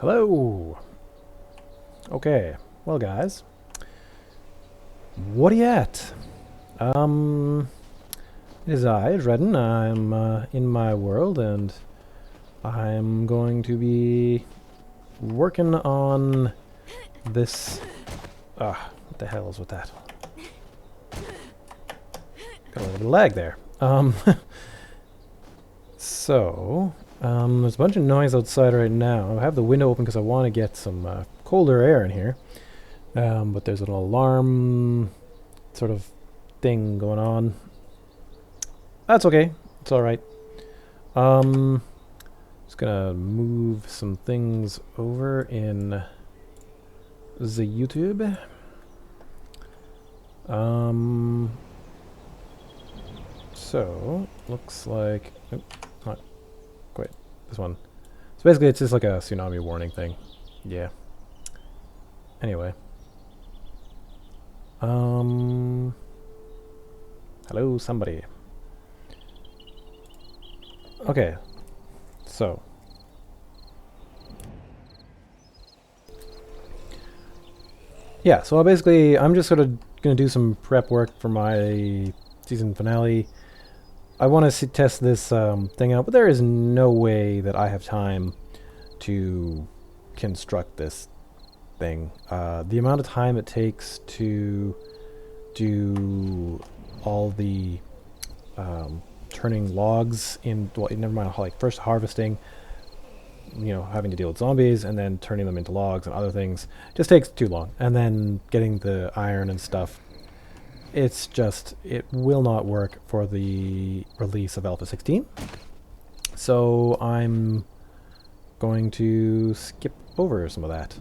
Hello! Okay, well guys, what are you at? It is I, Redden. I'm in my world and I'm going to be working on this... what the hell is with that? Got a little bit of lag there. There's a bunch of noise outside right now. I have the window open because I want to get some colder air in here. But there's an alarm sort of thing going on. That's okay. It's alright. Just gonna move some things over in the YouTube. So, looks like... Oh, not quite. This one. So basically it's just like a tsunami warning thing. Yeah. Anyway. Hello, somebody. Okay. So. Yeah, so basically I'm just sort of going to do some prep work for my season finale. I want to test this thing out, but there is no way that I have time to construct this thing. The amount of time it takes to do all the turning logs in, well, never mind, like first harvesting, you know, having to deal with zombies and then turning them into logs and other things just takes too long. And then getting the iron and stuff, it's just, it will not work for the release of Alpha 16. So I'm going to skip over some of that.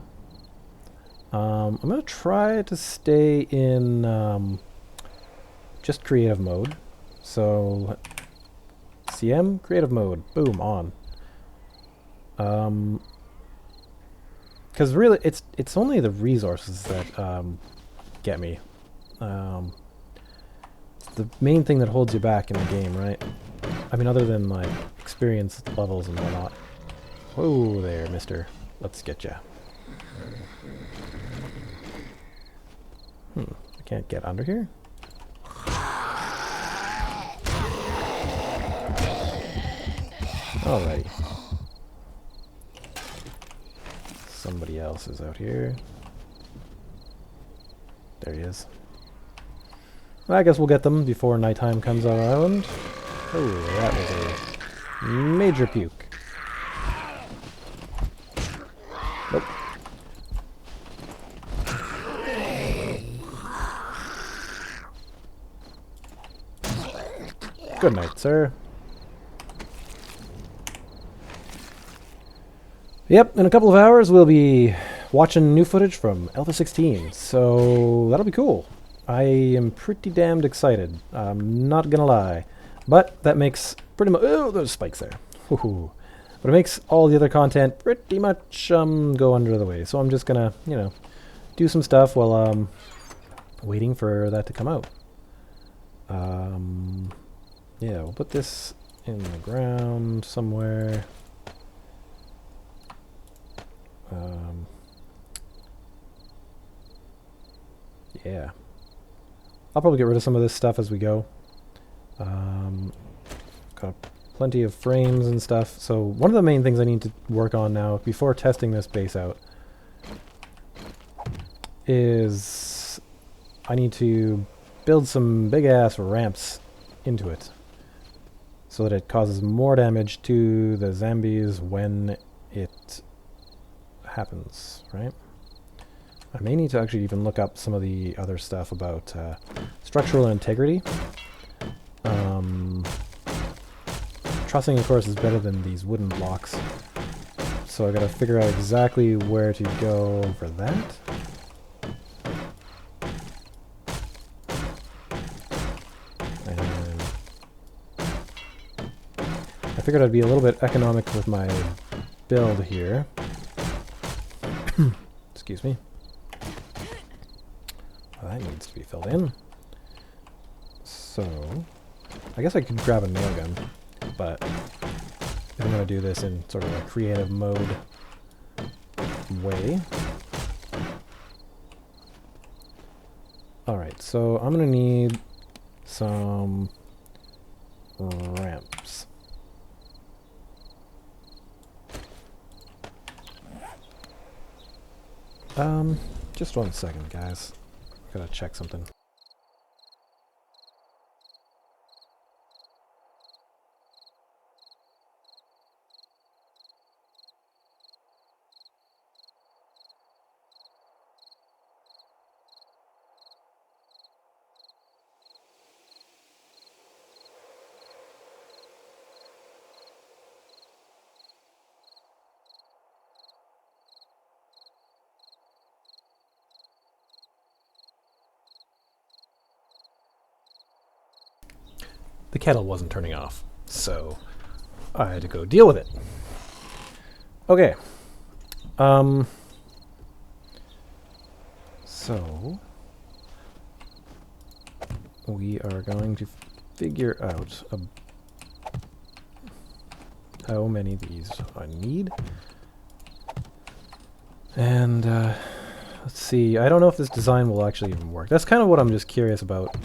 I'm going to try to stay in just creative mode. So CM, creative mode, boom, on. Because really, it's only the resources that get me. It's the main thing that holds you back in the game, right? I mean, other than like experience levels and whatnot. Whoa there, mister. Let's get ya. I can't get under here? Alrighty. Somebody else is out here. There he is. Well, I guess we'll get them before nighttime comes around. Oh, that was a major puke. Nope. Good night, sir. Yep, in a couple of hours we'll be watching new footage from Alpha 16, so that'll be cool. I am pretty damned excited, I'm not gonna lie. But that makes pretty much... Oh, there's spikes there. Woohoo. But it makes all the other content pretty much go under the way. So I'm just gonna, you know, do some stuff while waiting for that to come out. Yeah, we'll put this in the ground somewhere. Yeah. I'll probably get rid of some of this stuff as we go. Got plenty of frames and stuff. So one of the main things I need to work on now before testing this base out is I need to build some big ass ramps into it so that it causes more damage to the zombies when it happens, right? I may need to actually even look up some of the other stuff about structural integrity. Trussing, of course, is better than these wooden blocks. So I gotta figure out exactly where to go for that. And I figured I'd be a little bit economic with my build here. Excuse me. Well, that needs to be filled in. So, I guess I could grab a nail gun, but if I'm going to do this in sort of a creative mode, way. Alright, so I'm gonna need some ramps. Just 1 second, guys. Gotta check something. The kettle wasn't turning off, so I had to go deal with it. Okay. So we are going to figure out how many of these I need. And let's see. I don't know if this design will actually even work. That's kind of what I'm just curious about.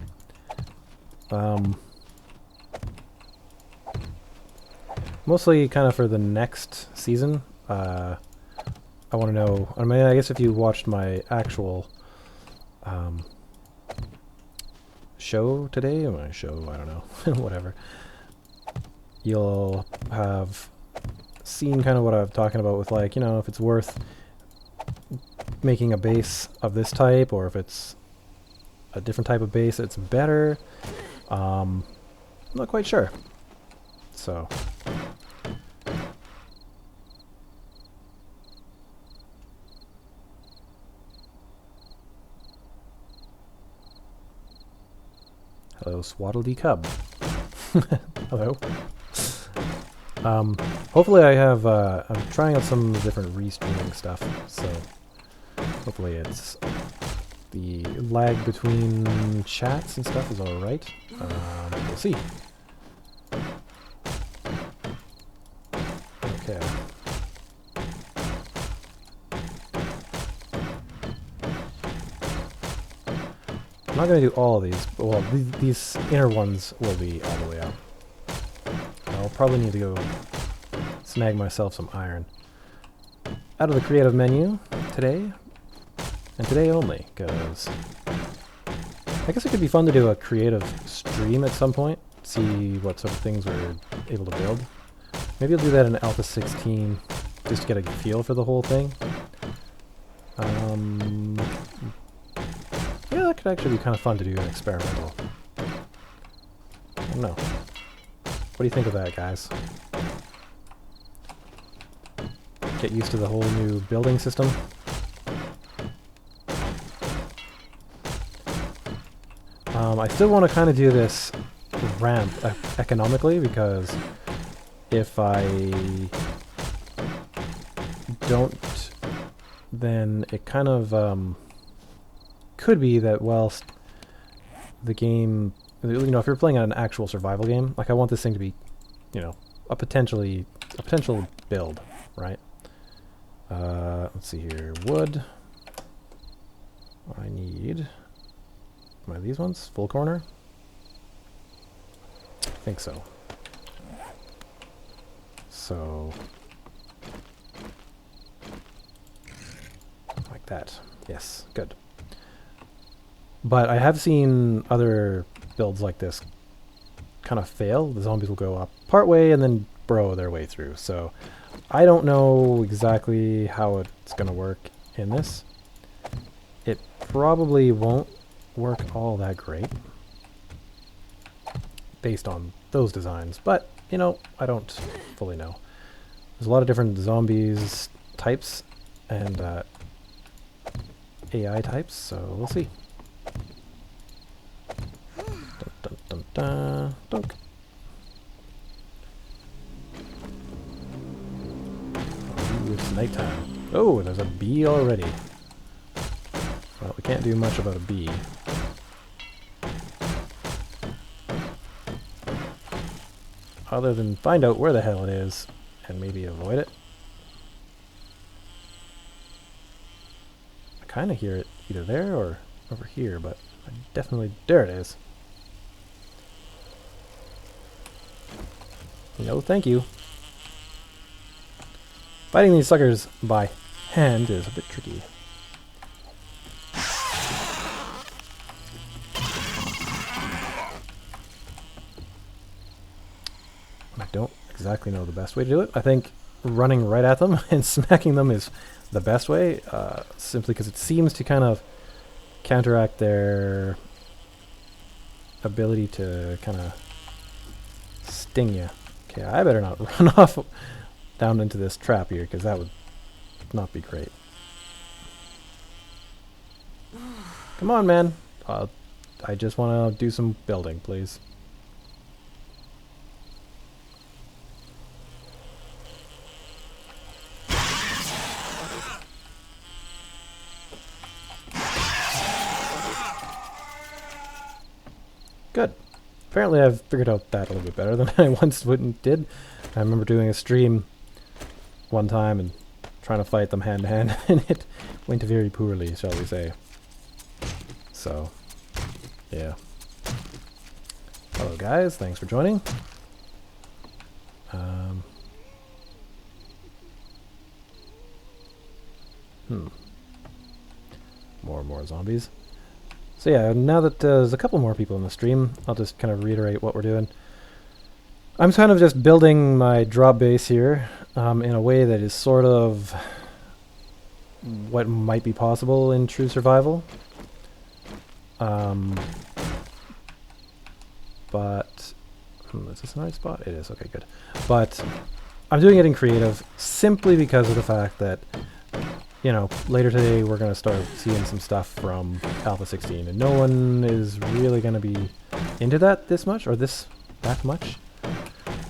Mostly kind of for the next season. I want to know... I mean, I guess if you watched my actual show today, or my show, I don't know, whatever, you'll have seen kind of what I'm talking about with, like, you know, if it's worth making a base of this type, or if it's a different type of base it's better. I'm not quite sure. So... Hello, Swaddle Cub. Hello. Hopefully I have, I'm trying out some different restreaming stuff, so hopefully it's, the lag between chats and stuff is alright. We'll see. Okay. I'm not going to do all of these, but, well, these inner ones will be all the way up. I'll probably need to go snag myself some iron. Out of the creative menu today, and today only, because I guess it could be fun to do a creative stream at some point, see what sort of things we're able to build. Maybe I'll do that in Alpha 16, just to get a feel for the whole thing. Yeah, that could actually be kind of fun to do an experimental. I don't know. What do you think of that, guys? Get used to the whole new building system. I still want to kind of do this ramp economically, because if I don't, then it kind of could be that whilst the game, you know, if you're playing an actual survival game, like I want this thing to be, you know, a potential build, right? Let's see here, wood. I need, am I these ones? Full corner? I think so. So, like that. Yes, good. But I have seen other builds like this kind of fail. The zombies will go up part way and then burrow their way through. So I don't know exactly how it's going to work in this. It probably won't work all that great based on those designs, but you know, I don't fully know. There's a lot of different zombies types and AI types, so we'll see. Dun, dun, dun, dun, dunk. Ooh, it's nighttime. Oh, there's a bee already. Well, we can't do much about a bee. Other than find out where the hell it is and maybe avoid it. kind of hear it either there or over here, but I definitely... There it is. No, thank you. Fighting these suckers by hand is a bit tricky. I don't exactly know the best way to do it. I think running right at them and smacking them is the best way, simply because it seems to kind of counteract their ability to kind of sting you. Okay, I better not run off down into this trap here, because that would not be great. Come on, man. I just want to do some building, please. Good. Apparently I've figured out that a little bit better than I once did. I remember doing a stream one time and trying to fight them hand to hand, and it went very poorly, shall we say. So, yeah. Hello guys, thanks for joining. More zombies. So yeah, now that there's a couple more people in the stream, I'll just kind of reiterate what we're doing. I'm kind of just building my drop base here in a way that is sort of what might be possible in true survival. But is this a nice spot? It is. Okay, good. But I'm doing it in creative simply because of the fact that, you know, later today we're going to start seeing some stuff from Alpha 16, and no one is really going to be into that this much, or that much.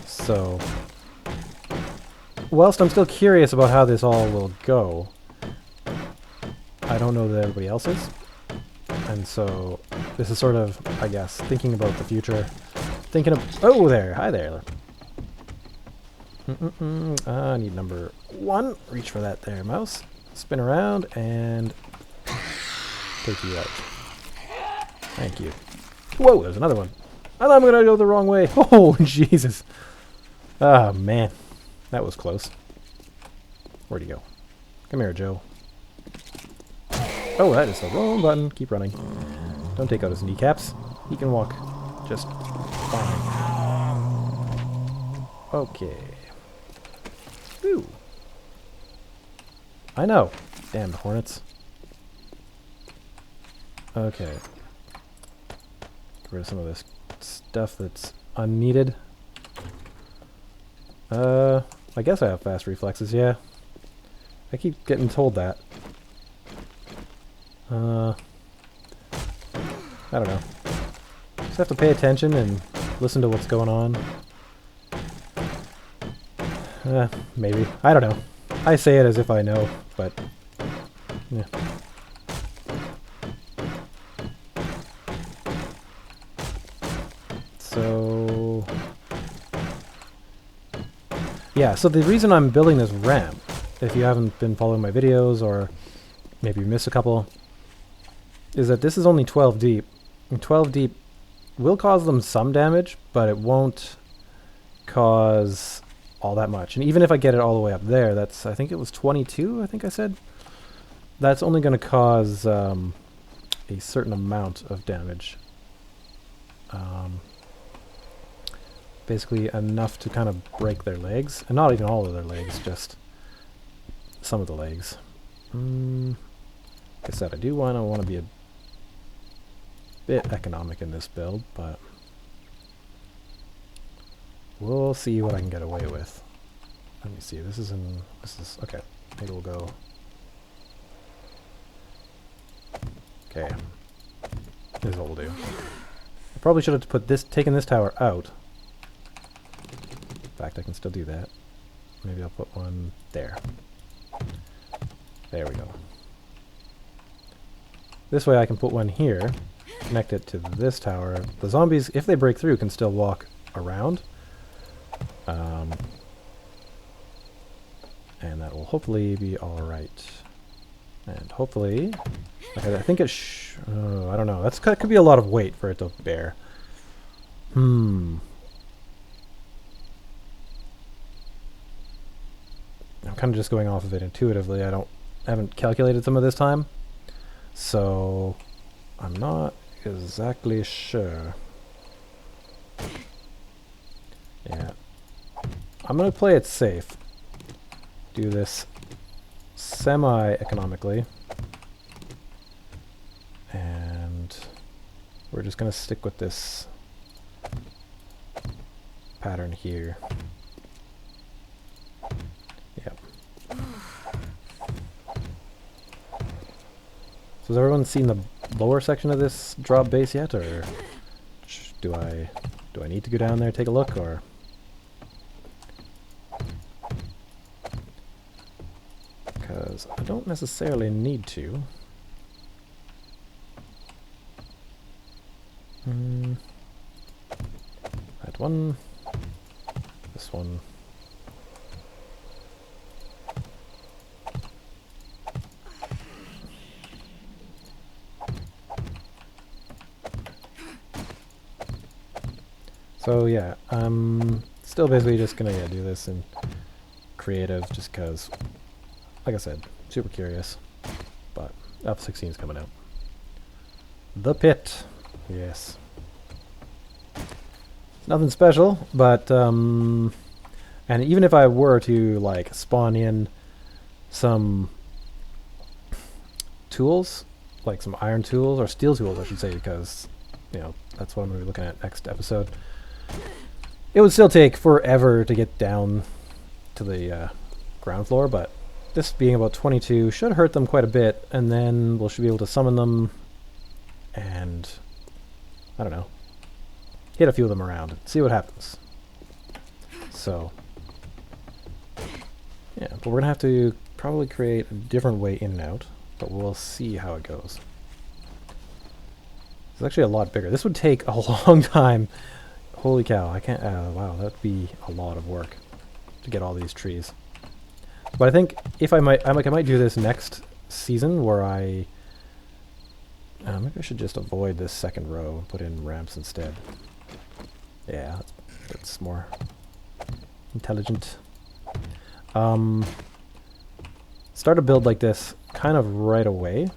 So, whilst I'm still curious about how this all will go, I don't know that everybody else is. And so, this is sort of, I guess, thinking about the future. Thinking of... Oh, there! Hi there! I need number 1. Reach for that there, mouse. Spin around and take you out. Thank you. Whoa, there's another one. I thought I'm going to go the wrong way. Oh, Jesus. Oh, man. That was close. Where'd he go? Come here, Joe. Oh, that is the wrong button. Keep running. Don't take out his kneecaps. He can walk just fine. Okay. Ooh. I know. Damn hornets. Okay. Get rid of some of this stuff that's unneeded. I guess I have fast reflexes, yeah. I keep getting told that. I don't know. Just have to pay attention and listen to what's going on. Maybe. I don't know. I say it as if I know, but... yeah. So... yeah, so the reason I'm building this ramp, if you haven't been following my videos, or maybe you missed a couple, is that this is only 12 deep. And 12 deep will cause them some damage, but it won't cause all that much. And even if I get it all the way up there, that's, I think it was 22, I think I said. That's only going to cause a certain amount of damage. Basically enough to kind of break their legs. And not even all of their legs, just some of the legs. Like I said, I want to be a bit economic in this build, but we'll see what I can get away with. Let me see, this is, okay, maybe we'll go. Okay, this is what we'll do. I probably should have taken this tower out. In fact, I can still do that. Maybe I'll put one there. There we go. This way I can put one here, connect it to this tower. The zombies, if they break through, can still walk around. And that will hopefully be alright. And hopefully... Okay, I think it I don't know. That could be a lot of weight for it to bear. I'm kind of just going off of it intuitively. I haven't calculated some of this time. So... I'm not exactly sure. Yeah. I'm going to play it safe. Do this semi-economically. And we're just going to stick with this pattern here. Yep. So has everyone seen the lower section of this drop base yet, or do I need to go down there and take a look, or? Because I don't necessarily need to. That one. This one. So yeah, I'm still basically just gonna do this in creative, just because, like I said, super curious. But Alpha 16 is coming out. The pit, yes. Nothing special, but and even if I were to like spawn in some tools, like some iron tools or steel tools, I should say, because you know that's what I'm gonna be looking at next episode. It would still take forever to get down to the ground floor, but this being about 22 should hurt them quite a bit, and then we'll should be able to summon them and, I don't know, hit a few of them around and see what happens. So, yeah, but we're going to have to probably create a different way in and out, but we'll see how it goes. It's actually a lot bigger. This would take a long time. Holy cow, I can't, wow, that'd be a lot of work to get all these trees. But I think if I might do this next season where maybe I should just avoid this second row and put in ramps instead. Yeah, that's more intelligent. Start a build like this kind of right away.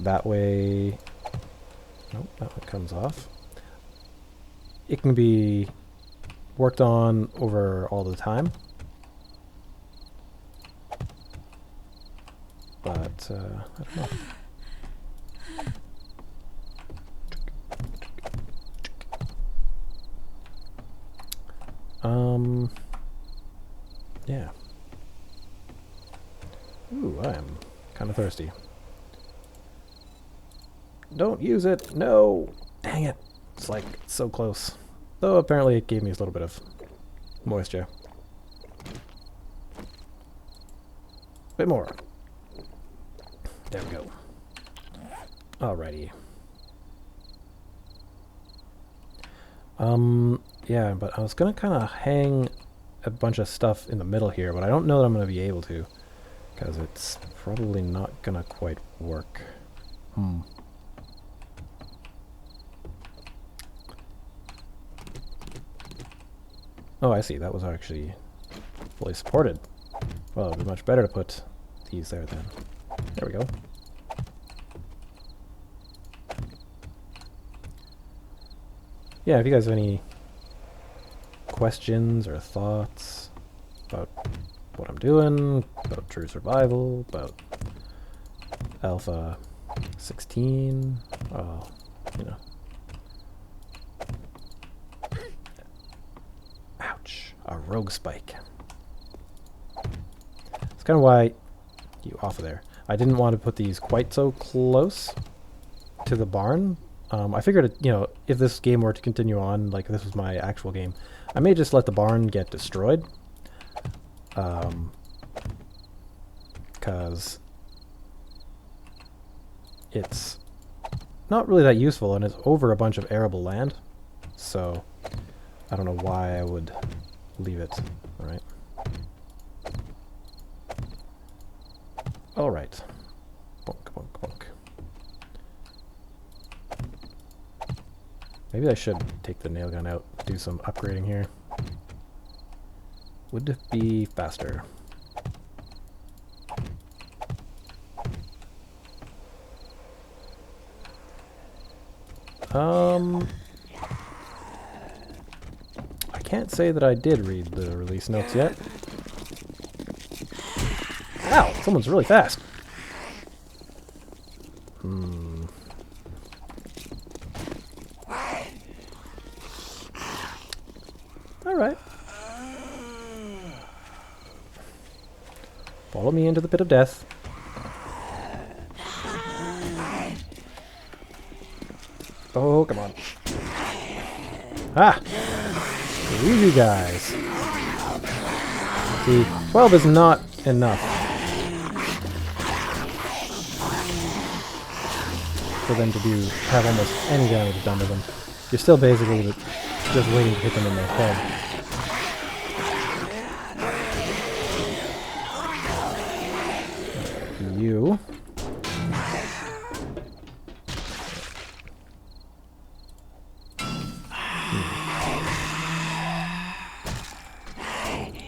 That way, nope, that one comes off. It can be worked on over all the time. But, I don't know. Yeah. Ooh, I am kind of thirsty. Don't use it! No! Dang it! It's like so close. Though apparently it gave me a little bit of moisture. Bit more. There we go. Alrighty. Yeah, but I was gonna kind of hang a bunch of stuff in the middle here, but I don't know that I'm gonna be able to, because it's probably not gonna quite work. Oh, I see. That was actually fully supported. Well, it'd be much better to put these there then. There we go. Yeah, if you guys have any questions or thoughts about what I'm doing, about True Survival, about Alpha 16, you know. Ouch, a rogue spike. That's kind of why you off of there. I didn't want to put these quite so close to the barn. I figured, you know, if this game were to continue on, like this was my actual game, I may just let the barn get destroyed. Because it's not really that useful, and it's over a bunch of arable land. So, I don't know why I would leave it, right? Alright. Maybe I should take the nail gun out, do some upgrading here. Would be faster. I can't say that I did read the release notes yet. Ow! Someone's really fast. Alright. Follow me into the pit of death. Oh, come on. Ah! You guys. See, 12 is not enough for them to have almost any damage done to them. You're still basically just waiting to hit them in the head. You.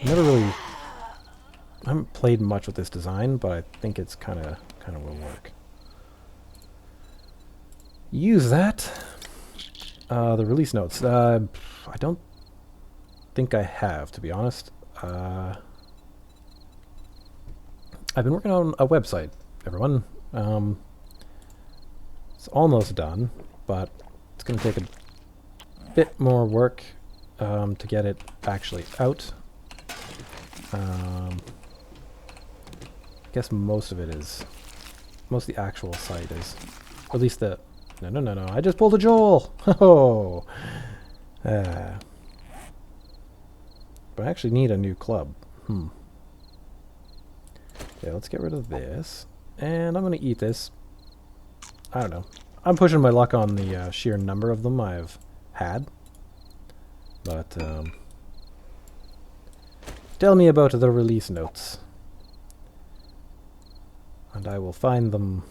Never really... I haven't played much with this design, but I think it's kind of will work. Use that. The release notes. I don't think I have, to be honest. I've been working on a website, everyone. It's almost done, but it's going to take a bit more work to get it actually out. I guess most of it is... Most of the actual site is... Or at least the... No. I just pulled a Joel! Oh! But I actually need a new club. Okay, let's get rid of this. And I'm going to eat this. I don't know. I'm pushing my luck on the sheer number of them I've had. But, tell me about the release notes. And I will find them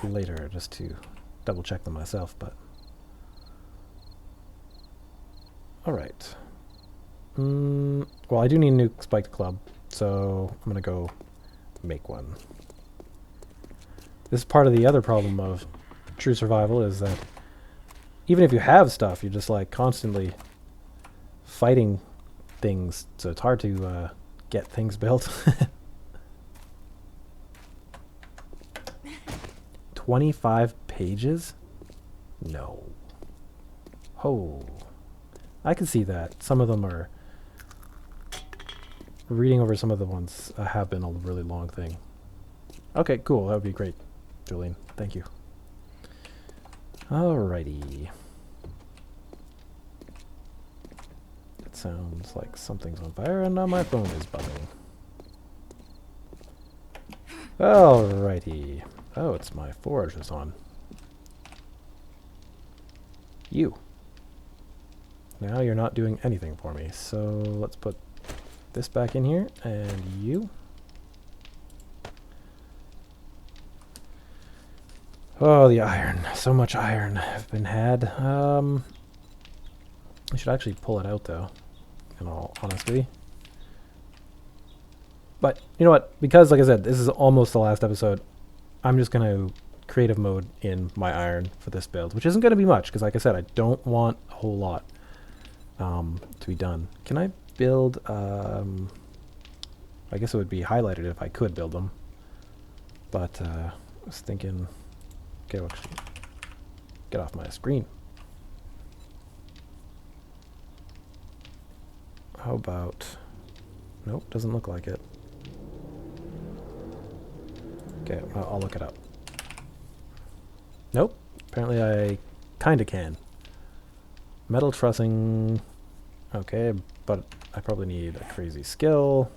later, just to double check them myself, but... Alright. Well, I do need a new spiked club, so I'm gonna go make one. This is part of the other problem of true survival, is that even if you have stuff, you're just like constantly fighting things, so it's hard to get things built. 25 pages? No. Oh. I can see that. Some of them are... Reading over some of the ones have been a really long thing. Okay, cool. That would be great, Julian. Thank you. Alrighty. It sounds like something's on fire and now my phone is buzzing. Alrighty. Oh, it's my forge is on. You. Now you're not doing anything for me, so let's put this back in here, and you. Oh, the iron. So much iron has been had. I should actually pull it out, though, in all honesty. But, you know what? Because, like I said, this is almost the last episode, I'm just going to creative mode in my iron for this build, which isn't going to be much, because like I said, I don't want a whole lot to be done. Can I build, I guess it would be highlighted if I could build them, but I was thinking, okay, well, actually, get off my screen. How about, nope, doesn't look like it. Okay, I'll look it up. Nope. Apparently I kinda can. Metal trussing. Okay, but I probably need a crazy skill.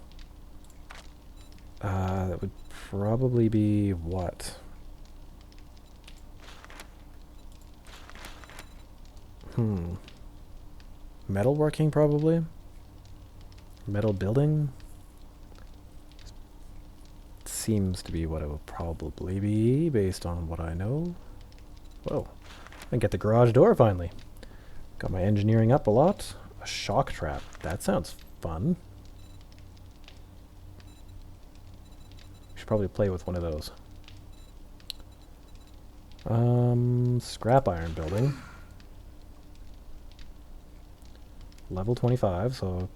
That would probably be what? Metalworking, probably? Metal building? Seems to be what it will probably be, based on what I know. Whoa. I can get the garage door, finally. Got my engineering up a lot. A shock trap. That sounds fun. Should probably play with one of those. Scrap iron building. Level 25, so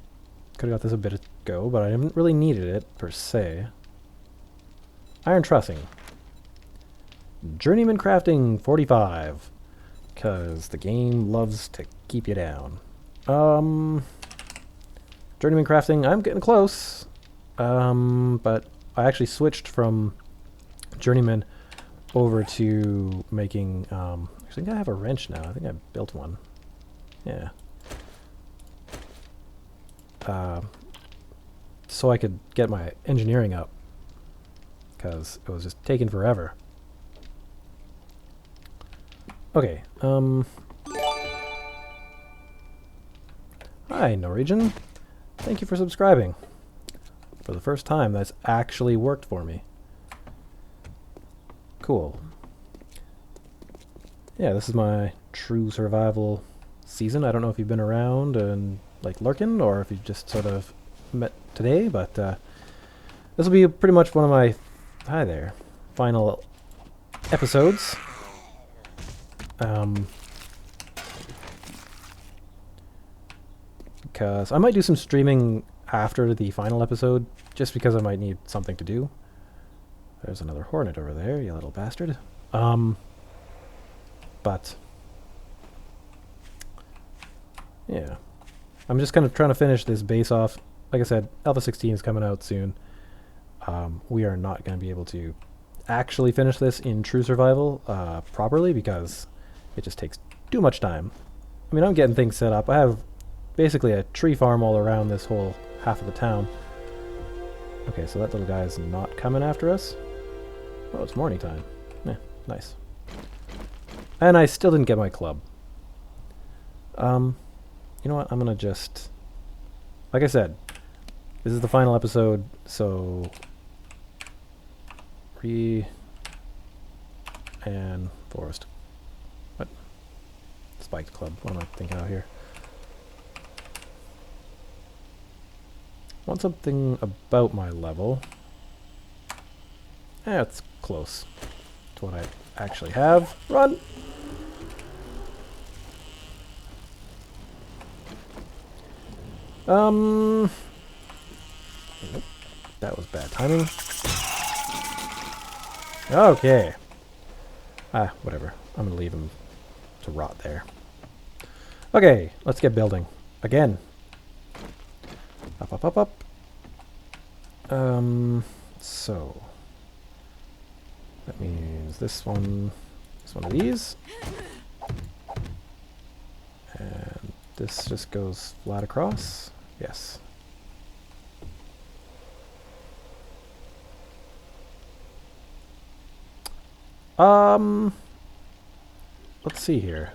could have got this a bit ago, but I haven't really needed it, per se. Iron trussing. Journeyman crafting 45. Because the game loves to keep you down. Journeyman crafting, I'm getting close. But I actually switched from Journeyman over to making, I think I have a wrench now. I think I built one. Yeah. So I could get my engineering up. Because it was just taking forever. Okay, hi, Norwegian. Thank you for subscribing. For the first time, that's actually worked for me. Cool. Yeah, this is my true survival season. I don't know if you've been around and, like, lurking, or if you've just sort of met today, but, this will be pretty much one of my, hi there, final episodes. Because I might do some streaming after the final episode, just because I might need something to do. There's another hornet over there, you little bastard. But yeah, I'm just kind of trying to finish this base off. Like I said, Alpha 16 is coming out soon. We are not going to be able to actually finish this in true survival properly, because it just takes too much time. I mean, I'm getting things set up. I have basically a tree farm all around this whole half of the town. Okay, so that little guy is not coming after us. Oh, it's morning time. Yeah, nice. And I still didn't get my club. You know what? I'm gonna just... Like I said, this is the final episode, so... and forest. What? Spiked club. What am I thinking out here? Want something about my level. Eh, it's close to what I actually have. Run! Nope. That was bad timing. Okay. Ah, whatever. I'm gonna leave him to rot there. Okay, let's get building. Again. Up, up, up, up. So that means this one is one of these. And this just goes flat across. Yes. Let's see here.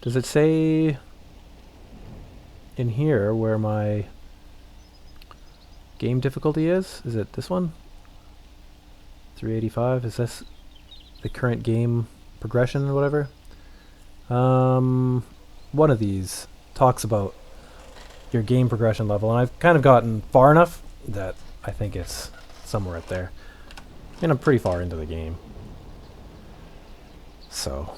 Does it say in here where my game difficulty is? Is it this one? 385? Is this the current game progression or whatever? One of these talks about your game progression level, and I've kind of gotten far enough that I think it's somewhere up there. And I'm pretty far into the game. So,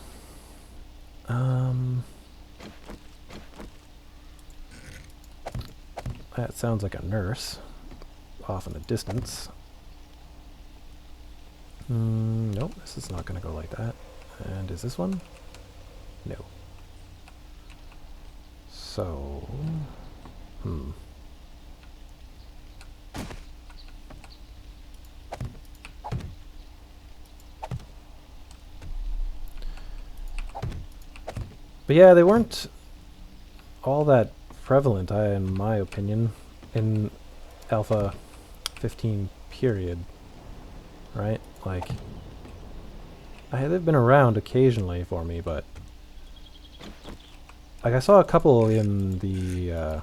that sounds like a nurse off in the distance. Nope, this is not going to go like that. And is this one? No. So, But yeah, they weren't all that prevalent, in my opinion, in Alpha 15 period, right? Like, they've been around occasionally for me, but like I saw a couple in the let's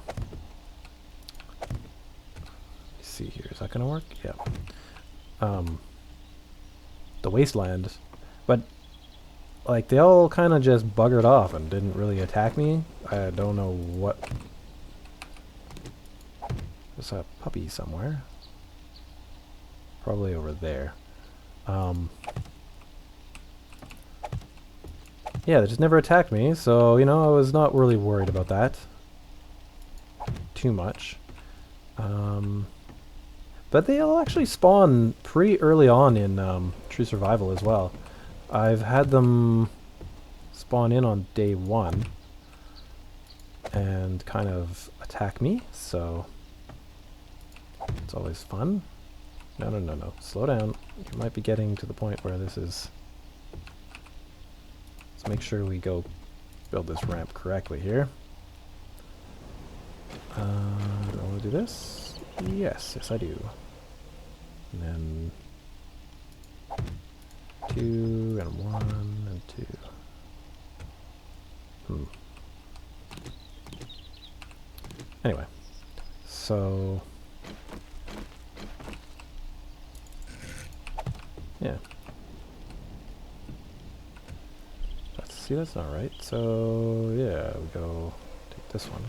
see here, is that gonna work? Yeah. The Wasteland, but like, they all kind of just buggered off and didn't really attack me. I don't know what... There's a puppy somewhere. Probably over there. Yeah, they just never attacked me, so, you know, I was not really worried about that too much. But they all actually spawn pretty early on in True Survival as well. I've had them spawn in on day 1 and kind of attack me, so it's always fun. No, no, no, no. Slow down. You might be getting to the point where this is... Let's make sure we go build this ramp correctly here. Do I want to do this? Yes, yes I do. And then 2 and 1 and 2. Anyway, so yeah. See, that's not right. So yeah, we go take this one.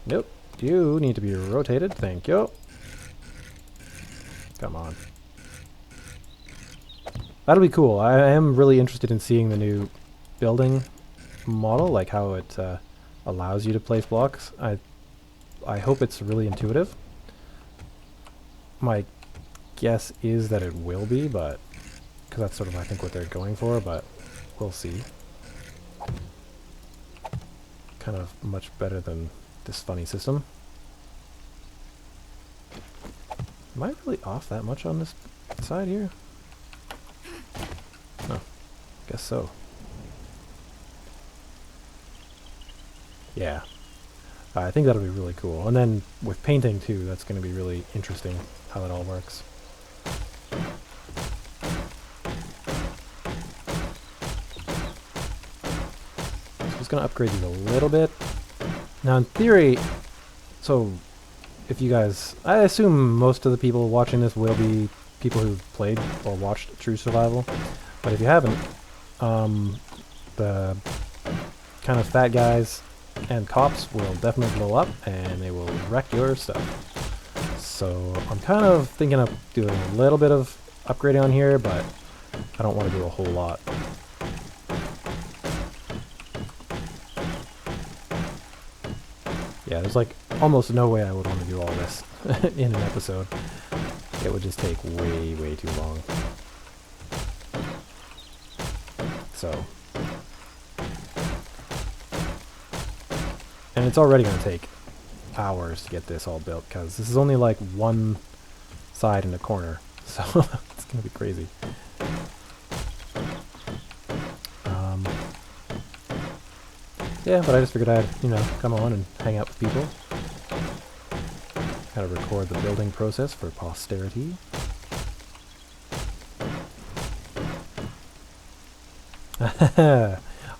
Nope. You need to be rotated. Thank you. Come on. That'll be cool. I am really interested in seeing the new building model, like how it allows you to place blocks. I hope it's really intuitive. My guess is that it will be, but because that's sort of I think what they're going for, but we'll see. Kind of much better than this funny system. Am I really off that much on this side here? Oh, guess so. Yeah. I think that'll be really cool. And then with painting too, that's going to be really interesting how that all works. Going to upgrade these a little bit. Now in theory, so if you guys, I assume most of the people watching this will be people who played or watched True Survival, but if you haven't, the kind of fat guys and cops will definitely blow up and they will wreck your stuff. So I'm kind of thinking of doing a little bit of upgrading on here, but I don't want to do a whole lot. Yeah, there's like almost no way I would want to do all this in an episode. It would just take way, way too long. So. And it's already going to take hours to get this all built, because this is only like one side and a corner. So it's going to be crazy. Yeah, but I just figured I'd, you know, come on and hang out with people. Kind of record the building process for posterity.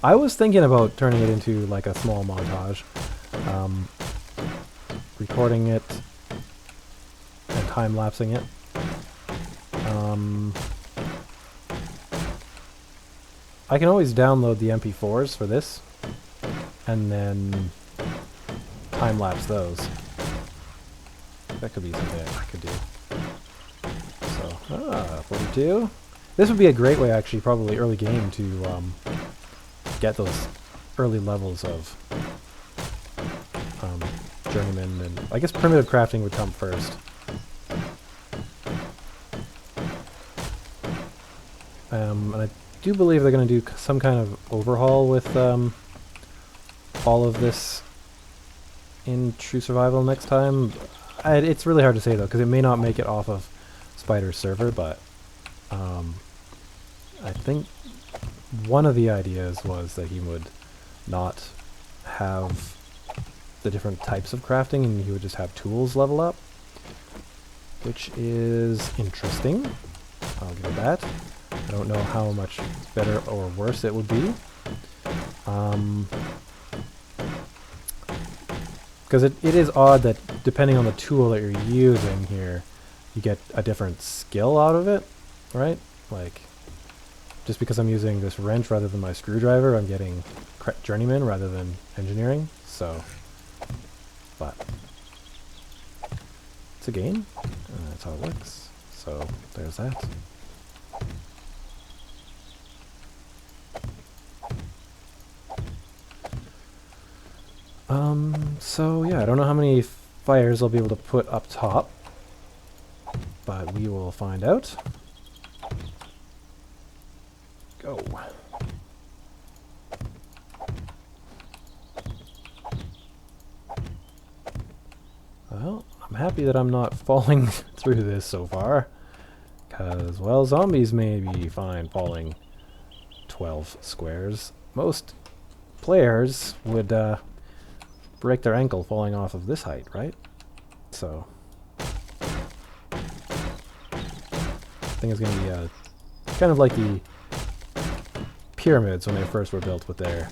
I was thinking about turning it into like a small montage. Recording it and time-lapsing it. I can always download the MP4s for this and then time-lapse those. That could be something I could do. So, 42. This would be a great way, actually, probably early game, to get those early levels of journeyman, and I guess primitive crafting would come first. And I do believe they're going to do some kind of overhaul with all of this in True Survival next time. It's really hard to say though, because it may not make it off of Spider's server, but I think one of the ideas was that he would not have the different types of crafting and he would just have tools level up, which is interesting. I'll give it that. I don't know how much better or worse it would be. Because it is odd that depending on the tool that you're using here, you get a different skill out of it, right? Like, just because I'm using this wrench rather than my screwdriver, I'm getting journeyman rather than engineering, so... But... It's a game, and that's how it works. So, there's that. So yeah, I don't know how many fires I'll be able to put up top, but we will find out. Go. Well, I'm happy that I'm not falling through this so far, because, well, zombies may be fine falling 12 squares. Most players would break their ankle falling off of this height, right? So, I think it's going to be kind of like the pyramids when they first were built with their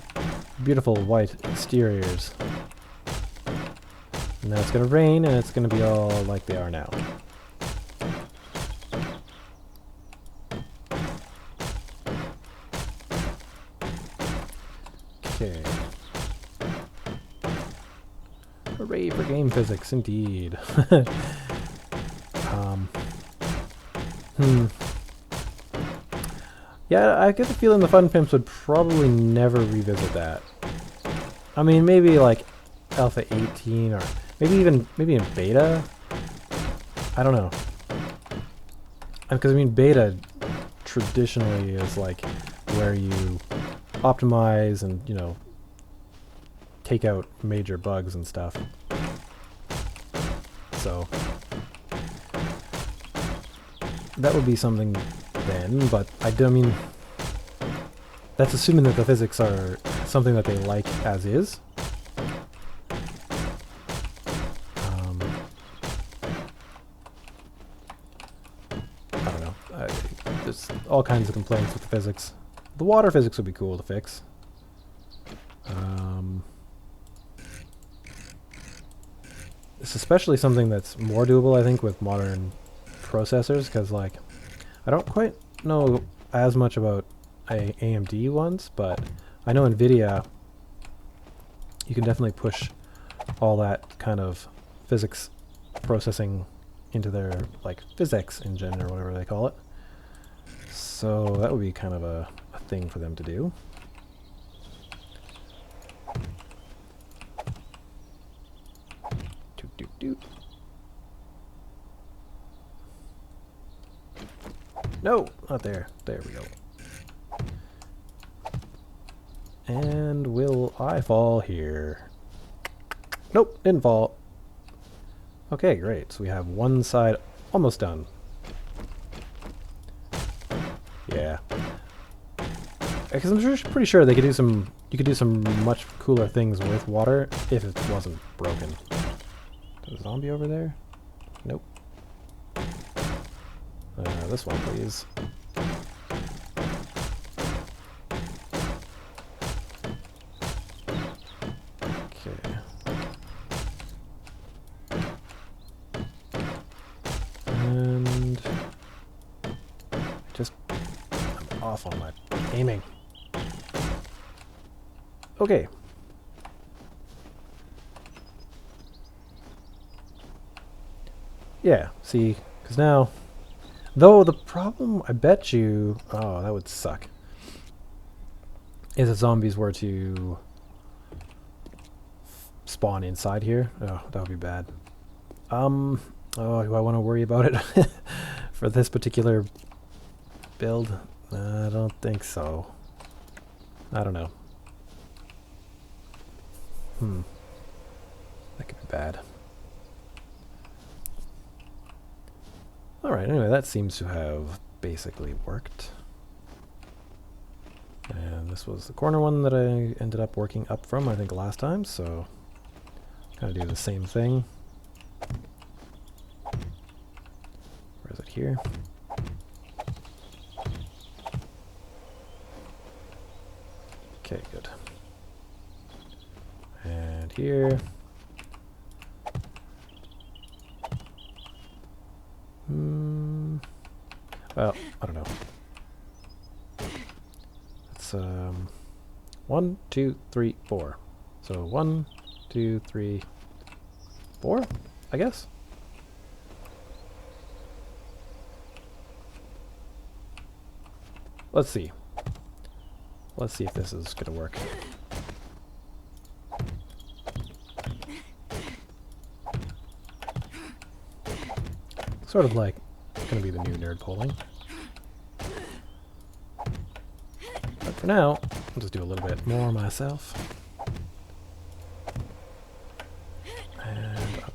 beautiful white exteriors. And now it's going to rain, and it's going to be all like they are now. Okay. Hooray for game physics, indeed. Yeah, I get the feeling the Fun Pimps would probably never revisit that. I mean, maybe like Alpha 18 or maybe in Beta. I don't know. Because I mean, Beta traditionally is like where you optimize and, you know, take out major bugs and stuff. So that would be something then, but I mean, that's assuming that the physics are something that they like as is. I don't know. There's all kinds of complaints with the physics. The water physics would be cool to fix. It's especially something that's more doable, I think, with modern processors, because, like, I don't quite know as much about AMD ones, but I know NVIDIA, you can definitely push all that kind of physics processing into their, like, physics engine or whatever they call it. So that would be kind of a thing for them to do. Doot, doot, doot. No, not there. There we go. And will I fall here? Nope, didn't fall. Okay, great. So we have one side almost done. Yeah. Because I'm pretty sure they could do some. You could do some much cooler things with water if it wasn't broken. There's a zombie over there? Nope. This one, please. Okay. And I'm off on my aiming. Okay. Yeah, see, because now, though the problem, I bet you, oh, that would suck, is if zombies were to spawn inside here. Oh, that would be bad. Oh, do I want to worry about it for this particular build? I don't think so. I don't know. That could be bad. Alright, anyway, that seems to have basically worked. And this was the corner one that I ended up working up from, I think, last time, so kind of do the same thing. Where is it here? Okay, good. And here. Well, I don't know. it's 1, 2, 3, 4. So 1, 2, 3, 4, I guess. Let's see. Let's see if this is gonna work. Sort of like gonna be the new nerd polling. But for now, I'll just do a little bit more myself. And up.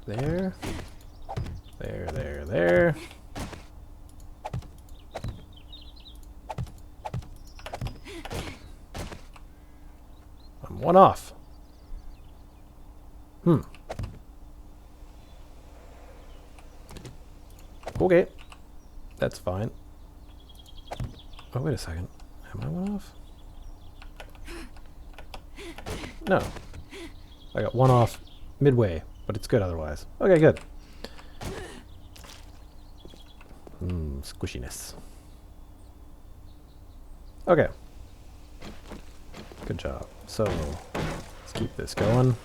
There. There, there, there. I'm one off. Okay. That's fine. Oh, wait a second. Am I one off? No. I got one off midway, but it's good otherwise. Okay, good. Squishiness. Okay. Good job. So, let's keep this going.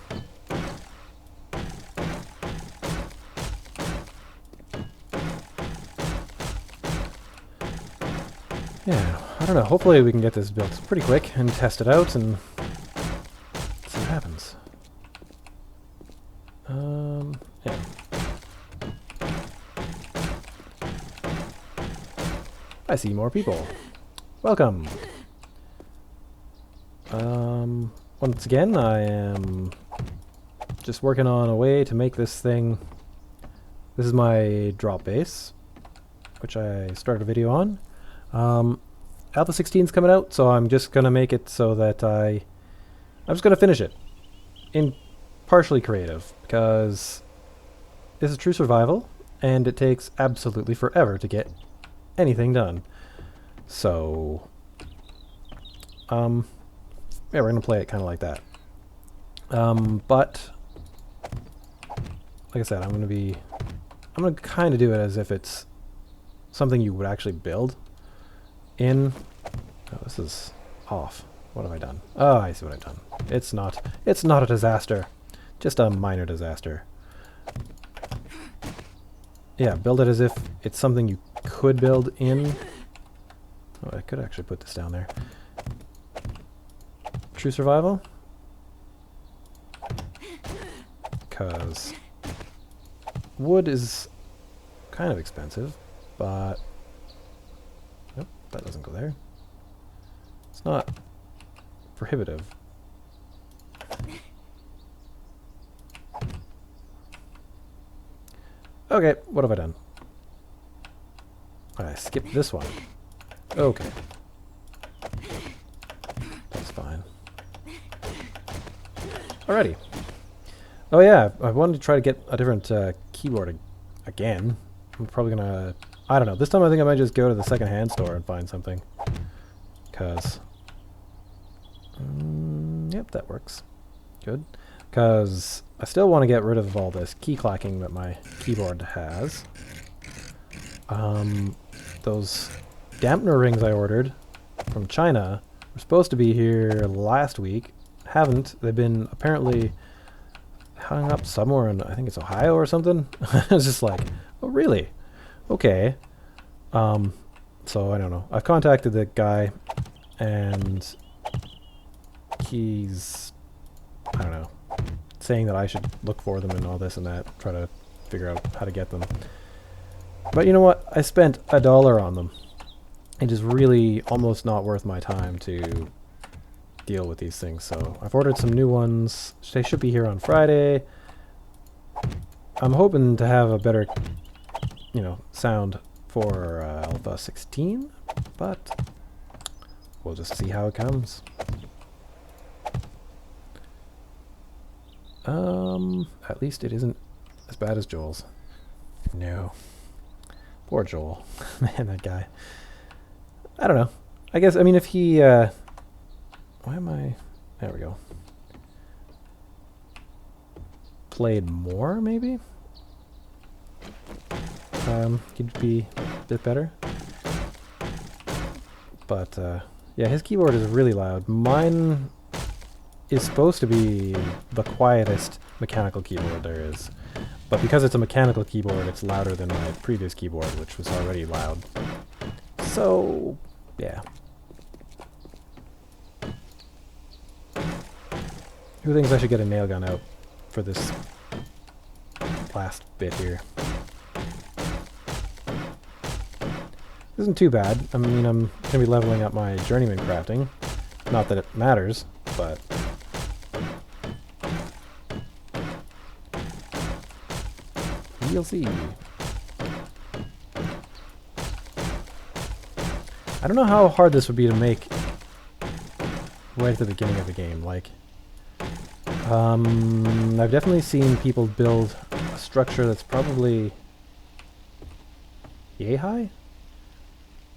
Yeah, I don't know. Hopefully we can get this built pretty quick and test it out and see what happens. Yeah. I see more people. Welcome. Once again, I am just working on a way to make this thing. This is my drop base, which I started a video on. Alpha 16 is coming out, so I'm just gonna make it so that I'm just gonna finish it in partially creative, because this is true survival and it takes absolutely forever to get anything done. So yeah, we're gonna play it kind of like that. But like I said, I'm gonna kind of do it as if it's something you would actually build in. Oh, this is off. What have I done? Oh, I see what I've done. It's not a disaster. Just a minor disaster. Yeah, build it as if it's something you could build in. Oh, I could actually put this down there. True survival. Because wood is kind of expensive, but nope, that doesn't go there. It's not prohibitive. Okay, what have I done? I skipped this one. Okay. That's fine. Alrighty. Oh yeah, I wanted to try to get a different keyboard again. I'm probably gonna... I don't know. This time I think I might just go to the second-hand store and find something. Because... yep, that works. Good. Because I still want to get rid of all this key clacking that my keyboard has. Those dampener rings I ordered from China were supposed to be here last week. Haven't. They've been apparently hung up somewhere in, I think it's Ohio or something. I was just like, oh really? Okay. So I don't know. I've contacted the guy and he's, I don't know, saying that I should look for them and all this and that, try to figure out how to get them. But you know what? I spent $1 on them. It is really almost not worth my time to deal with these things. So I've ordered some new ones. They should be here on Friday. I'm hoping to have a better, you know, sound for Alpha 16, but we'll just see how it comes. At least it isn't as bad as Joel's. No. Poor Joel. Man, that guy. I don't know. I guess, I mean, if he, why am I... There we go. Played more, maybe? he'd be a bit better. But, yeah, his keyboard is really loud. Mine is supposed to be the quietest mechanical keyboard there is. But because it's a mechanical keyboard, it's louder than my previous keyboard, which was already loud. So, yeah. Who thinks I should get a nail gun out for this last bit here? Isn't too bad. I mean, I'm going to be leveling up my journeyman crafting. Not that it matters, but... we'll see. I don't know how hard this would be to make right at the beginning of the game. Like, I've definitely seen people build a structure that's probably yay high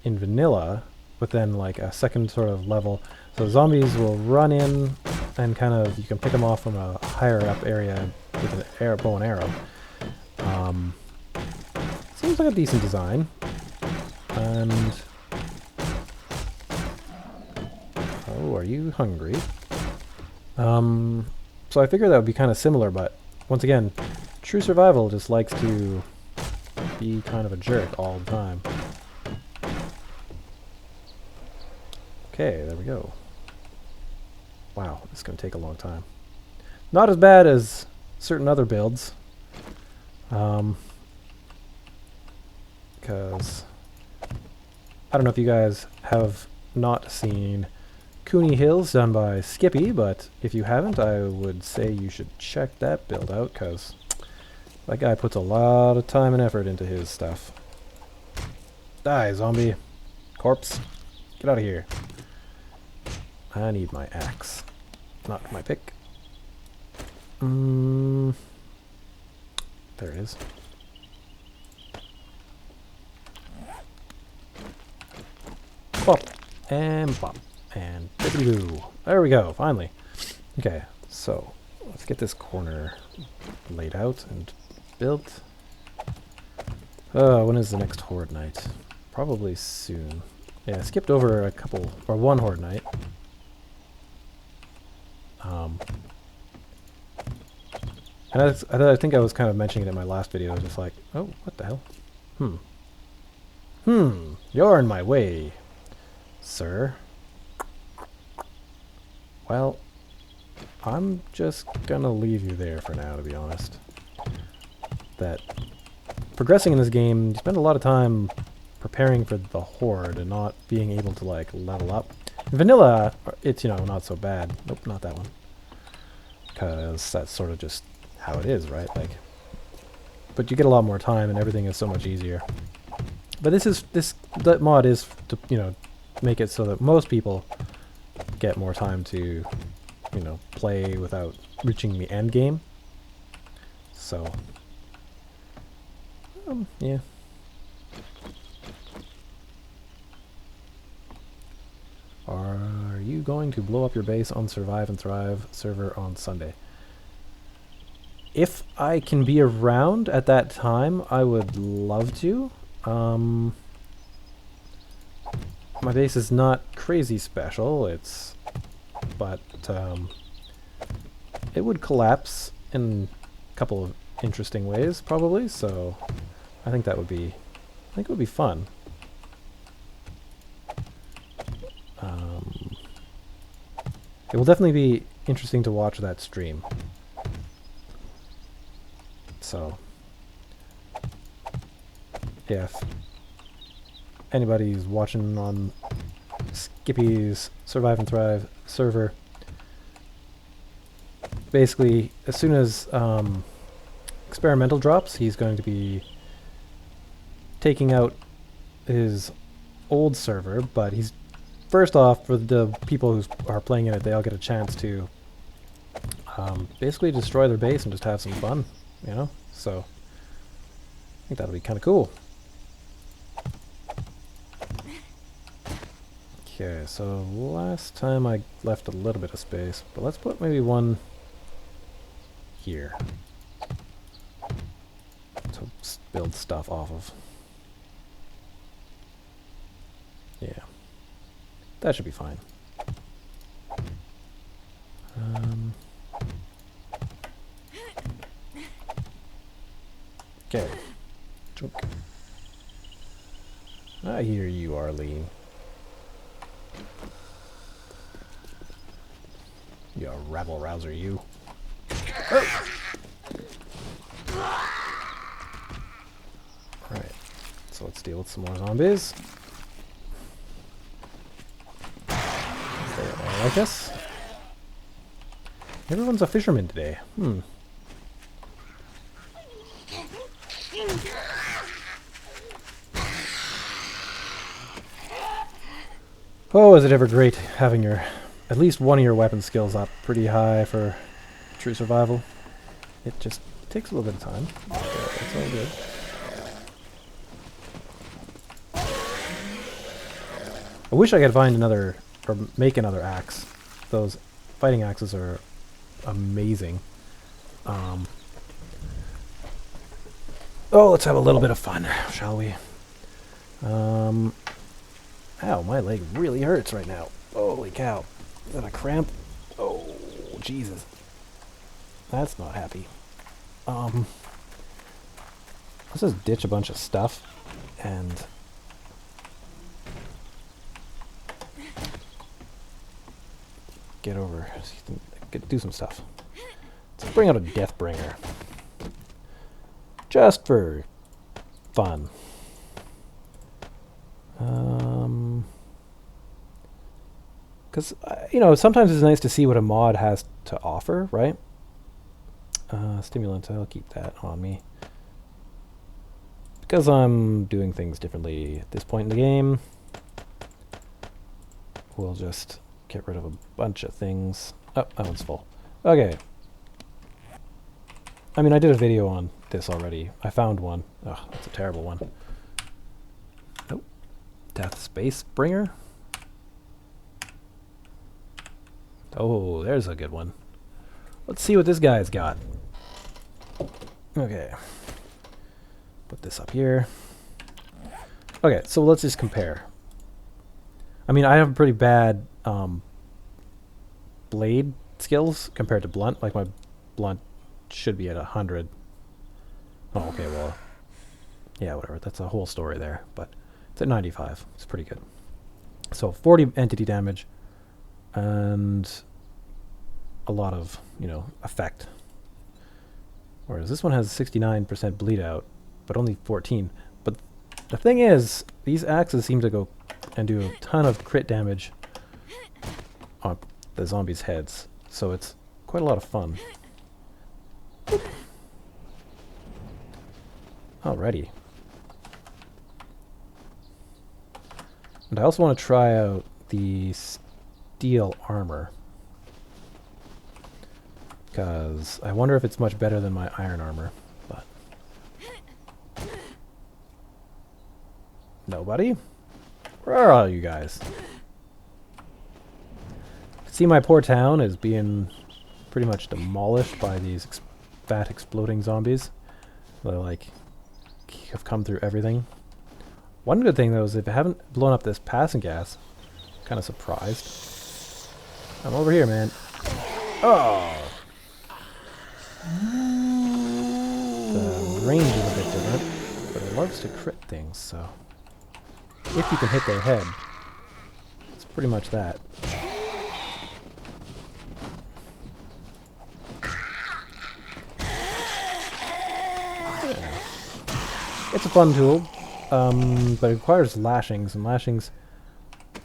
in vanilla, but then like a second sort of level. So zombies will run in and kind of, you can pick them off from a higher up area with an bow and arrow. Seems like a decent design. And... oh, are you hungry? So I figured that would be kind of similar, but once again, True Survival just likes to be kind of a jerk all the time. Okay, there we go. Wow, this is going to take a long time. Not as bad as certain other builds. Because I don't know if you guys have not seen Cooney Hills done by Skippy, but if you haven't, I would say you should check that build out, because that guy puts a lot of time and effort into his stuff. Die, zombie. Corpse. Get out of here. I need my axe, not my pick. There it is. Bop. And bop. And bippity-boo. There we go, finally. Okay, so let's get this corner laid out and built. When is the next Horde night? Probably soon. Yeah, I skipped over a couple, or one Horde night. And I think I was kind of mentioning it in my last video. I was just like, oh, what the hell? You're in my way, sir. Well, I'm just gonna leave you there for now, to be honest. That progressing in this game, you spend a lot of time preparing for the Horde and not being able to, like, level up. In vanilla, it's, you know, not so bad. Nope, not that one. Because that's sort of just how it is, right? Like, but you get a lot more time and everything is so much easier. But that mod is to, you know, make it so that most people get more time to, you know, play without reaching the end game. So, yeah. Are you going to blow up your base on Survive and Thrive server on Sunday? If I can be around at that time, I would love to. My base is not crazy special, but it would collapse in a couple of interesting ways, probably, so I think it would be fun. It will definitely be interesting to watch that stream. So, yeah, if anybody's watching on Skippy's Survive and Thrive server, basically, as soon as Experimental drops, he's going to be taking out his old server, but he's first off, for the people who are playing in it, they all get a chance to basically destroy their base and just have some fun, you know? So, I think that'll be kind of cool. Okay, so last time I left a little bit of space, but let's put maybe one here. to build stuff off of. Yeah. That should be fine. Okay. I hear you, Arlene. You rabble rouser, you. Oh. Alright. So let's deal with some more zombies. They all like us. Everyone's a fisherman today. Oh, is it ever great having your at least one of your weapon skills up pretty high for true survival. It just takes a little bit of time. It's all good. I wish I could find another, or make another axe. Those fighting axes are amazing. Oh, let's have a little bit of fun, shall we? Ow, my leg really hurts right now. Holy cow. Is that a cramp? Oh, Jesus. That's not happy. Let's just ditch a bunch of stuff and get over, do some stuff. Let's bring out a Deathbringer. Just for fun. Because, you know, sometimes it's nice to see what a mod has to offer, right? Stimulant, I'll keep that on me. Because I'm doing things differently at this point in the game, we'll just get rid of a bunch of things. Oh, that one's full. Okay. I mean, I did a video on this already. I found one. Ugh, that's a terrible one. Nope. Death Space Bringer. Oh, there's a good one. Let's see what this guy's got. Okay. Put this up here. Okay, so let's just compare. I mean, I have pretty bad blade skills compared to blunt. Like, my blunt should be at 100. Oh, okay, well, yeah, whatever. That's a whole story there, but it's at 95. It's pretty good. So 40 entity damage and a lot of, you know, effect. Whereas this one has 69% bleed out, but only 14. But the thing is, these axes seem to go and do a ton of crit damage on the zombies' heads. So it's quite a lot of fun. Alrighty. And I also want to try out the steel armor, because I wonder if it's much better than my iron armor, but... Nobody? Where are all you guys? See, my poor town is being pretty much demolished by these fat exploding zombies. They're like, have come through everything. One good thing though is if I haven't blown up this passing gas, I'm kind of surprised. I'm over here, man. Oh! The range is a bit different, but it loves to crit things, so... If you can hit their head, it's pretty much that. Yeah. It's a fun tool, but it requires lashings, and lashings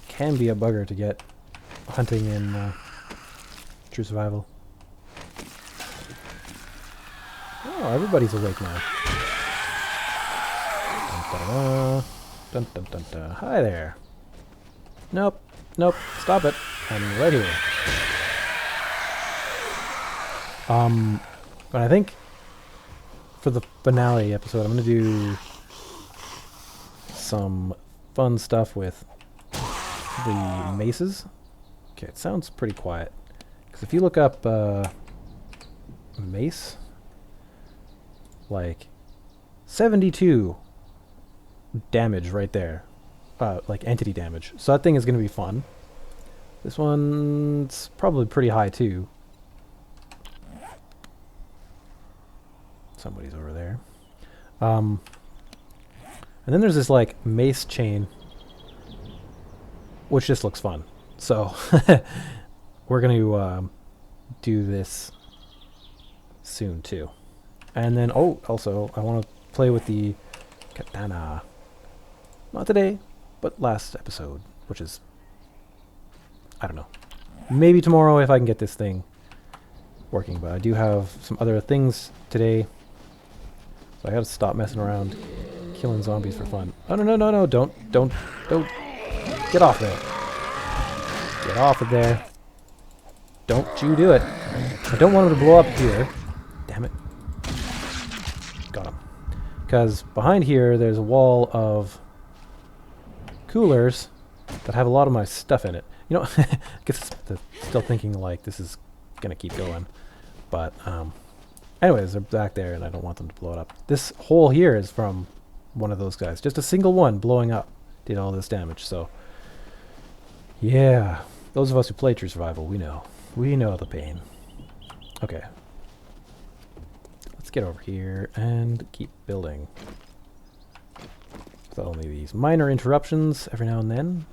can be a bugger to get hunting in true survival. Oh, everybody's awake now. Dun, dun, dun, dun, dun. Hi there. Nope. Nope. Stop it. I'm right here. But I think for the finale episode, I'm going to do some fun stuff with the maces. Okay, it sounds pretty quiet. Because if you look up mace, like 72 damage right there. Like entity damage. So that thing is going to be fun. This one's probably pretty high too. Somebody's over there. And then there's this like mace chain, which just looks fun. So we're going to do this soon too. And then, oh, also I want to play with the katana. Not today, but last episode, which is, I don't know, maybe tomorrow if I can get this thing working. But I do have some other things today, so I gotta stop messing around killing zombies for fun. Oh, no, don't, get off there. Get off of there. Don't you do it. I don't want him to blow up here. Damn it. Got him. Because behind here, there's a wall of coolers that have a lot of my stuff in it. You know, I guess still thinking like this is gonna keep going, but anyways, they're back there, and I don't want them to blow it up. This hole here is from one of those guys. Just a single one blowing up did all this damage. So yeah, those of us who play True Survival, we know the pain. Okay, let's get over here and keep building. With only these minor interruptions every now and then.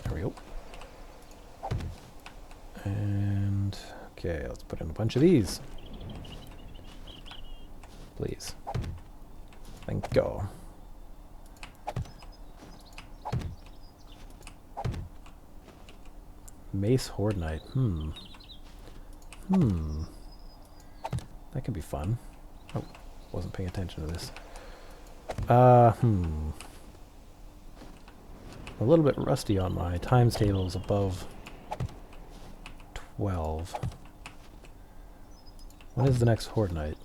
There we go. And okay, let's put in a bunch of these. Please. Thank you. Mace Horde Knight. That could be fun. Oh, wasn't paying attention to this. A little bit rusty on my times tables above 12. When is the next Horde Night?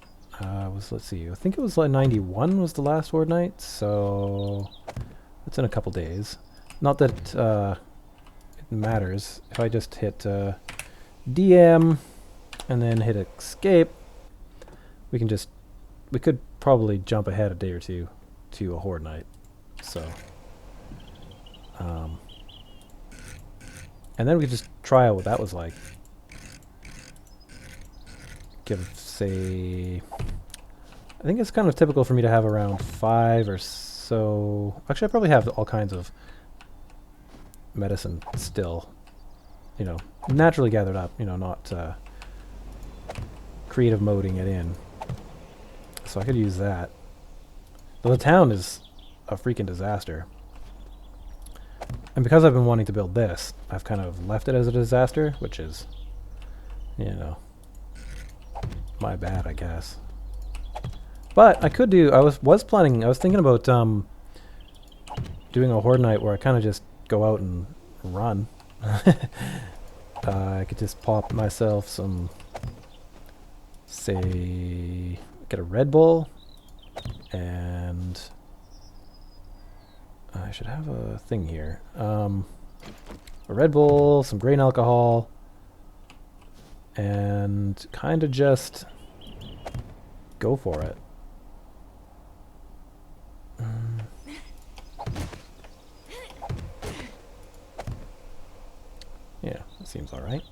Let's see, I think it was like 91 was the last Horde Night, so it's in a couple days. Not that it matters. If I just hit DM and then hit escape, we could probably jump ahead a day or two to a Horde Night. So and then we could just try out what that was like. Say, I think it's kind of typical for me to have around 5 or so. Actually, I probably have all kinds of medicine still, you know, naturally gathered up, you know, not creative moding it in. So I could use that. But the town is a freaking disaster. And because I've been wanting to build this, I've kind of left it as a disaster, which is, you know, my bad, I guess. But I could do, I was thinking about doing a Horde Night where I kind of just go out and run. I could just pop myself some, say, get a Red Bull, and I should have a thing here. A Red Bull, some grain alcohol, and kind of just go for it. Yeah, that seems alright.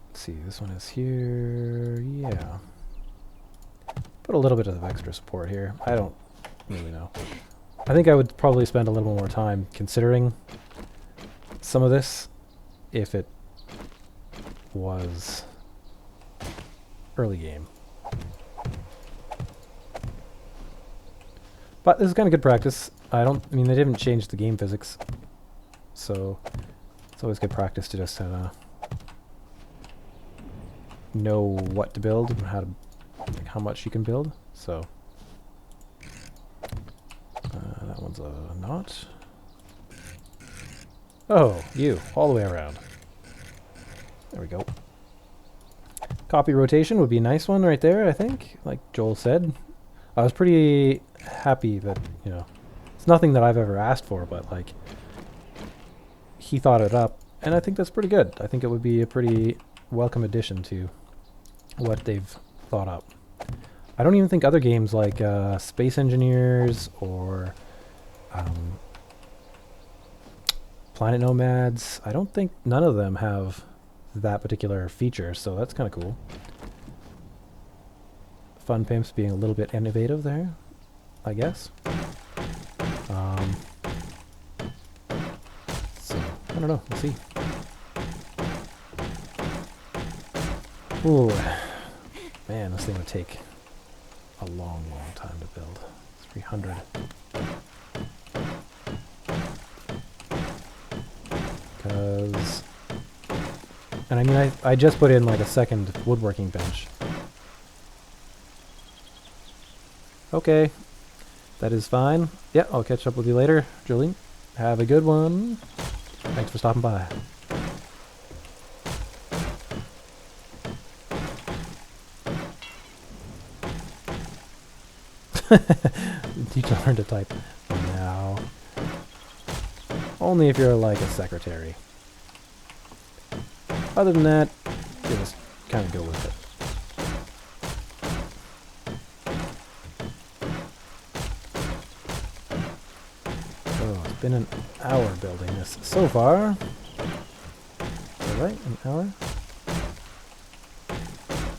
Let's see, this one is here. Yeah. Put a little bit of extra support here. I don't really know. I think I would probably spend a little more time considering some of this if it was early game. But this is kind of good practice. I mean, they didn't change the game physics, so it's always good practice to just know what to build and how much you can build. So that one's a knot. Oh, you all the way around. There we go. Copy rotation would be a nice one right there, I think. Like Joel said, I was pretty happy that, it's nothing that I've ever asked for, but like he thought it up And I think that's pretty good. I think it would be a pretty welcome addition to what they've thought up. I don't even think other games like Space Engineers or Planet Nomads, I don't think none of them have that particular feature, so that's kind of cool. Fun Pimps being a little bit innovative there, I guess. So, I don't know, we'll see. Ooh, man, this thing would take a long, long time to build. 300. Because... And I mean, I just put in like a second woodworking bench. Okay. That is fine. Yeah, I'll catch up with you later, Julie. Have a good one. Thanks for stopping by. Teach to learn to type. No. Only if you're like a secretary. Other than that, you just kind of go with it. Oh, it's been an hour building this so far. Is that right? An hour?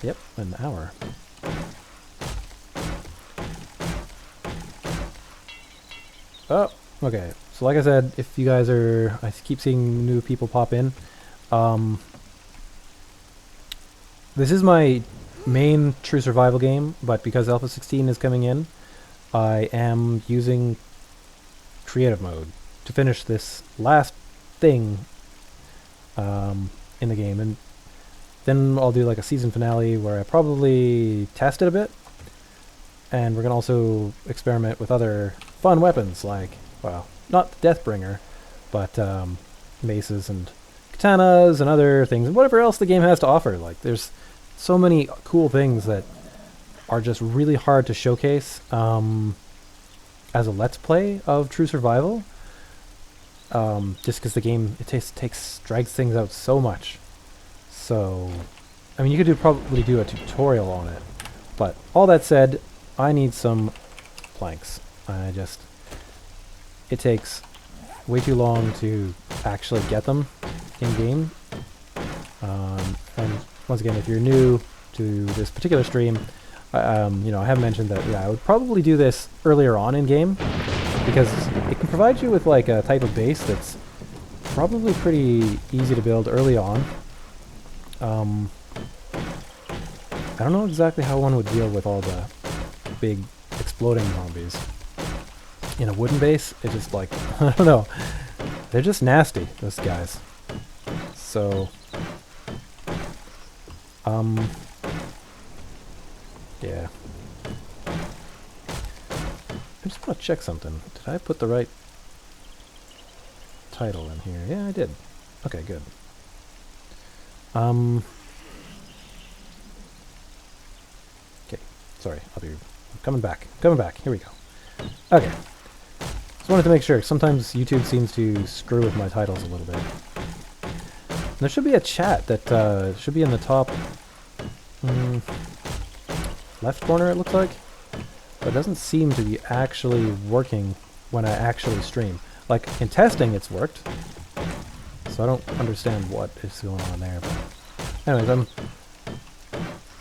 Yep, an hour. Oh, okay. So like I said, if you guys are... I keep seeing new people pop in. This is my main true survival game, but because Alpha 16 is coming in, I am using creative mode to finish this last thing in the game. And then I'll do like a season finale where I probably test it a bit. And we're going to also experiment with other fun weapons like, well, not the Deathbringer, but maces and katanas and other things, and whatever else the game has to offer. Like, there's so many cool things that are just really hard to showcase as a Let's Play of True Survival. Just because the game, drags things out so much. So, I mean, you could probably do a tutorial on it. But all that said, I need some planks. It takes way too long to actually get them in-game. And once again, if you're new to this particular stream, you know, I have mentioned that, yeah, I would probably do this earlier on in-game, because it can provide you with like a type of base that's probably pretty easy to build early on. I don't know exactly how one would deal with all the big exploding zombies. In a wooden base, it's just like, I don't know. They're just nasty, those guys. So, yeah. I just want to check something. Did I put the right title in here? Yeah, I did. Okay, good. Okay, sorry, I'll be coming back. Coming back, here we go. Okay. Just wanted to make sure. Sometimes YouTube seems to screw with my titles a little bit. And there should be a chat that should be in the top left corner, it looks like. But it doesn't seem to be actually working when I actually stream. Like, in testing, it's worked. So I don't understand what is going on there. But anyways, I'm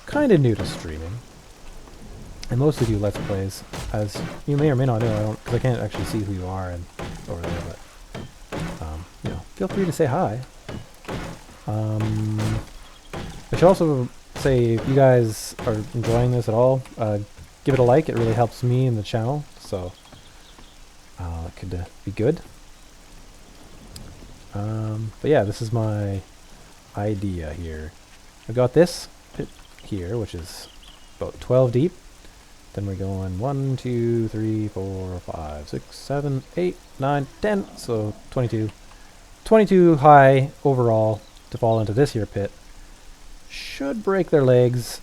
kind of new to streaming. I mostly do Let's Plays, as you may or may not know, because I can't actually see who you are and over there, but, you know, feel free to say hi. I should also say, if you guys are enjoying this at all, give it a like. It really helps me and the channel, so it could be good. But yeah, this is my idea here. I've got this pit here, which is about 12 deep. Then we're going 1, 2, 3, 4, 5, 6, 7, 8, 9, 10. So 22. 22 high overall to fall into this here pit. Should break their legs.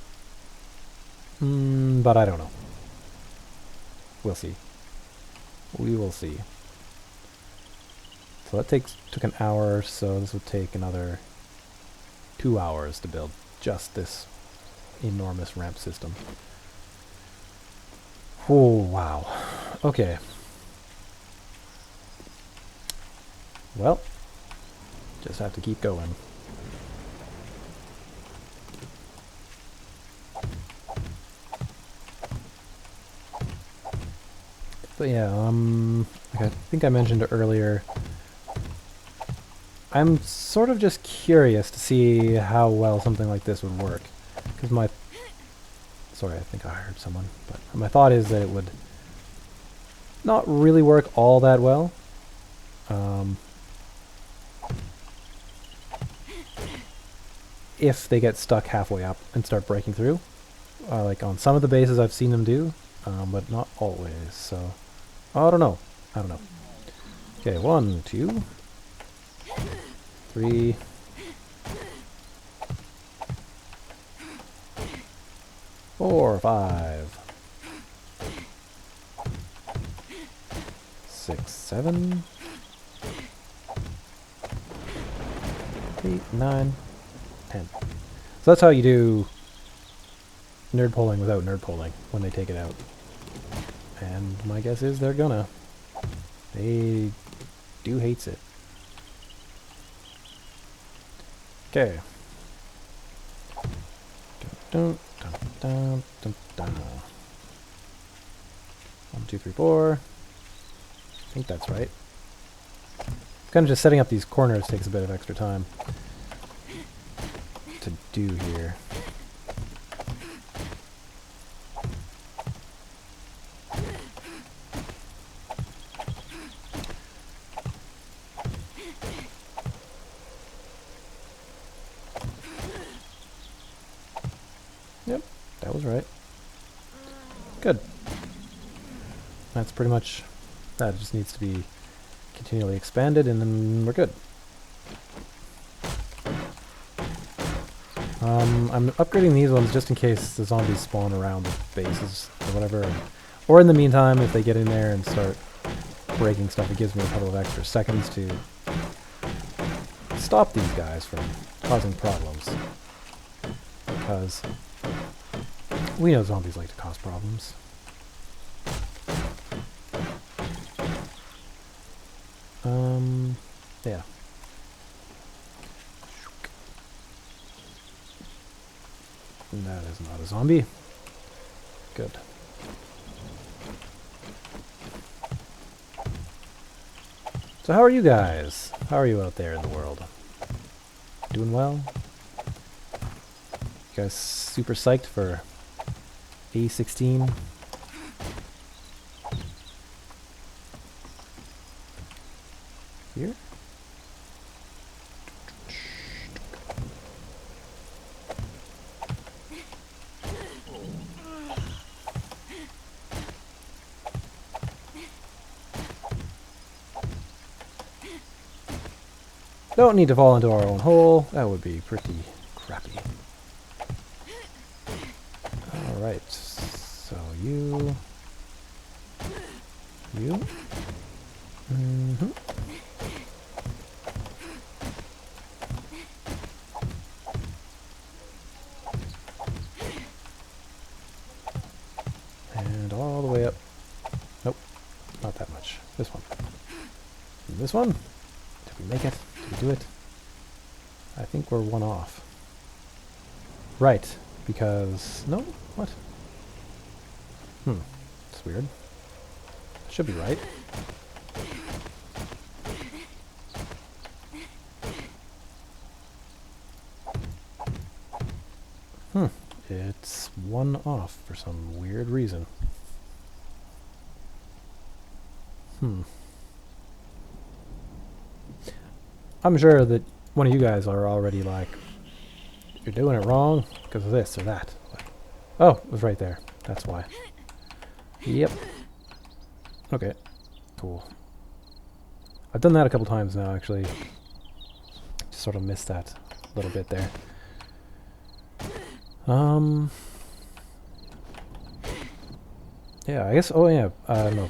But I don't know. We'll see. We will see. So that took an hour, so this would take another 2 hours to build just this enormous ramp system. Oh, wow. Okay. Well, just have to keep going. But yeah, like I think I mentioned earlier, I'm sort of just curious to see how well something like this would work. Because sorry, I think I heard someone. But my thought is that it would not really work all that well. If they get stuck halfway up and start breaking through. Like on some of the bases I've seen them do, but not always, so... I don't know. I don't know. Okay, 1, 2, 3... 4, 5... 6, 7... 8, 9, 10. So that's how you do nerd polling without nerd polling when they take it out. And my guess is they're gonna. They do hates it. Okay. 1, 2, 3, 4. I think that's right. Kind of just setting up these corners takes a bit of extra time to do here. Yep, that was right. Good. That's pretty much... that just needs to be continually expanded and then we're good. I'm upgrading these ones just in case the zombies spawn around the bases or whatever. Or in the meantime, if they get in there and start breaking stuff, it gives me a couple of extra seconds to stop these guys from causing problems. Because we know zombies like to cause problems. Yeah. That is not a zombie. Good. So how are you guys? How are you out there in the world? Doing well? You guys super psyched for A16? Here? Don't need to fall into our own hole. That would be pretty crappy. Alright, so you... Mm-hmm. And all the way up. Nope, not that much. This one. And this one? Did we make it? Did we do it? I think we're one off. Right, because... no? What? That's weird. Should be right. It's one off for some weird reason. I'm sure that one of you guys are already like, you're doing it wrong because of this or that. Like, oh, it was right there. That's why. Yep. Okay. Cool. I've done that a couple times now, actually. Just sort of missed that little bit there. Yeah, I guess... oh, yeah. I don't know.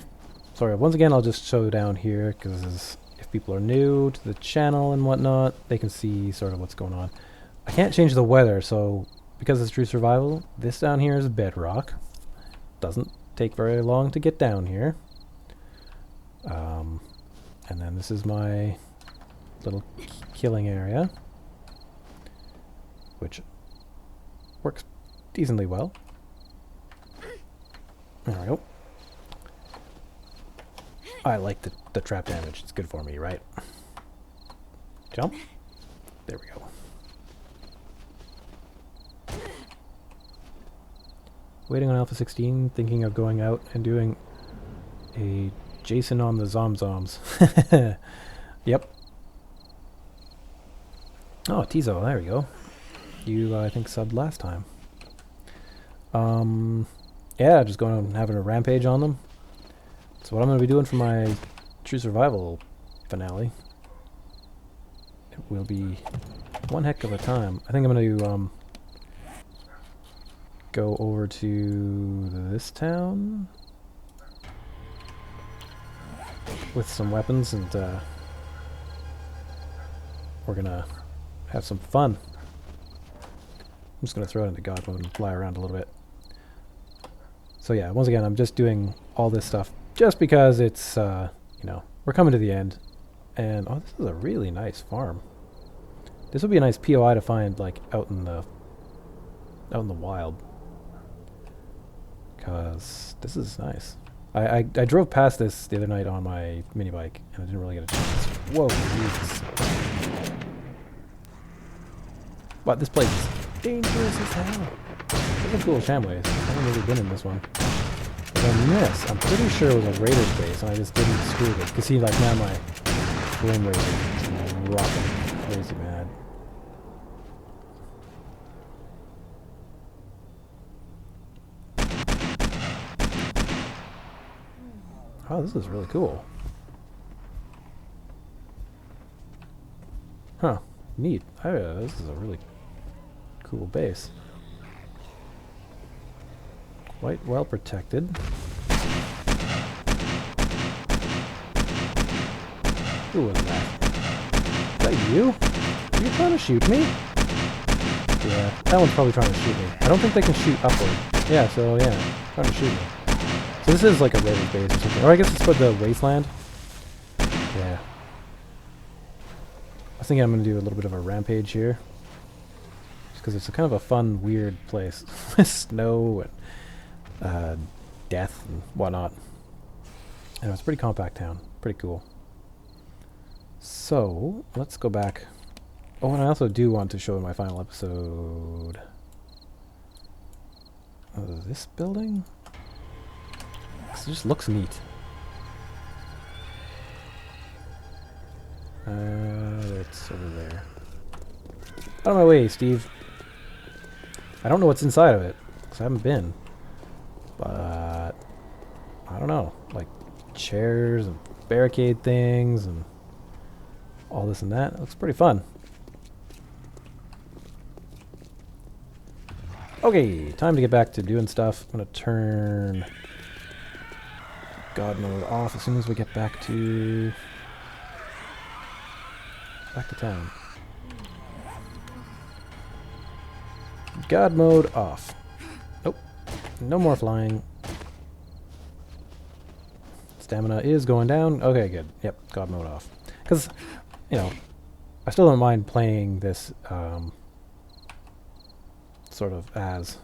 Sorry, once again, I'll just show down here, because if if people are new to the channel and whatnot, they can see sort of what's going on. I can't change the weather, so because it's true survival, this down here is bedrock. Doesn't take very long to get down here. And then this is my little killing area, which works decently well. There we go. I like the trap damage. It's good for me, right? Jump. There we go. Waiting on Alpha 16, thinking of going out and doing a Jason on the Zomzoms. Yep. Oh, Tizo, there we go. You, I think, subbed last time. Yeah, just going out and having a rampage on them. That's what I'm going to be doing for my True Survival finale. It will be one heck of a time. I think I'm going to go over to this town with some weapons, and we're going to have some fun. I'm just going to throw it into God mode and fly around a little bit. So yeah, once again, I'm just doing all this stuff just because it's, you know, we're coming to the end. And, oh, this is a really nice farm. This would be a nice POI to find, like, out in the wild. Because this is nice. I drove past this the other night on my mini bike, and I didn't really get a chance. Whoa, Jesus. But this place is dangerous as hell. Look at cool tramways. I haven't really been in this one. And this, I'm pretty sure it was a raider's base, and I just didn't screw it. Because see, like, now my flame rate is rocking crazy mad. Oh, this is really cool. Huh. Neat. This is a really cool base. Quite well protected. Who was that? Is that you? Are you trying to shoot me? Yeah, that one's probably trying to shoot me. I don't think they can shoot upward. Yeah, so yeah, trying to shoot me. So this is like a raider base or something. Or I guess it's for the wasteland. Yeah. I was thinking I'm going to do a little bit of a rampage here. Just because it's a kind of a fun, weird place. With snow and death and whatnot. And it's a pretty compact town. Pretty cool. So, let's go back. Oh, and I also do want to show my final episode. This building? It just looks neat. It's over there. Out of my way, Steve. I don't know what's inside of it, because I haven't been. But I don't know. Like chairs and barricade things and all this and that. It looks pretty fun. Okay, time to get back to doing stuff. I'm going to turn God mode off as soon as we get back to town. God mode off. Nope. No more flying. Stamina is going down. Okay, good. Yep, God mode off. Because, you know, I still don't mind playing this sort of as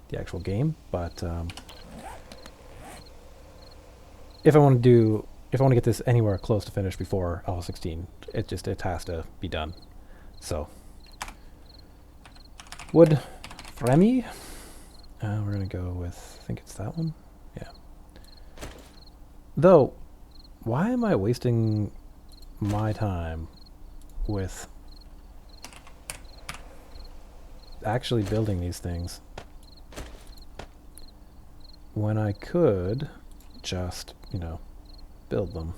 the actual game, but if I want to get this anywhere close to finish before Alpha 16, it has to be done. So, wood Fremi. We're gonna go with, I think it's that one. Yeah. Though, why am I wasting my time with actually building these things when I could just, you know, build them?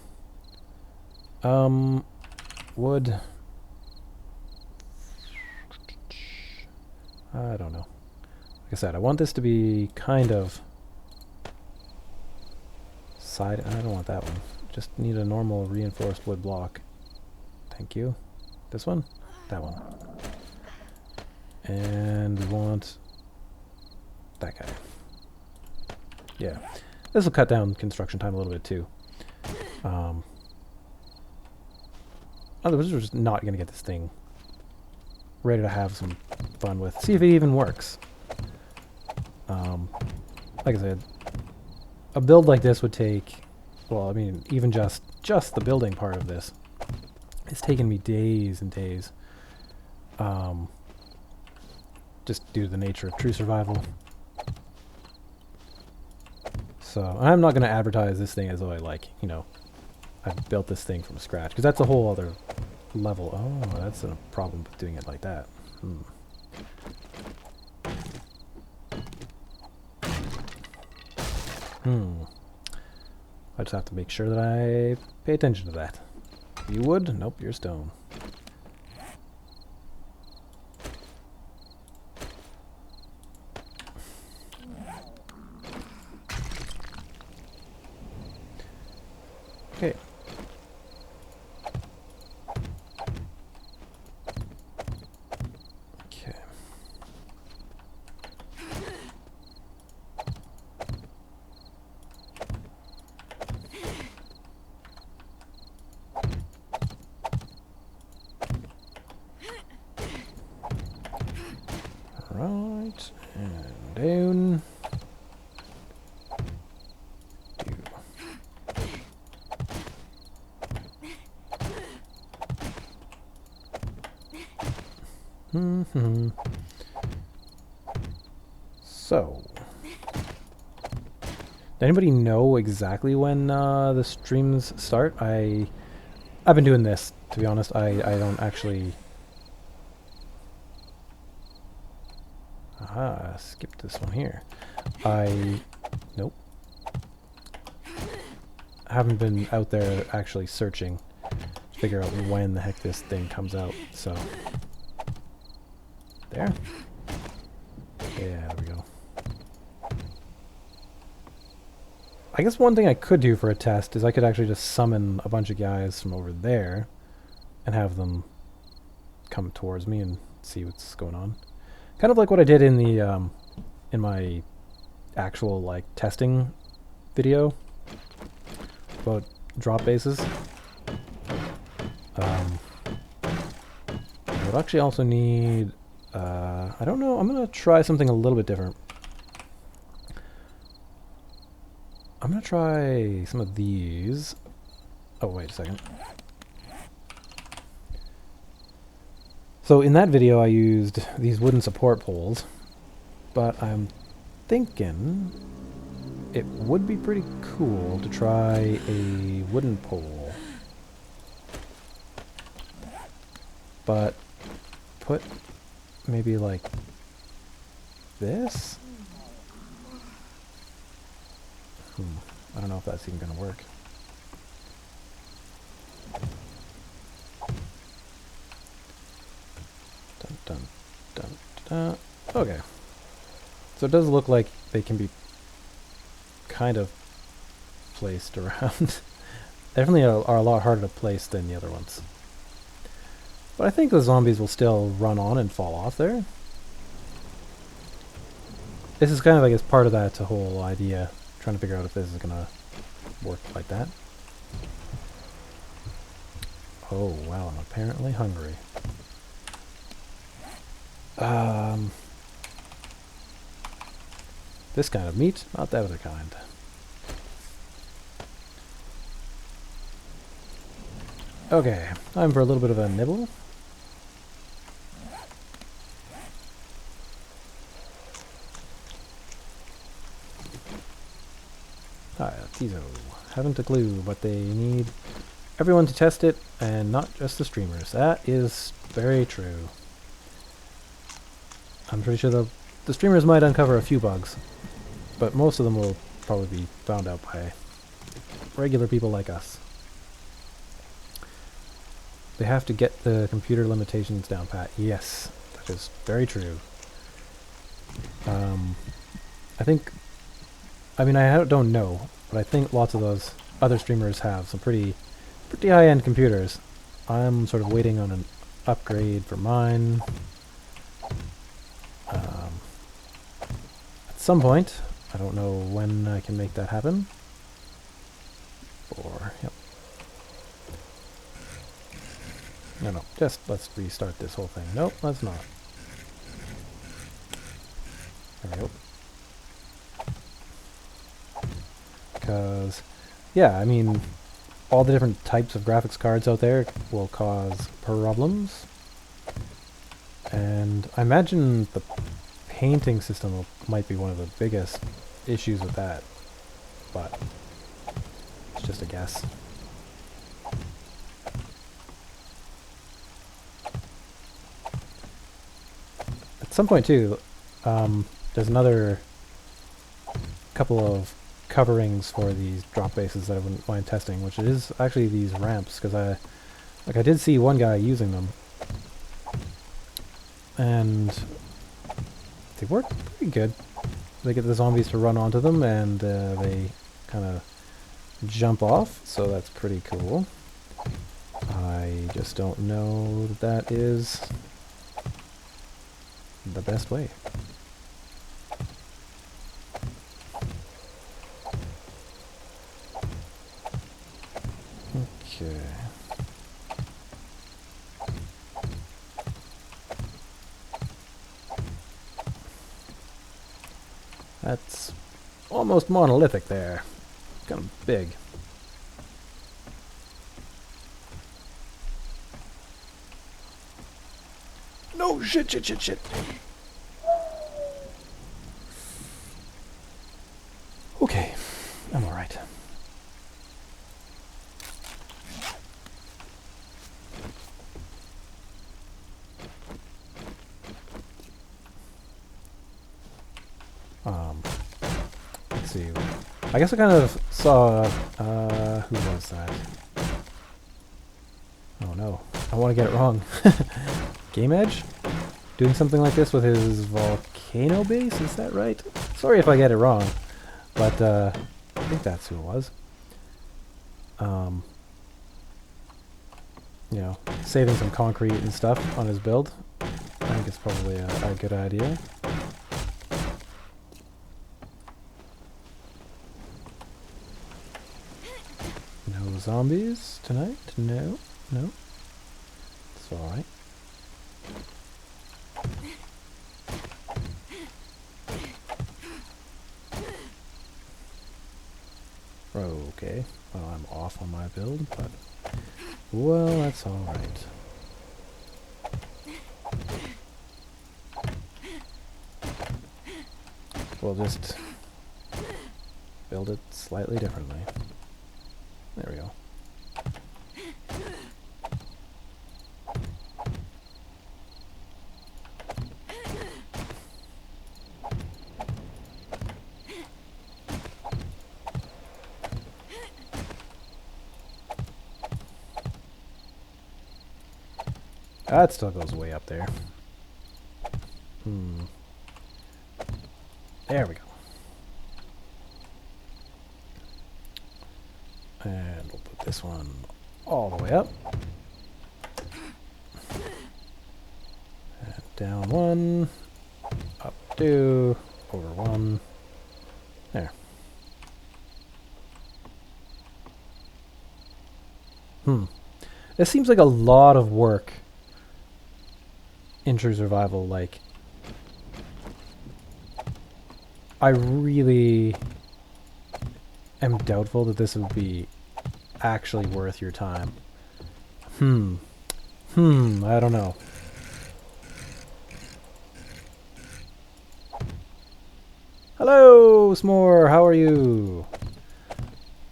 Wood. I don't know. Like I said, I want this to be kind of side. I don't want that one. Just need a normal reinforced wood block. Thank you. This one? That one. And we want that guy. Yeah. This will cut down construction time a little bit too. Otherwise we're just not going to get this thing ready to have some fun with. See if it even works. Like I said, a build like this would take, well, I mean, even just the building part of this, it's taken me days and days. Just due to the nature of true survival. So, I'm not going to advertise this thing as though I I've built this thing from scratch, because that's a whole other level. Oh, that's a problem with doing it like that. I just have to make sure that I pay attention to that. You wood? Nope, you're stone. Okay. Okay. Right, and down. So, does anybody know exactly when the streams start? I've been doing this, to be honest. I don't actually. Aha, skipped this one here. Nope. I haven't been out there actually searching to figure out when the heck this thing comes out, so. There? Yeah, there we go. I guess one thing I could do for a test is I could actually just summon a bunch of guys from over there and have them come towards me and see what's going on. Kind of like what I did in the in my actual like testing video about drop bases. I would actually also need I don't know, I'm gonna try something a little bit different. I'm gonna try some of these. Oh, wait a second. So in that video I used these wooden support poles, but I'm thinking it would be pretty cool to try a wooden pole. But put maybe like this? I don't know if that's even going to work. Dun, dun, dun, dun. Okay. So it does look like they can be kind of placed around. Definitely are a lot harder to place than the other ones. But I think the zombies will still run on and fall off there. This is kind of, I guess, part of that whole idea. Trying to figure out if this is going to work like that. Oh, wow, I'm apparently hungry. This kind of meat, not that other kind. Okay, time for a little bit of a nibble. Tizo. Haven't a clue, but they need everyone to test it, and not just the streamers. That is very true. I'm pretty sure the streamers might uncover a few bugs, but most of them will probably be found out by regular people like us. They have to get the computer limitations down pat. Yes, that is very true. I think, I mean, I don't know, but I think lots of those other streamers have some pretty high-end computers. I'm sort of waiting on an upgrade for mine. At some point, I don't know when I can make that happen. Or, yep. No, just let's restart this whole thing. Nope, let's not. There we go. Because, yeah, I mean, all the different types of graphics cards out there will cause problems. And I imagine the painting system might be one of the biggest issues with that. But it's just a guess. At some point too, there's another couple of coverings for these drop bases that I wouldn't mind testing, which is actually these ramps, because I did see one guy using them, and they work pretty good. They get the zombies to run onto them, and they kind of jump off, so that's pretty cool. I just don't know that that is the best way. Okay. That's almost monolithic there. Kind of big. No, shit. Okay, I'm alright. Let's see. I guess I kind of saw, who was that? Oh no, I want to get it wrong. Game Edge? Doing something like this with his volcano base, is that right? Sorry if I get it wrong, but I think that's who it was. You know, saving some concrete and stuff on his build. I think it's probably a good idea. No zombies tonight? No. It's alright. Okay, well, I'm off on my build, but well, that's alright. We'll just build it slightly differently. There we go. That still goes way up there. There we go. And we'll put this one all the way up. And down one. Up two. Over one. There. This seems like a lot of work in True Survival. Like, I really am doubtful that this would be actually worth your time. I don't know. Hello, S'more, how are you?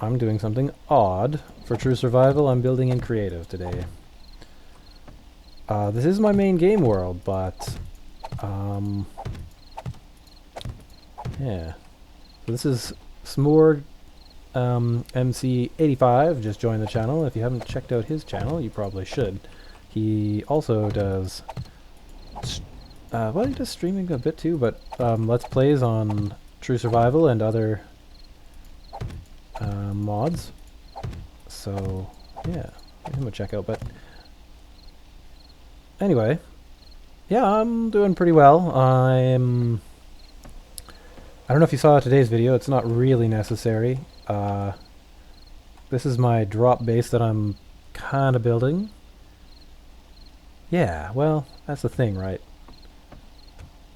I'm doing something odd. For True Survival, I'm building in creative today. This is my main game world, but yeah. So this is S'more MC85 just joined the channel. If you haven't checked out his channel, you probably should. He also does well, he does streaming a bit too, but Let's Plays on True Survival and other mods. So, yeah, give him a check out. But anyway, yeah, I'm doing pretty well. I don't know if you saw today's video. It's not really necessary. This is my drop base that I'm kind of building. Yeah, well, that's the thing, right?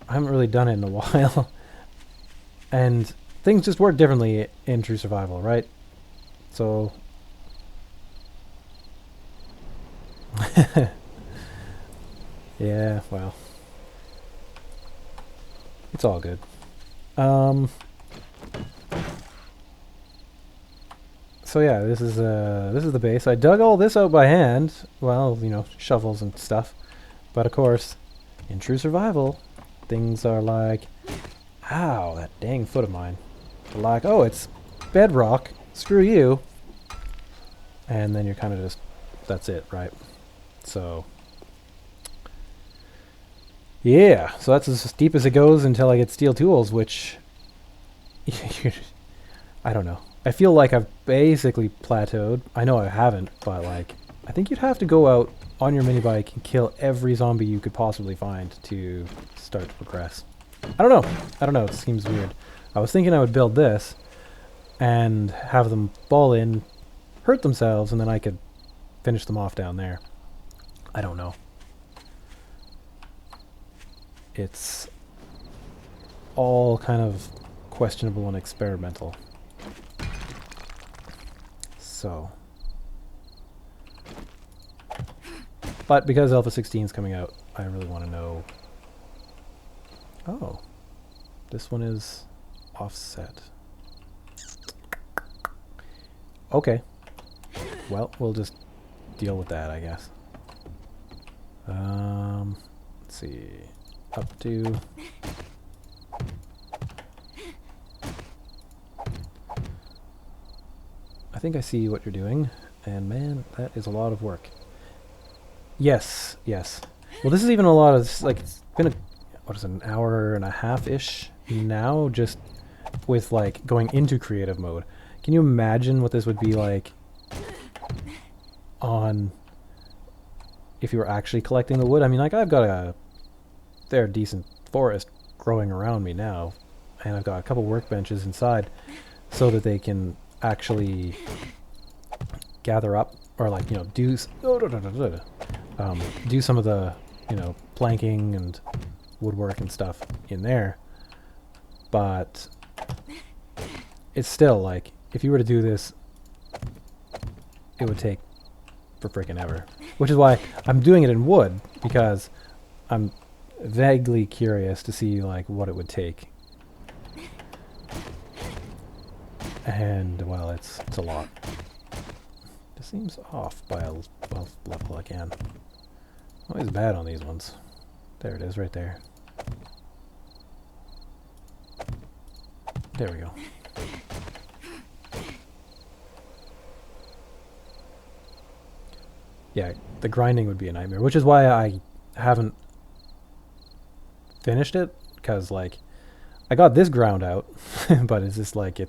I haven't really done it in a while. And things just work differently in True Survival, right? So... yeah, well... it's all good. So yeah, this is the base. I dug all this out by hand. Well, you know, shovels and stuff. But of course, in True Survival, things are like, ow, that dang foot of mine. They're like, oh, it's bedrock. Screw you. And then you're kind of just, that's it, right? So, yeah. So that's as deep as it goes until I get steel tools, which, I don't know. I feel like I've basically plateaued. I know I haven't, but like, I think you'd have to go out on your mini bike and kill every zombie you could possibly find to start to progress. I don't know. It seems weird. I was thinking I would build this and have them fall in, hurt themselves, and then I could finish them off down there. I don't know. It's all kind of questionable and experimental. So, but because Alpha 16 is coming out, I really want to know. Oh, this one is offset. Okay. Well, we'll just deal with that, I guess. Let's see. Up to... I think I see what you're doing, and man, that is a lot of work. Yes, yes. Well, this is even a lot of, like, it's been what is it, an hour and a half-ish now, just with, like, going into creative mode. Can you imagine what this would be like on, if you were actually collecting the wood? I mean, like, I've got a fair decent forest growing around me now, and I've got a couple workbenches inside so that they can actually gather up, or like, you know, do some of the, you know, planking and woodwork and stuff in there. But it's still like, if you were to do this, it would take for freaking ever. Which is why I'm doing it in wood, because I'm vaguely curious to see like what it would take. And, well, it's a lot. This seems off by a level again. Always bad on these ones. There it is, right there. There we go. Yeah, the grinding would be a nightmare, which is why I haven't finished it, because, like, I got this ground out, but it's just like, yeah,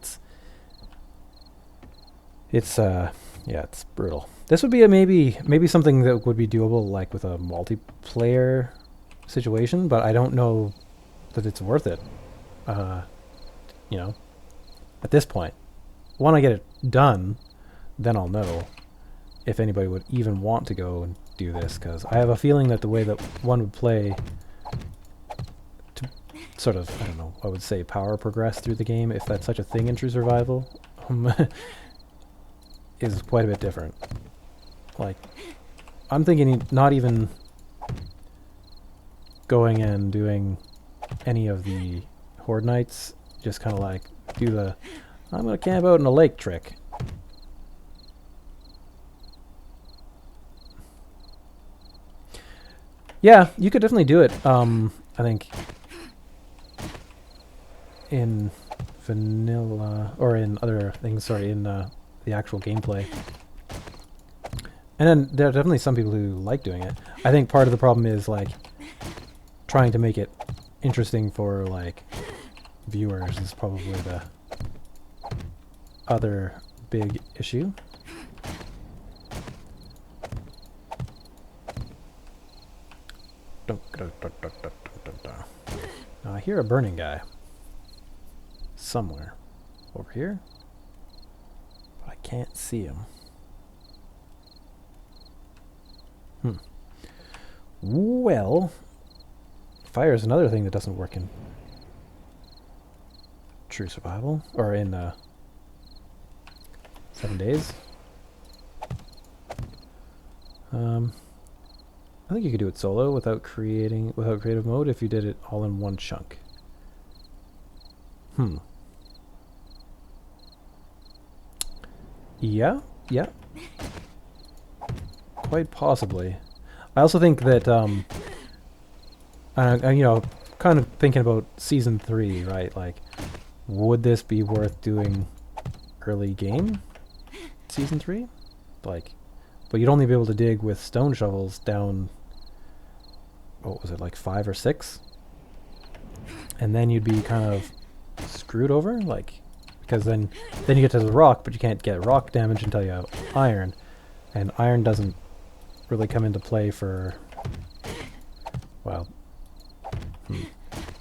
it's brutal. This would be a maybe something that would be doable, like with a multiplayer situation, but I don't know that it's worth it. You know, at this point, when I get it done, then I'll know if anybody would even want to go and do this, because I have a feeling that the way that one would play to sort of, I don't know, I would say power progress through the game, if that's such a thing in True Survival, is quite a bit different. Like, I'm thinking not even going and doing any of the Horde Nights, just kind of like do the, I'm going to camp out in a lake trick. Yeah, you could definitely do it. I think in vanilla, or in other things, sorry, in the actual gameplay. And then there are definitely some people who like doing it. I think part of the problem is like trying to make it interesting for like viewers is probably the other big issue. Now I hear a burning guy. Somewhere. Over here? But I can't see him. Well, fire is another thing that doesn't work in true survival, or in 7 days. I think you could do it solo without creative mode if you did it all in one chunk. Yeah. Quite possibly. I also think that, you know, kind of thinking about Season 3, right? Like, would this be worth doing early game? Season 3? Like, but you'd only be able to dig with stone shovels down, what was it, like 5 or 6? And then you'd be kind of screwed over, like, because then you get to the rock, but you can't get rock damage until you have iron. And iron doesn't really come into play for, well,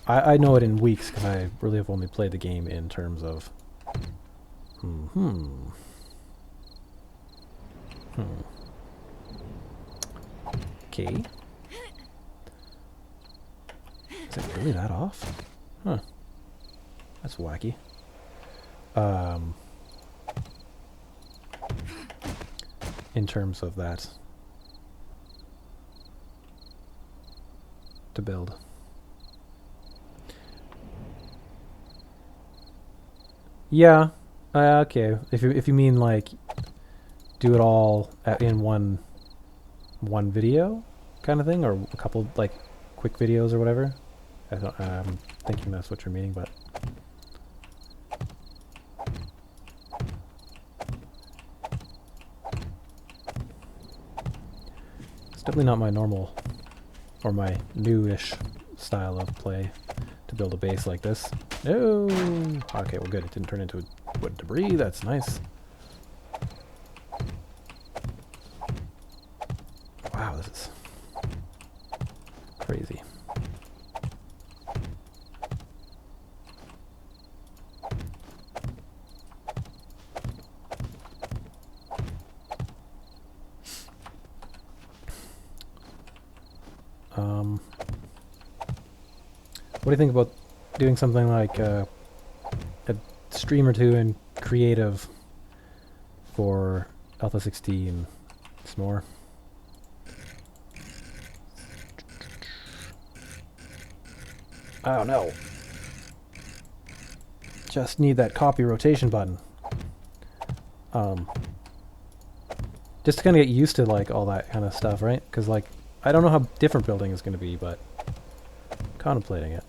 I know it in weeks because I really have only played the game in terms of okay. Is it really that off? Huh. That's wacky. In terms of that to build. Yeah. Okay. If you mean like do it all in one video kind of thing, or a couple like quick videos or whatever. I'm thinking that's what you're meaning, but it's definitely not my normal or my newish style of play to build a base like this. No. Okay, well good. It didn't turn into wood debris. That's nice. Wow, this is crazy. What do you think about doing something like a stream or two in creative for Alpha 16 S'more? Oh no. Just need that copy rotation button. Just to kind of get used to like all that kind of stuff, right? Because like I don't know how different building is going to be, but contemplating it.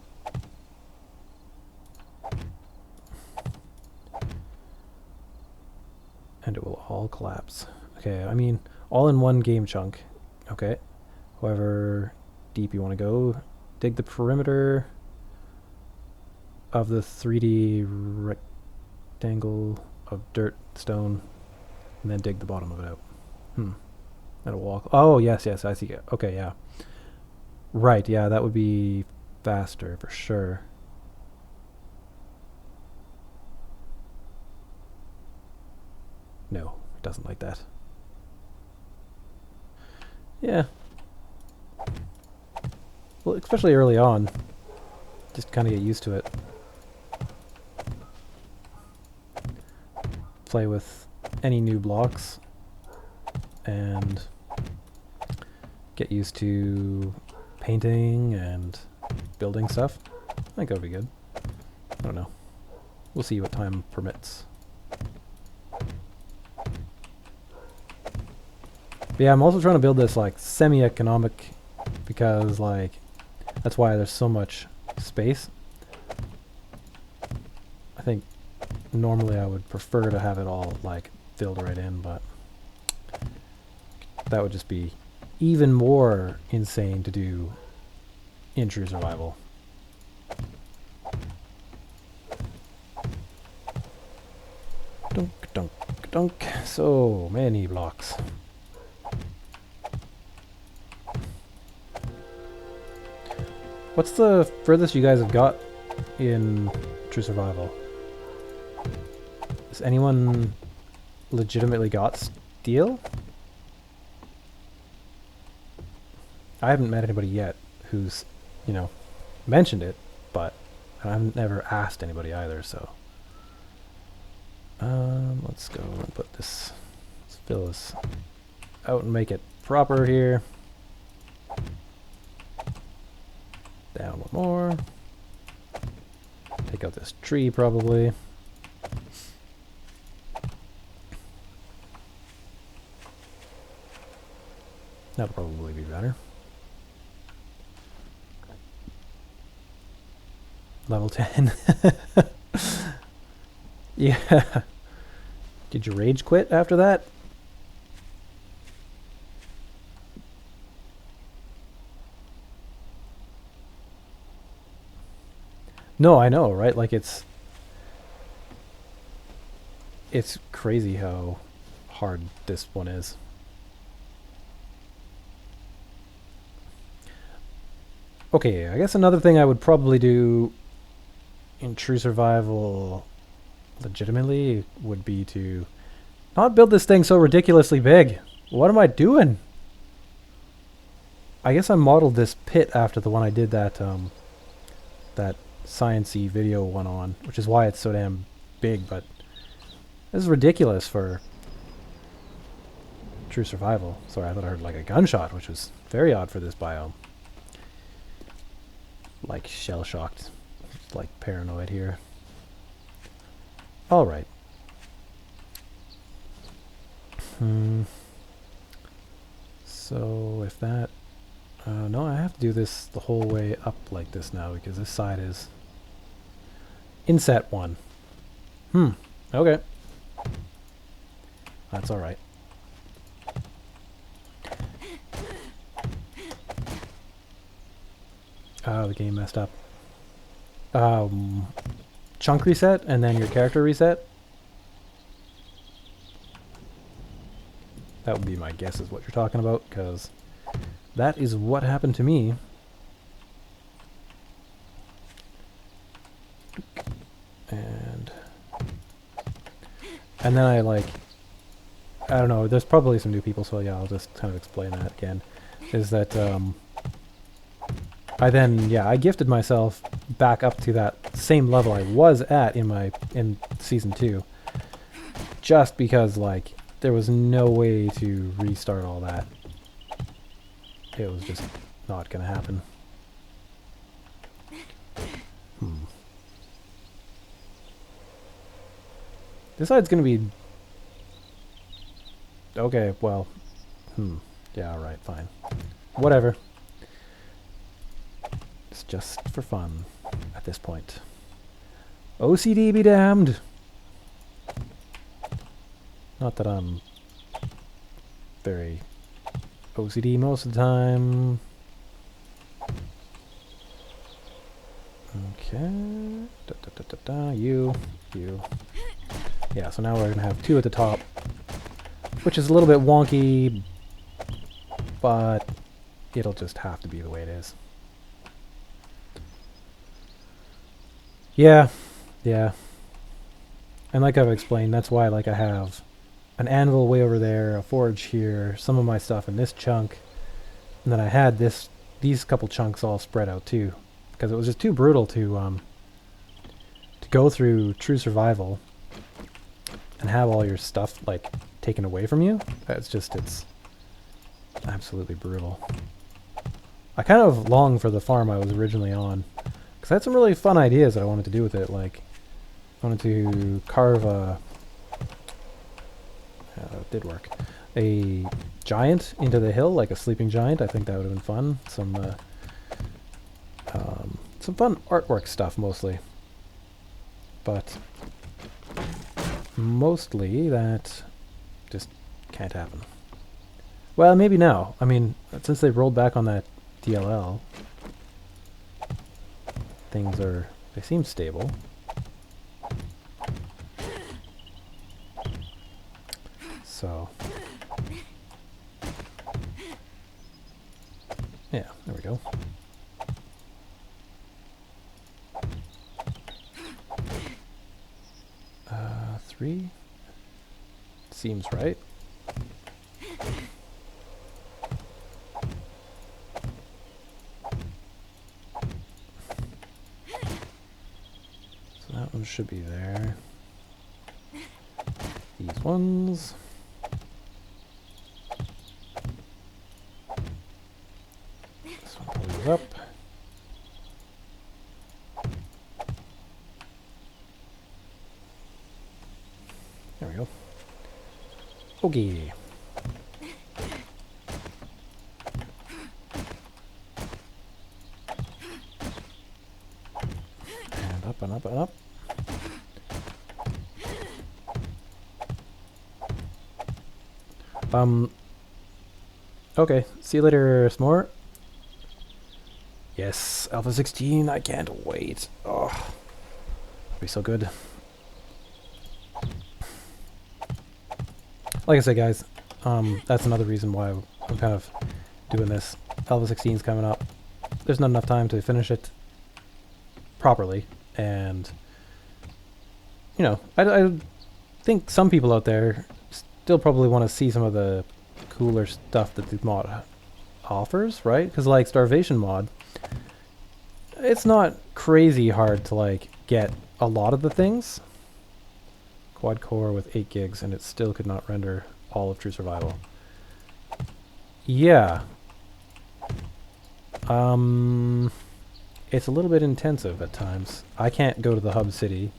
And it will all collapse. Okay, I mean, all in one game chunk. Okay. However deep you want to go. Dig the perimeter of the 3D rectangle of dirt, stone, and then dig the bottom of it out. That'll walk. Oh, yes, I see it. Okay, yeah. Right, yeah, that would be faster for sure. No, it doesn't like that. Yeah. Well, especially early on. Just kind of get used to it. Play with any new blocks and get used to painting and building stuff. I think that'll be good. I don't know. We'll see what time permits. But yeah, I'm also trying to build this like semi-economic because like that's why there's so much space. I think normally I would prefer to have it all like filled right in, but that would just be even more insane to do in true survival. Dunk, dunk, dunk. So many blocks. What's the furthest you guys have got in True Survival? Has anyone legitimately got steel? I haven't met anybody yet who's, you know, mentioned it, but I've never asked anybody either, so. Let's go and put this, let's fill this out and make it proper here. Down one more. Take out this tree probably. That'll probably be better. Level 10. Yeah. Did you rage quit after that? No, I know, right? Like it's crazy how hard this one is. Okay, I guess another thing I would probably do in True Survival legitimately would be to not build this thing so ridiculously big. What am I doing? I guess I modeled this pit after the one I did that that science-y video one on, which is why it's so damn big, but this is ridiculous for True Survival. Sorry, I thought I heard like a gunshot, which was very odd for this biome. Like shell-shocked, like paranoid here. Alright. So if that... no, I have to do this the whole way up like this now because this side is inset 1. Okay. That's alright. Oh, the game messed up. Chunk reset and then your character reset? That would be my guess is what you're talking about, because that is what happened to me. And then I like, I don't know, there's probably some new people, so yeah, I'll just kind of explain that again. Is that, I then, yeah, I gifted myself back up to that same level I was at in Season 2. Just because, like, there was no way to restart all that. It was just not gonna happen. This side's gonna be... Okay, well... Yeah, alright, fine. Whatever. It's just for fun at this point. OCD be damned! Not that I'm very OCD most of the time. Okay. You. Yeah, so now we're gonna have 2 at the top, which is a little bit wonky, but it'll just have to be the way it is. Yeah. And like I've explained, that's why like I have an anvil way over there, a forge here, some of my stuff in this chunk, and then I had these couple chunks all spread out too, because it was just too brutal to go through True Survival and have all your stuff like taken away from you. It's absolutely brutal. I kind of long for the farm I was originally on, because I had some really fun ideas that I wanted to do with it. Like, I wanted to carve it did work, a giant into the hill, like a sleeping giant. I think that would have been fun. Some fun artwork stuff mostly, but mostly that just can't happen. Well, maybe now. I mean, since they rolled back on that DLL, they seem stable. So, yeah, there we go. 3. Seems right. So that one should be there. These ones. This one probably goes up. There we go. Okay. And up and up and up. Okay, see you later, S'more. Yes, Alpha 16, I can't wait. Oh, it'll be so good. Like I said, guys, that's another reason why I'm kind of doing this. Alpha 16 is coming up. There's not enough time to finish it properly, and, you know, I think some people out there still probably want to see some of the cooler stuff that the mod offers, right? Because, like, Starvation mod, it's not crazy hard to, like, get a lot of the things. Quad core with 8 gigs, and it still could not render all of True Survival. Yeah. It's a little bit intensive at times. I can't go to the hub city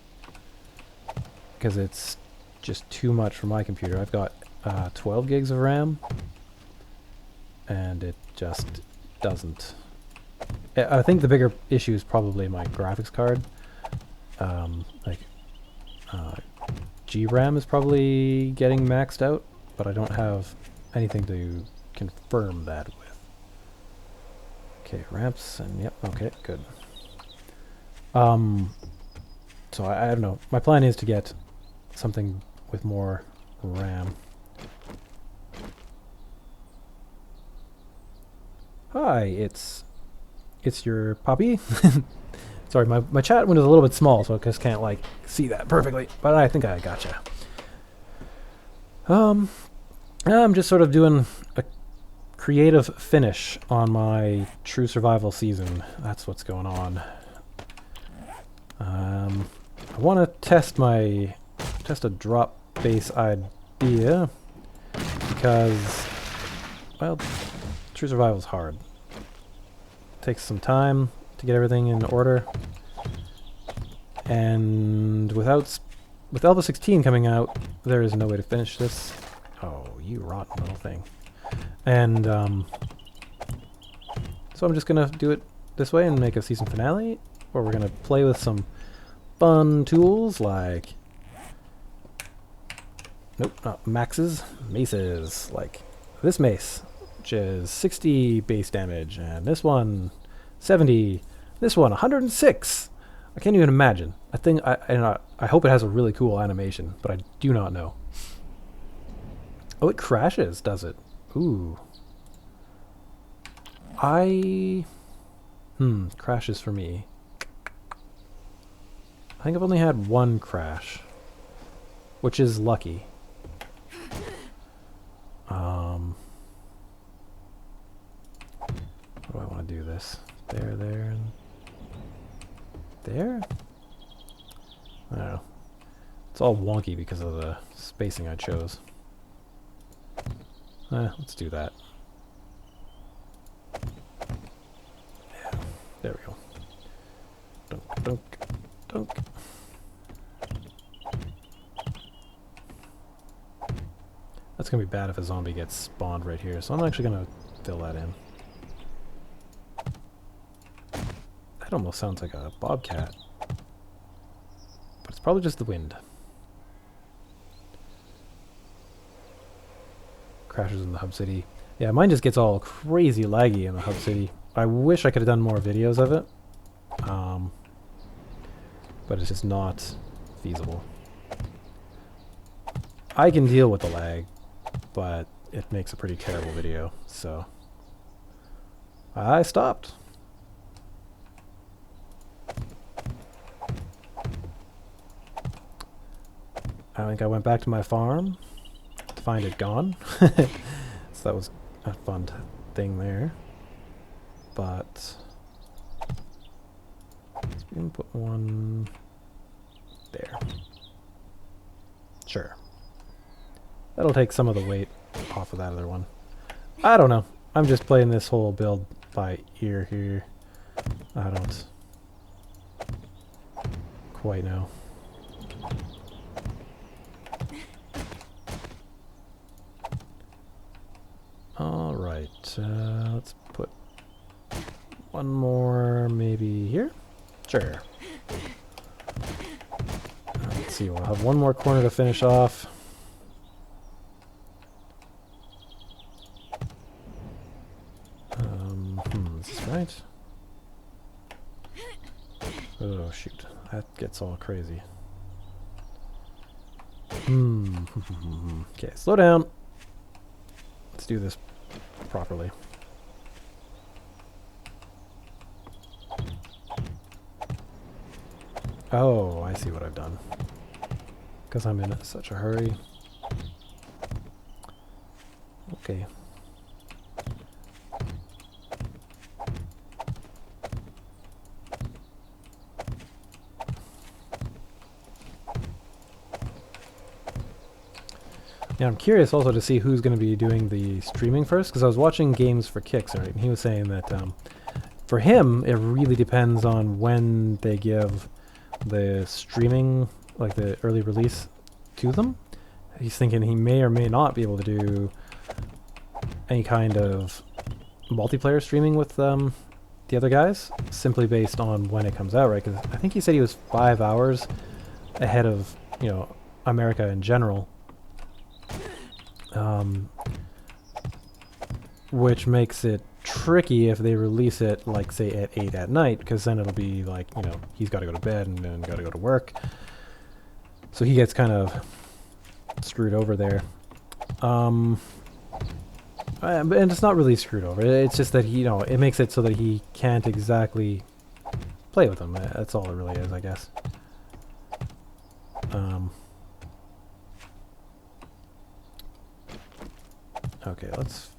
because it's just too much for my computer. I've got 12 gigs of RAM, and it just doesn't. I think the bigger issue is probably my graphics card. GRAM is probably getting maxed out, but I don't have anything to confirm that with. Okay, ramps, and yep, okay, good. So I don't know. My plan is to get something with more RAM. Hi, it's your puppy. Sorry, my chat window is a little bit small, so I just can't, like, see that perfectly. But I think I gotcha. I'm just sort of doing a creative finish on my True Survival season. That's what's going on. I want to test a drop base idea because, well, True Survival's hard. Takes some time to get everything in order, and with Alpha 16 coming out, there is no way to finish this. Oh, you rotten little thing. And so I'm just gonna do it this way and make a season finale, or we're gonna play with some fun tools like, nope, not maxes, maces, like this mace, which is 60 base damage, and this one 70. This one, 106! I can't even imagine. I hope it has a really cool animation, but I do not know. Oh, it crashes, does it? Ooh. Crashes for me. I think I've only had one crash, which is lucky. How do I want to do this? There, and there? I don't know. It's all wonky because of the spacing I chose. Let's do that. Yeah, there we go. Dunk, dunk, dunk. That's gonna be bad if a zombie gets spawned right here, so I'm actually gonna fill that in. That almost sounds like a bobcat. But it's probably just the wind. Crashes in the hub city. Yeah, mine just gets all crazy laggy in the hub city. I wish I could have done more videos of it. But it's just not feasible. I can deal with the lag, but it makes a pretty terrible video, so I stopped. I think I went back to my farm to find it gone. So that was a fun thing there. But let's put one there. Sure. That'll take some of the weight off of that other one. I don't know. I'm just playing this whole build by ear here. I don't quite know. Alright, let's put one more maybe here? Sure. Let's see, we'll have one more corner to finish off. Is this right? Oh shoot, that gets all crazy. Okay, slow down. Let's do this properly. Oh, I see what I've done. Because I'm in such a hurry. Okay. Yeah, I'm curious also to see who's going to be doing the streaming first, because I was watching Games for Kicks, right, and he was saying that for him, it really depends on when they give the streaming, like the early release, to them. He's thinking he may or may not be able to do any kind of multiplayer streaming with the other guys, simply based on when it comes out, right? Because I think he said he was 5 hours ahead of, you know, America in general. Which makes it tricky if they release it, like, say, at 8 at night, because then it'll be like, you know, he's got to go to bed and then got to go to work. So he gets kind of screwed over there. And it's not really screwed over. It's just that he, you know, it makes it so that he can't exactly play with them. That's all it really is, I guess. Okay, let's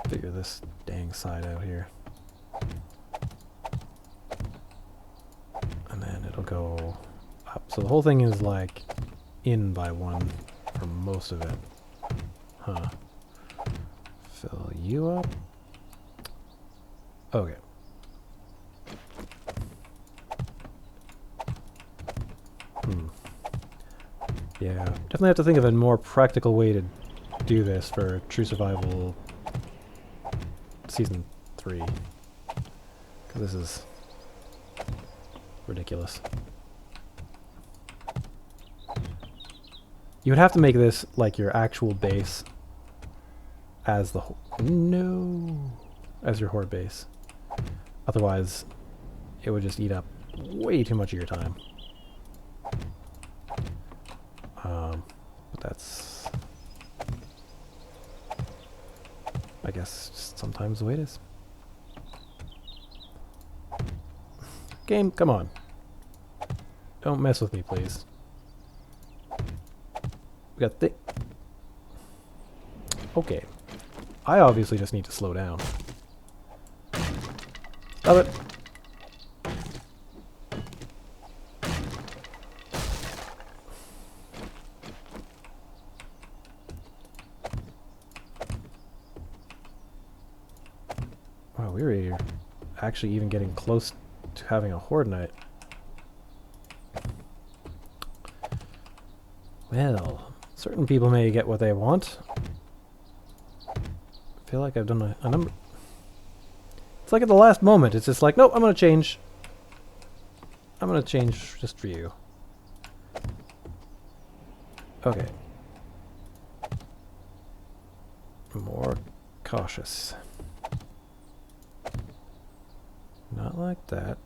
figure this dang side out here. And then it'll go up. So the whole thing is like in by one for most of it. Huh. Fill you up. Okay. Yeah, definitely have to think of a more practical way to do this for True Survival Season 3. Because this is ridiculous. You would have to make this like your actual base as the as your horde base. Otherwise, it would just eat up way too much of your time. But that's, I guess, just sometimes the way it is. Game, come on. Don't mess with me, please. We got okay. I obviously just need to slow down. Love it. Wow, we were actually even getting close to having a horde night. Well, certain people may get what they want. I feel like I've done a number. It's like at the last moment, it's just like, nope, I'm going to change. I'm going to change just for you. Okay. More cautious. Not like that.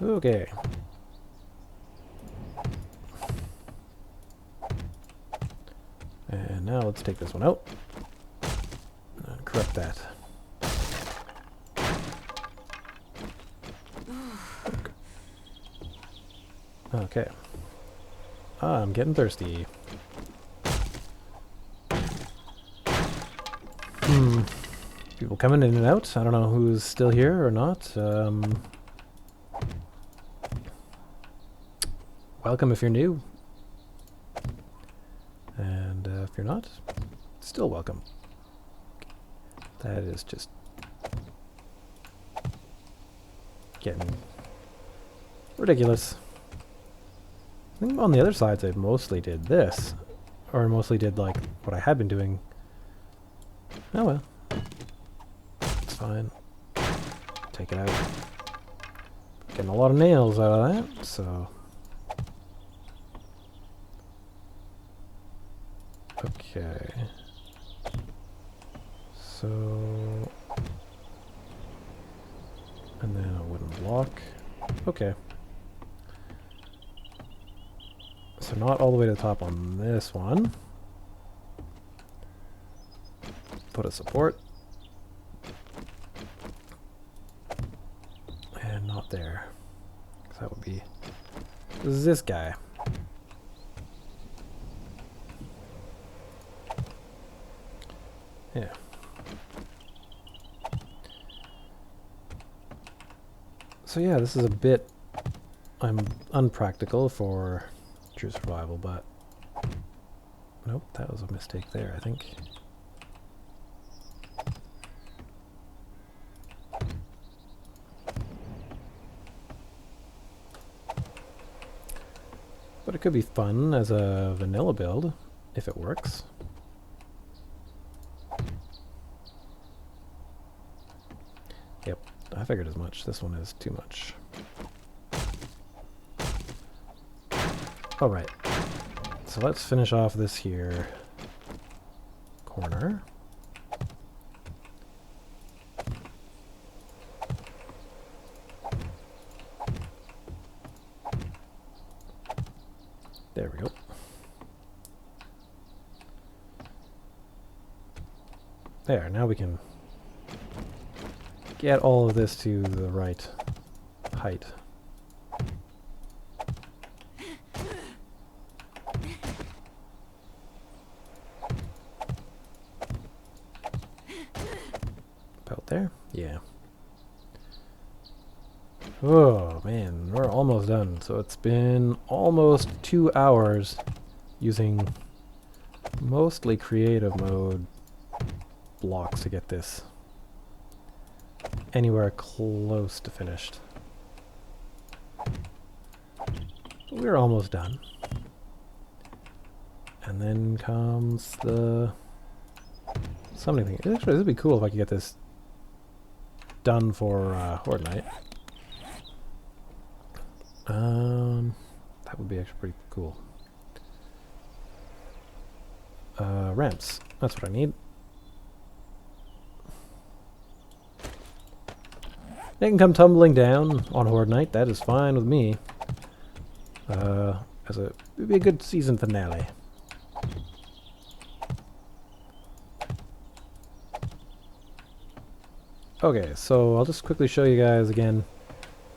Okay. And now let's take this one out. And correct that. Okay. Ah, I'm getting thirsty. People coming in and out. I don't know who's still here or not. Welcome if you're new. And if you're not, still welcome. That is just getting ridiculous. I think on the other sides I mostly did this. Or mostly did like what I had been doing. Oh well. It's fine. Take it out. Getting a lot of nails out of that, so... Okay. So... And then a wooden block. Okay. So not all the way to the top on this one. Put a support. And not there. 'Cause that would be... This is this guy. Yeah. So yeah, this is a bit unpractical for true survival, but nope, that was a mistake there, I think. But it could be fun as a vanilla build if it works. Yep, I figured as much. This one is too much. Alright, so let's finish off this here corner. There we go. There, now we can get all of this to the right height. About there? Yeah. Oh man, we're almost done. So it's been almost 2 hours using mostly creative mode blocks to get this anywhere close to finished. We're almost done. And then comes the summoning thing. Actually, this would be cool if I could get this done for Horde Night. That would be actually pretty cool. Ramps. That's what I need. They can come tumbling down on Horde Night. That is fine with me. It would be a good season finale. Okay, so I'll just quickly show you guys again,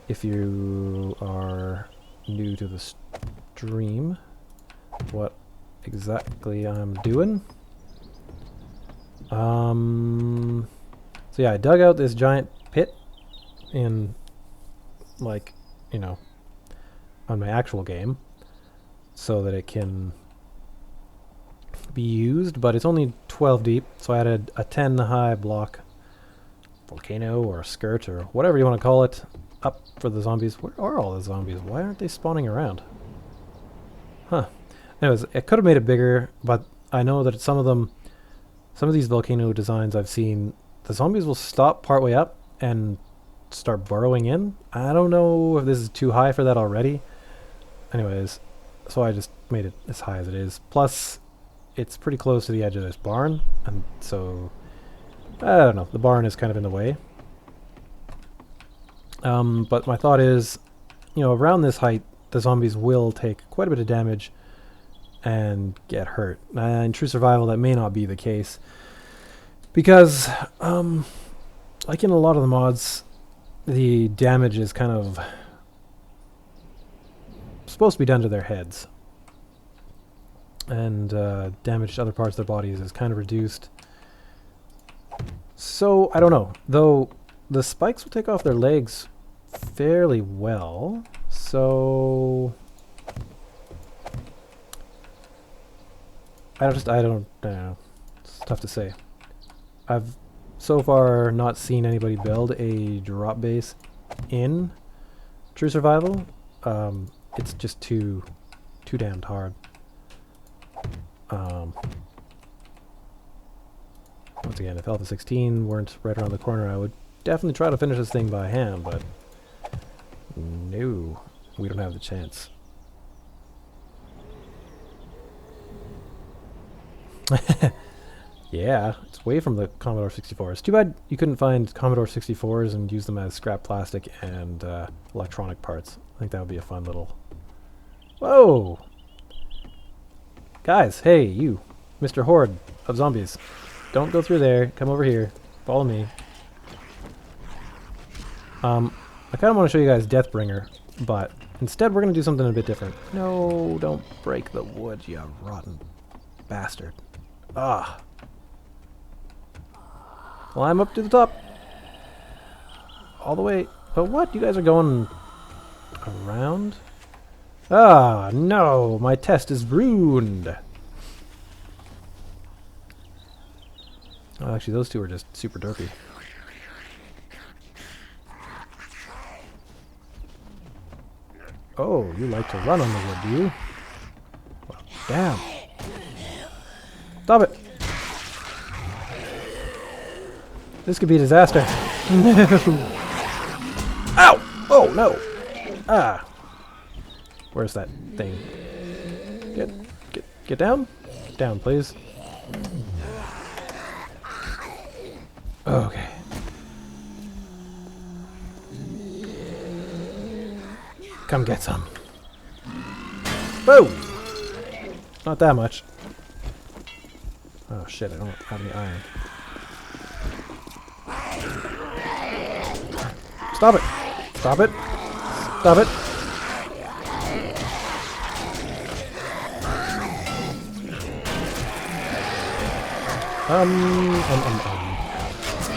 if you are new to the stream, what exactly I'm doing. So yeah, I dug out this giant pit in, like, you know, on my actual game, so that it can be used, but it's only 12 deep, so I added a 10 high block volcano or skirt or whatever you want to call it up for the zombies. Where are all the zombies? Why aren't they spawning around? Huh. Anyways, it could have made it bigger, but I know that some of these volcano designs I've seen, the zombies will stop partway up and start burrowing in. I don't know if this is too high for that already. Anyways, so I just made it as high as it is. Plus, it's pretty close to the edge of this barn, and so I don't know, the barn is kind of in the way. But my thought is, you know, around this height, the zombies will take quite a bit of damage and get hurt. In true survival, that may not be the case, Because, like in a lot of the mods, the damage is kind of supposed to be done to their heads. And damage to other parts of their bodies is kind of reduced. So, I don't know. Though, the spikes will take off their legs fairly well. So... I don't know. It's tough to say. I've so far not seen anybody build a drop base in True Survival. It's just too damned hard. Once again, if Alpha 16 weren't right around the corner, I would definitely try to finish this thing by hand, but no, we don't have the chance. Yeah, it's way from the Commodore 64. It's too bad you couldn't find Commodore 64s and use them as scrap plastic and electronic parts. I think that would be a fun little... Whoa! Guys, hey, you. Mr. Horde of zombies. Don't go through there. Come over here. Follow me. I kind of want to show you guys Deathbringer, but instead we're going to do something a bit different. No, don't break the wood, you rotten bastard. Ah. Climb up to the top. All the way. But what? You guys are going around? Ah, no. My test is ruined. Oh, actually, those two are just super derpy. Oh, you like to run on the wood, do you? Well, damn. Stop it. This could be a disaster. No. Ow! Oh, no. Ah. Where's that thing? Get down? Down, please. Okay. Come get some. Boom! Not that much. Oh shit, I don't have any iron. Stop it! Stop it! Stop it!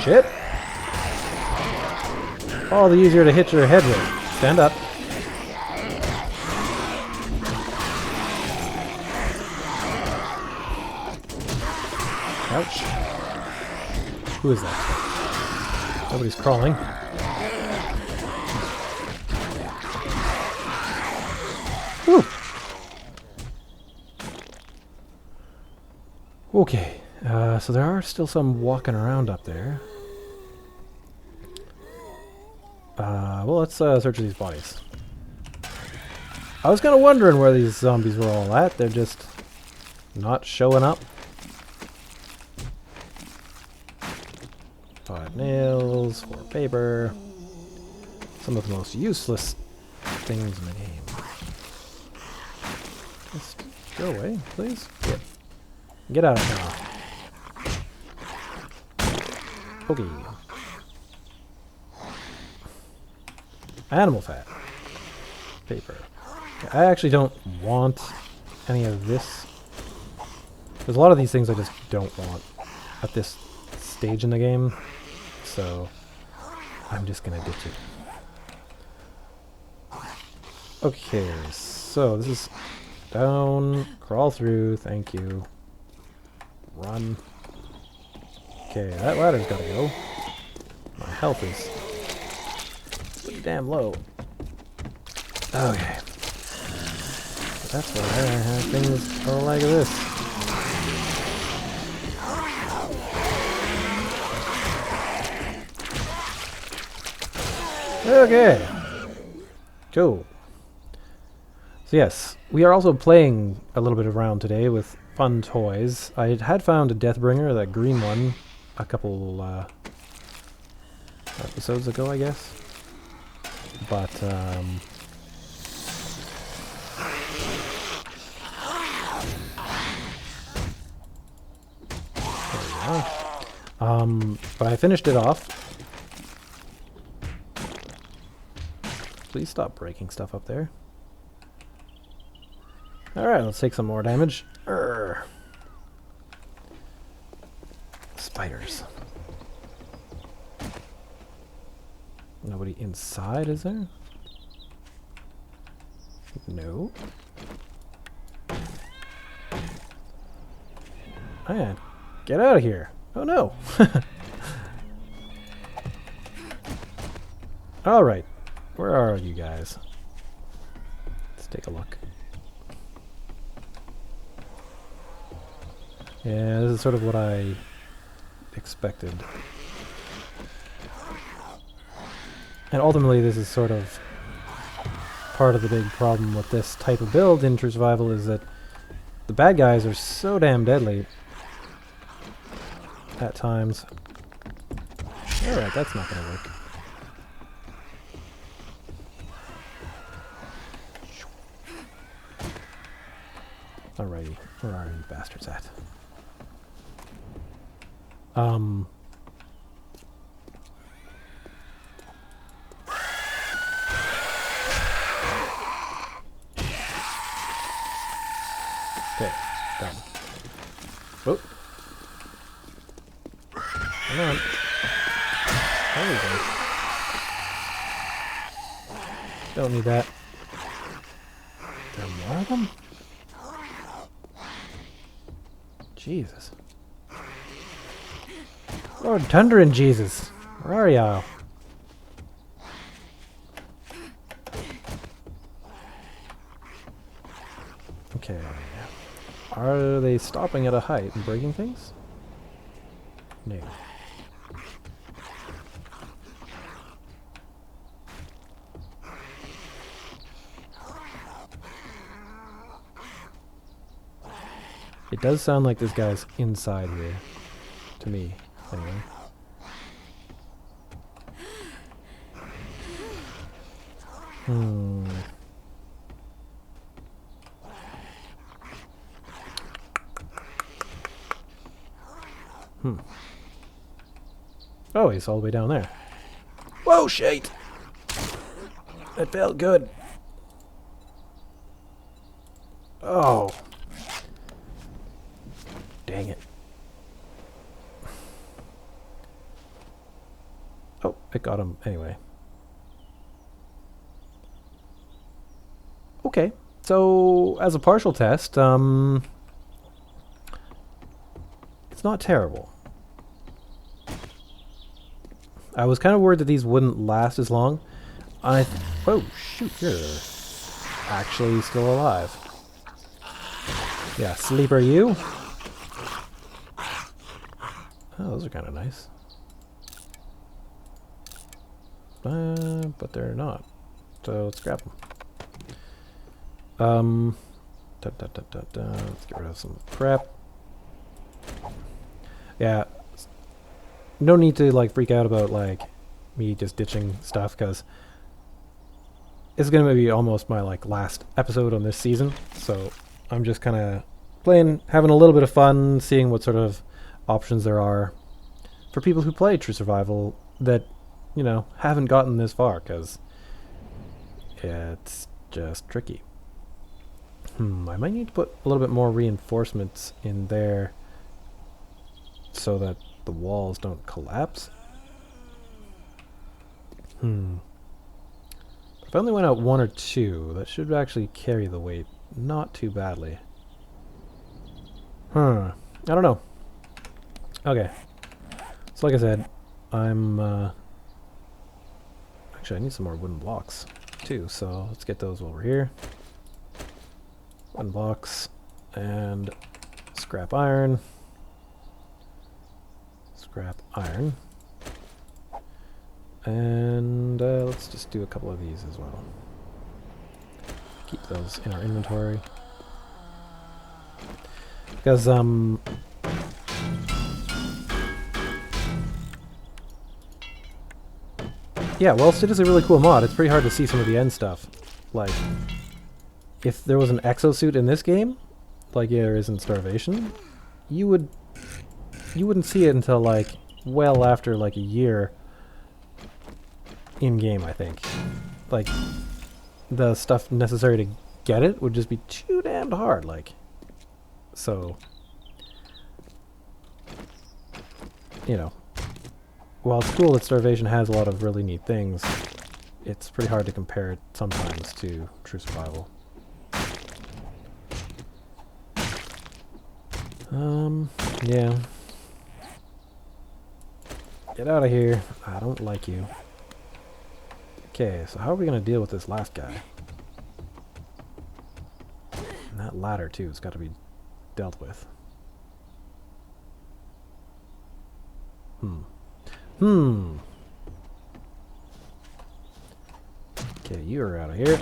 Shit! All the easier to hit your head with. Stand up. Ouch. Who is that? Nobody's crawling. Whew. Okay. So there are still some walking around up there. Well, let's search these bodies. I was kind of wondering where these zombies were all at. They're just not showing up. 5 nails, 4 paper. Some of the most useless things in the game. Just go away, please. Get out of here. Okay. Animal fat. Paper. Okay, I actually don't want any of this. There's a lot of these things I just don't want at this stage in the game. So I'm just gonna ditch it. Okay, so this is down, crawl through, thank you. Run. Okay, that ladder's gotta go. My health is pretty damn low. Okay. That's why I have things like this. Okay. Cool. So yes, we are also playing a little bit around today with fun toys. I had found a Deathbringer, that green one, a couple episodes ago, I guess. But But I finished it off. Please stop breaking stuff up there. Alright, let's take some more damage. Urgh. Spiders. Nobody inside, is there? No. Man, get out of here. Oh no. Alright. Where are you guys? Let's take a look. Yeah, this is sort of what I expected. And ultimately this is sort of part of the big problem with this type of build in True Survival is that the bad guys are so damn deadly at times. Alright, that's not gonna work. Alrighty, where are you bastards at? Okay, done. Oh. Come on. There we go. Don't need that. There are more of them? Jesus. Lord Thunder and Jesus. Where are y'all? Okay. Are they stopping at a height and breaking things? No. It does sound like this guy's inside here. To me, anyway. Oh, he's all the way down there. Whoa, shit! It felt good. Oh. Dang it. Oh, it got him anyway. Okay, so as a partial test, it's not terrible. I was kind of worried that these wouldn't last as long. Oh, shoot, you're actually still alive. Yeah, sleeper you. Oh, those are kind of nice. But they're not. So let's grab them. Let's get rid of some crap. Yeah. No need to like freak out about like me just ditching stuff because it's gonna be almost my like last episode on this season. So I'm just kind of playing, having a little bit of fun, seeing what sort of options there are for people who play True Survival that, you know, haven't gotten this far because it's just tricky. I might need to put a little bit more reinforcements in there so that the walls don't collapse. If I only went out 1 or 2, that should actually carry the weight not too badly. I don't know. Okay. So like I said, actually I need some more wooden blocks too, so let's get those while we're here. Wooden blocks and scrap iron. Scrap iron. And let's just do a couple of these as well. Keep those in our inventory. Because, yeah, whilst it is a really cool mod, it's pretty hard to see some of the end stuff. Like, if there was an exosuit in this game, like there is in Starvation, you wouldn't see it until, like, well after like a year in game, I think. Like, the stuff necessary to get it would just be too damned hard, like. So, you know, while it's cool that Starvation has a lot of really neat things, it's pretty hard to compare it sometimes to True Survival. Yeah. Get out of here. I don't like you. Okay, so how are we going to deal with this last guy? And that ladder, too, has got to be dealt with. Okay, you're out of here.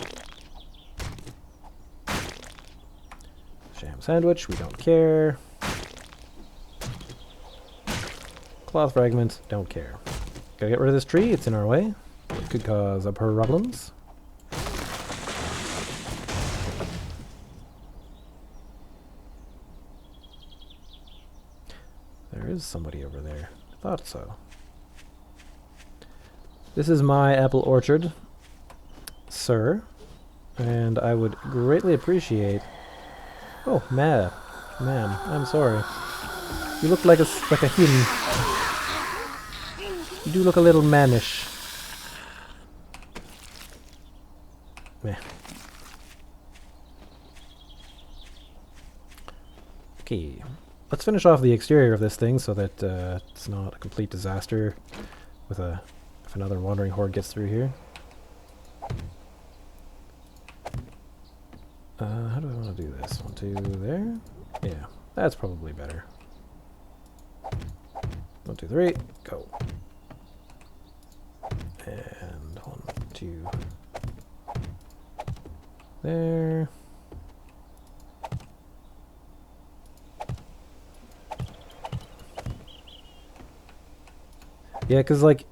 Jam sandwich, we don't care. Cloth fragments, don't care. Gotta get rid of this tree, it's in our way. It could cause problems. There is somebody over there. I thought so. This is my apple orchard, sir, and I would greatly appreciate... Oh, ma'am, I'm sorry. You look like a him. You do look a little mannish. Meh. Okay, let's finish off the exterior of this thing so that it's not a complete disaster with if another wandering horde gets through here. How do I want to do this? 1, 2, there? Yeah, that's probably better. 1, 2, 3, go. And 1, 2, there. Yeah, because, like,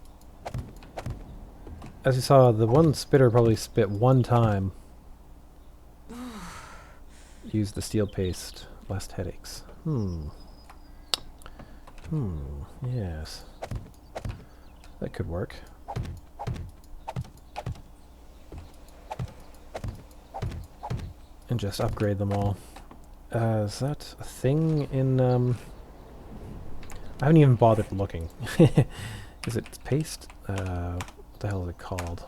as you saw, the one spitter probably spit one time. Use the steel paste, less headaches. Yes. That could work. And just upgrade them all. Is that a thing in, I haven't even bothered looking. Is it paste? What the hell is it called?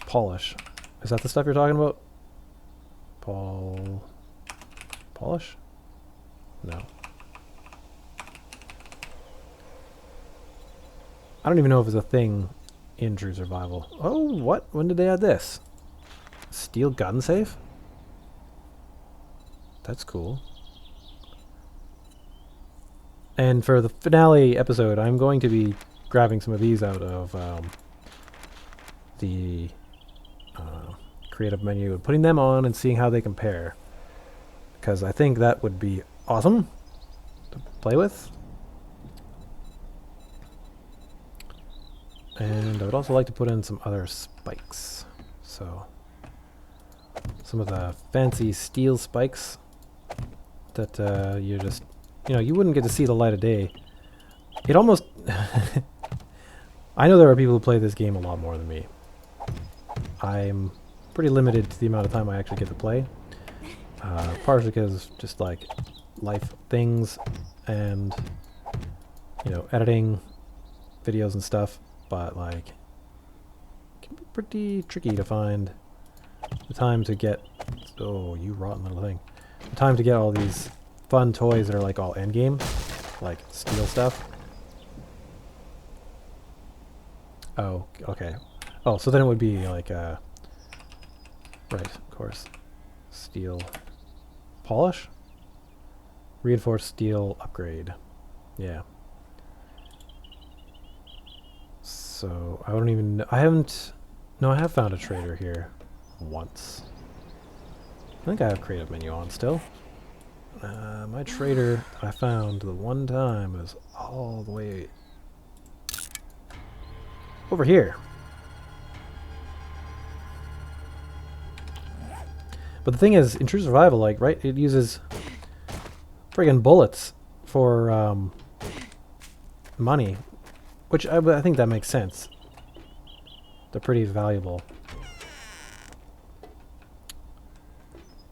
Polish. Is that the stuff you're talking about? Polish? No. I don't even know if it's a thing in True Survival. Oh, what? When did they add this? Steel gun safe? That's cool. And for the finale episode, I'm going to be grabbing some of these out of the creative menu and putting them on and seeing how they compare. Because I think that would be awesome to play with. And I would also like to put in some other spikes. So, some of the fancy steel spikes that you just, you wouldn't get to see the light of day. It almost... I know there are people who play this game a lot more than me. I'm pretty limited to the amount of time I actually get to play. Partially because just like life things and, editing videos and stuff. But like, it can be pretty tricky to find the time to get... Oh, you rotten little thing. The time to get all these fun toys that are like all endgame, like steel stuff. Oh, okay. Oh, so then it would be like, right, of course. Steel polish? Reinforced steel upgrade. Yeah. So, I don't even know. I haven't... No, I have found a trader here. Once. I think I have creative menu on still. My trader I found the one time is all the way over here. But the thing is, in True Survival, like, right, it uses friggin' bullets for money, which I think that makes sense. They're pretty valuable.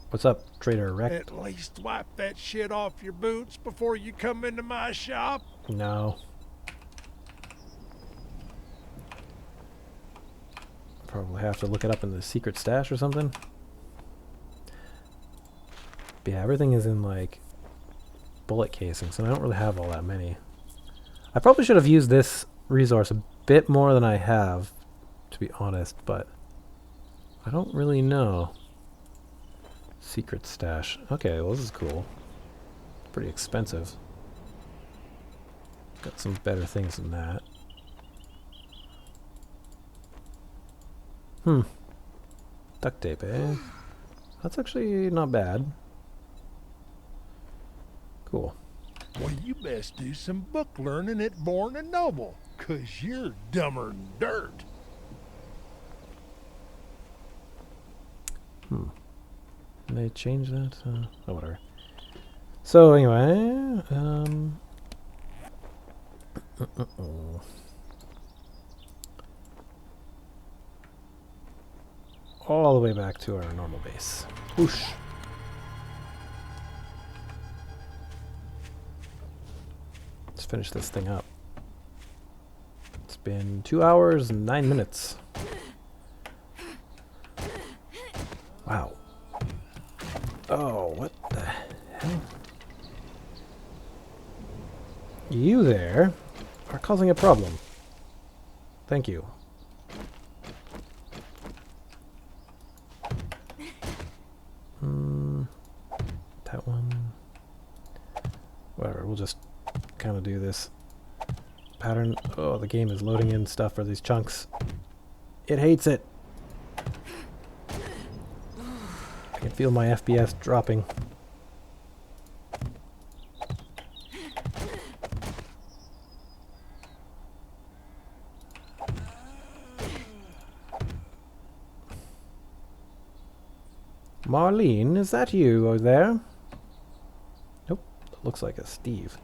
What's up, Trader Wreck? At least wipe that shit off your boots before you come into my shop. No. Probably have to look it up in the secret stash or something. But yeah, everything is in like bullet casings, and I don't really have all that many. I probably should have used this resource a bit more than I have, to be honest, but I don't really know. Secret stash. Okay, well this is cool. Pretty expensive. Got some better things than that. Duct tape, eh? That's actually not bad. Cool. Well, you best do some book learning at Born and Noble, 'cause you're dumber than dirt. Can they change that? Oh, whatever. So anyway, all the way back to our normal base. Whoosh. Let's finish this thing up. It's been 2 hours and 9 minutes. Wow. Oh, what the hell? You there are causing a problem. Thank you. That one. Whatever, we'll just kind of do this pattern. Oh, the game is loading in stuff for these chunks. It hates it. I can feel my FPS dropping. Marlene, is that you over there? Nope, looks like a Steve.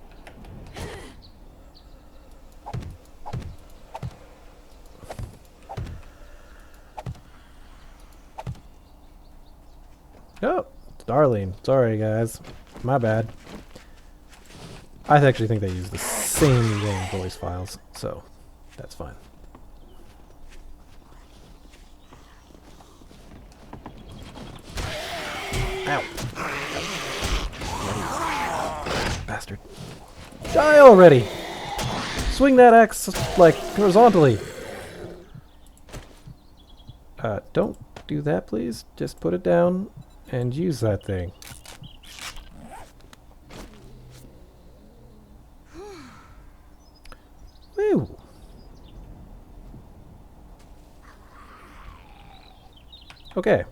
Oh, it's Darlene. Sorry, guys. My bad. I actually think they use the same game voice files, so that's fine. Ow. Bastard. Die already! Swing that axe, like, horizontally. Don't do that, please. Just put it down and use that thing. Woo! Okay.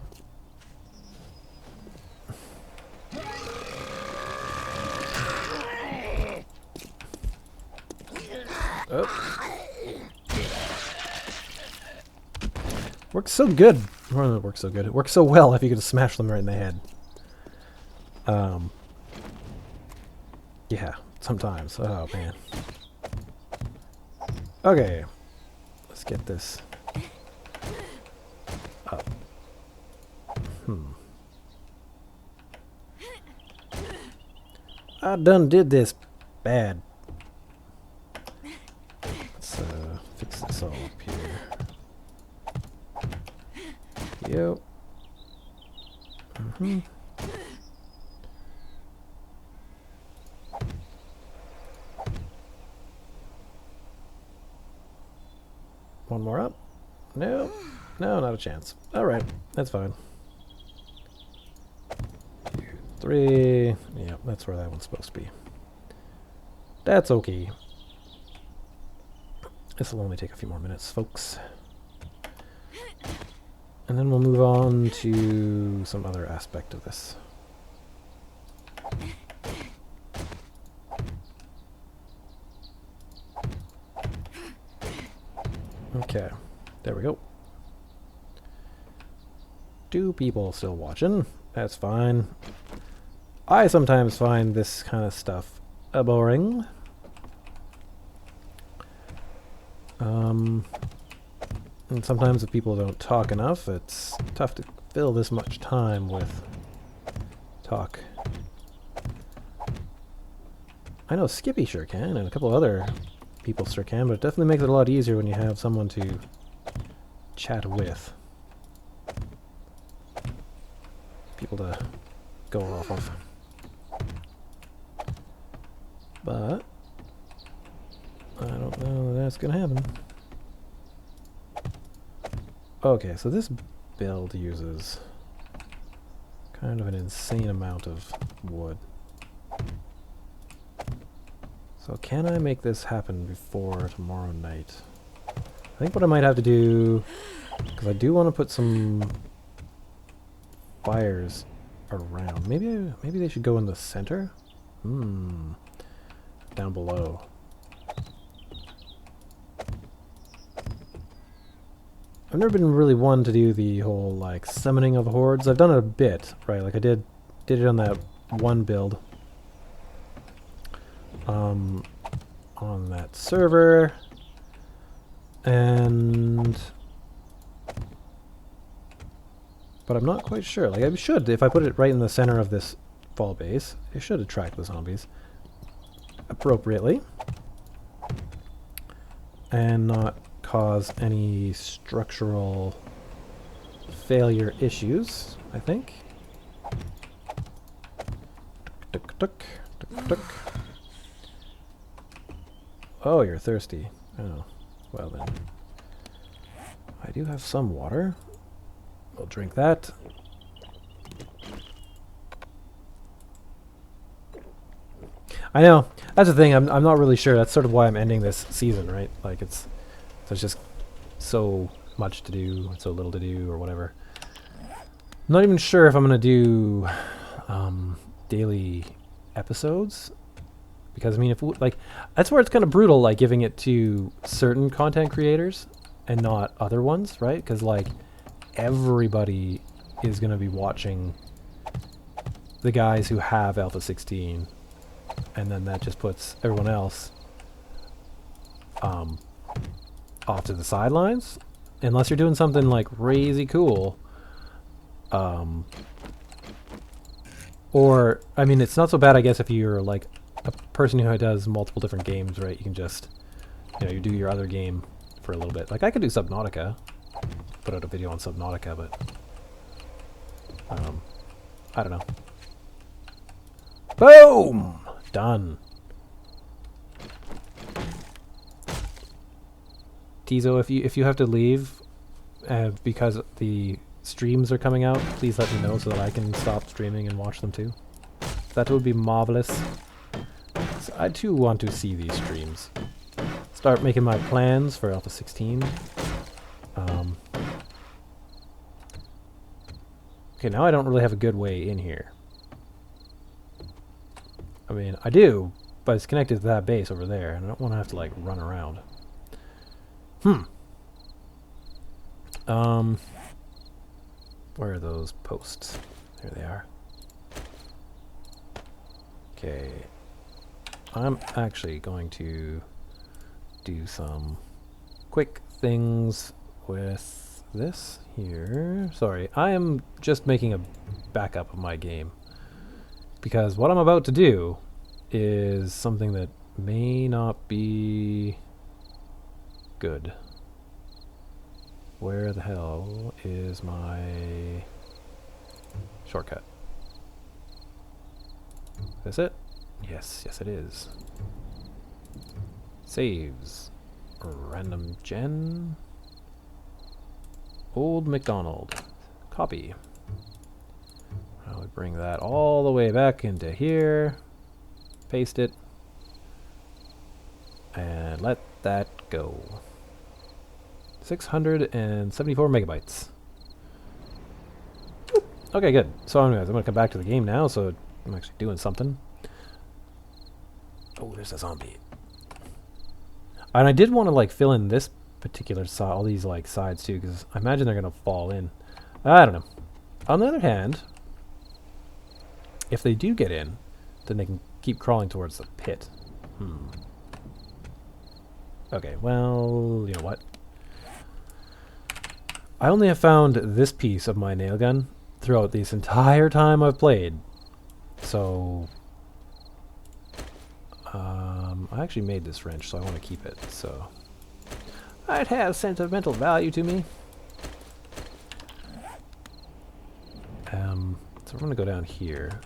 Oh. Works so good. Well, it works so good. It works so well if you could smash them right in the head. Yeah, sometimes. Oh, man. Okay. Let's get this up. I done did this bad. Let's fix this all up here. Yep. One more up. No. No, not a chance. Alright, that's fine. 2, 3. Yeah, that's where that one's supposed to be. That's okay. This will only take a few more minutes, folks. And then we'll move on to some other aspect of this. Okay, there we go. 2 people still watching. That's fine. I sometimes find this kind of stuff boring. And sometimes if people don't talk enough, it's tough to fill this much time with talk. I know Skippy sure can, and a couple other people sure can, but it definitely makes it a lot easier when you have someone to chat with. People to go off of. But I don't know that that's gonna happen. Okay, so this build uses kind of an insane amount of wood. So can I make this happen before tomorrow night? I think what I might have to do, because I do want to put some fires around. Maybe they should go in the center? Down below. I've never been really one to do the whole like summoning of hordes. I've done it a bit, right? Like I did it on that one build. On that server. And but I'm not quite sure. Like I should, if I put it right in the center of this fall base, it should attract the zombies appropriately. And not cause any structural failure issues, I think. Tuk, tuk, tuk, tuk. Oh, you're thirsty. Oh, well then. I do have some water. We'll drink that. I know. That's the thing. I'm not really sure. That's sort of why I'm ending this season, right? Like there's just so much to do, so little to do, or whatever. I'm not even sure if I'm gonna do daily episodes, because I mean, if like that's where it's kind of brutal, like giving it to certain content creators and not other ones, right? Because like everybody is gonna be watching the guys who have Alpha 16. And then that just puts everyone else off to the sidelines, unless you're doing something like crazy cool. Or I mean, it's not so bad, I guess, if you're like a person who does multiple different games, right? You can just, you do your other game for a little bit. Like I could do Subnautica, put out a video on Subnautica, but I don't know. Boom! Done. Tizo, if you have to leave because the streams are coming out, please let me know so that I can stop streaming and watch them too. That would be marvelous. So I too want to see these streams. Start making my plans for Alpha 16. Okay, now I don't really have a good way in here. I mean, I do, but it's connected to that base over there, and I don't want to have to, like, run around. Where are those posts? There they are. Okay. I'm actually going to do some quick things with this here. Sorry, I am just making a backup of my game. Because what I'm about to do is something that may not be good. Where the hell is my shortcut? Is this it? Yes, yes it is. Saves. Random gen. Old McDonald. Copy. I would bring that all the way back into here, paste it, and let that go. 674 megabytes. Okay, good. So anyways, I'm going to come back to the game now, so I'm actually doing something. Oh, there's a zombie. And I did want to like fill in this particular side, all these like sides too, because I imagine they're going to fall in. I don't know. On the other hand, if they do get in, then they can keep crawling towards the pit. Okay, well, you know what? I only have found this piece of my nail gun throughout this entire time I've played. So, I actually made this wrench, so I want to keep it. So, it has sentimental value to me. So we're going to go down here.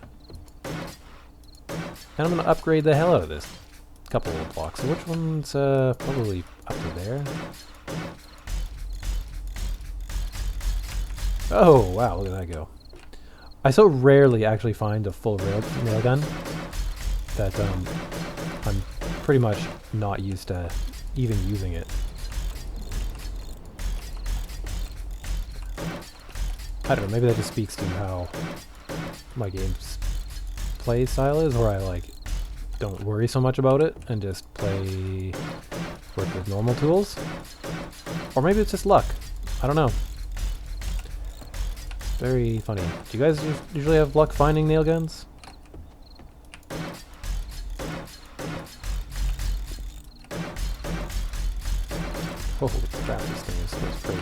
And I'm going to upgrade the hell out of this couple of blocks. So which one's probably up to there? Oh, wow, look at that go. I so rarely actually find a full nail gun that I'm pretty much not used to even using it. I don't know, maybe that just speaks to how my game's play style is, where I like don't worry so much about it and just play with normal tools. Or maybe it's just luck. I don't know. It's very funny. Do you guys usually have luck finding nail guns? Holy crap, this thing is so crazy.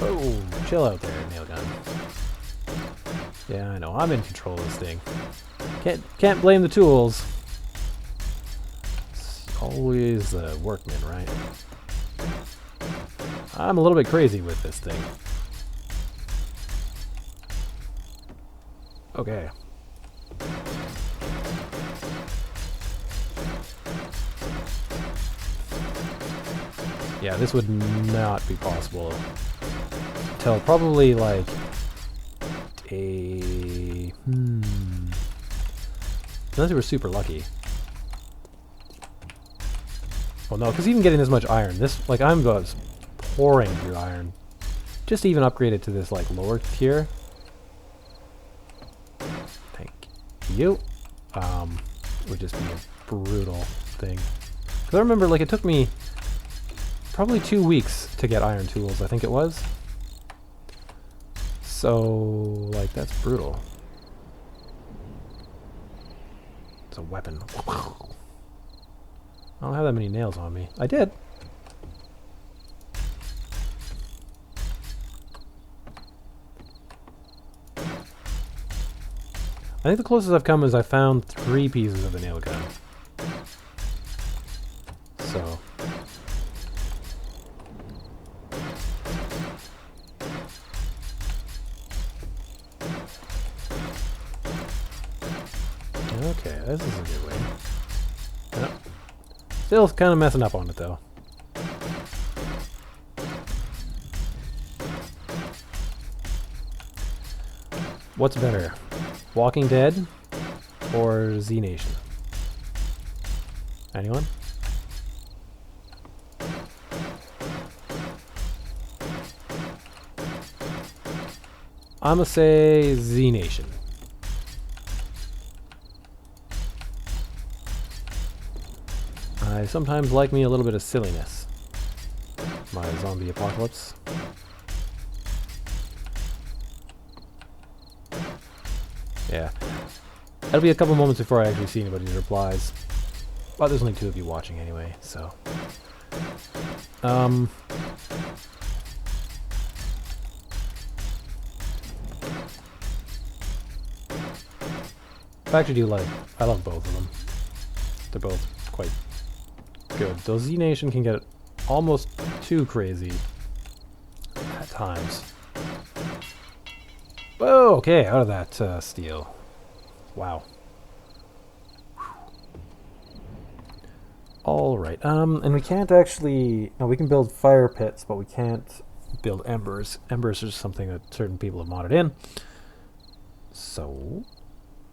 Oh, chill out there, nail gun. Yeah, I know. I'm in control of this thing. Can't blame the tools. It's always the workman, right? I'm a little bit crazy with this thing. Okay. Yeah, this would not be possible until probably like a... Unless we were super lucky. Well, no, because even getting this much iron, this, like, I'm just pouring through iron. Just to even upgrade it to this, like, lower tier. Thank you. Would just be a brutal thing. Because I remember, like, it took me probably 2 weeks to get iron tools, I think it was. So, like, that's brutal. It's a weapon. I don't have that many nails on me. I did. I think the closest I've come is I found 3 pieces of a nail gun. So. Okay, this is a good way. Yep. Still kind of messing up on it, though. What's better? Walking Dead or Z Nation? Anyone? I'ma say Z Nation. I sometimes like me a little bit of silliness. My zombie apocalypse. Yeah. It'll be a couple moments before I actually see anybody's replies. But there's only 2 of you watching anyway, so. I actually do like, I love both of them. They're both quite good. Though Z Nation can get almost too crazy at times. Whoa, okay, out of that steel. Wow. Alright, and we can't actually... No, we can build fire pits, but we can't build embers. Embers are just something that certain people have modded in. So...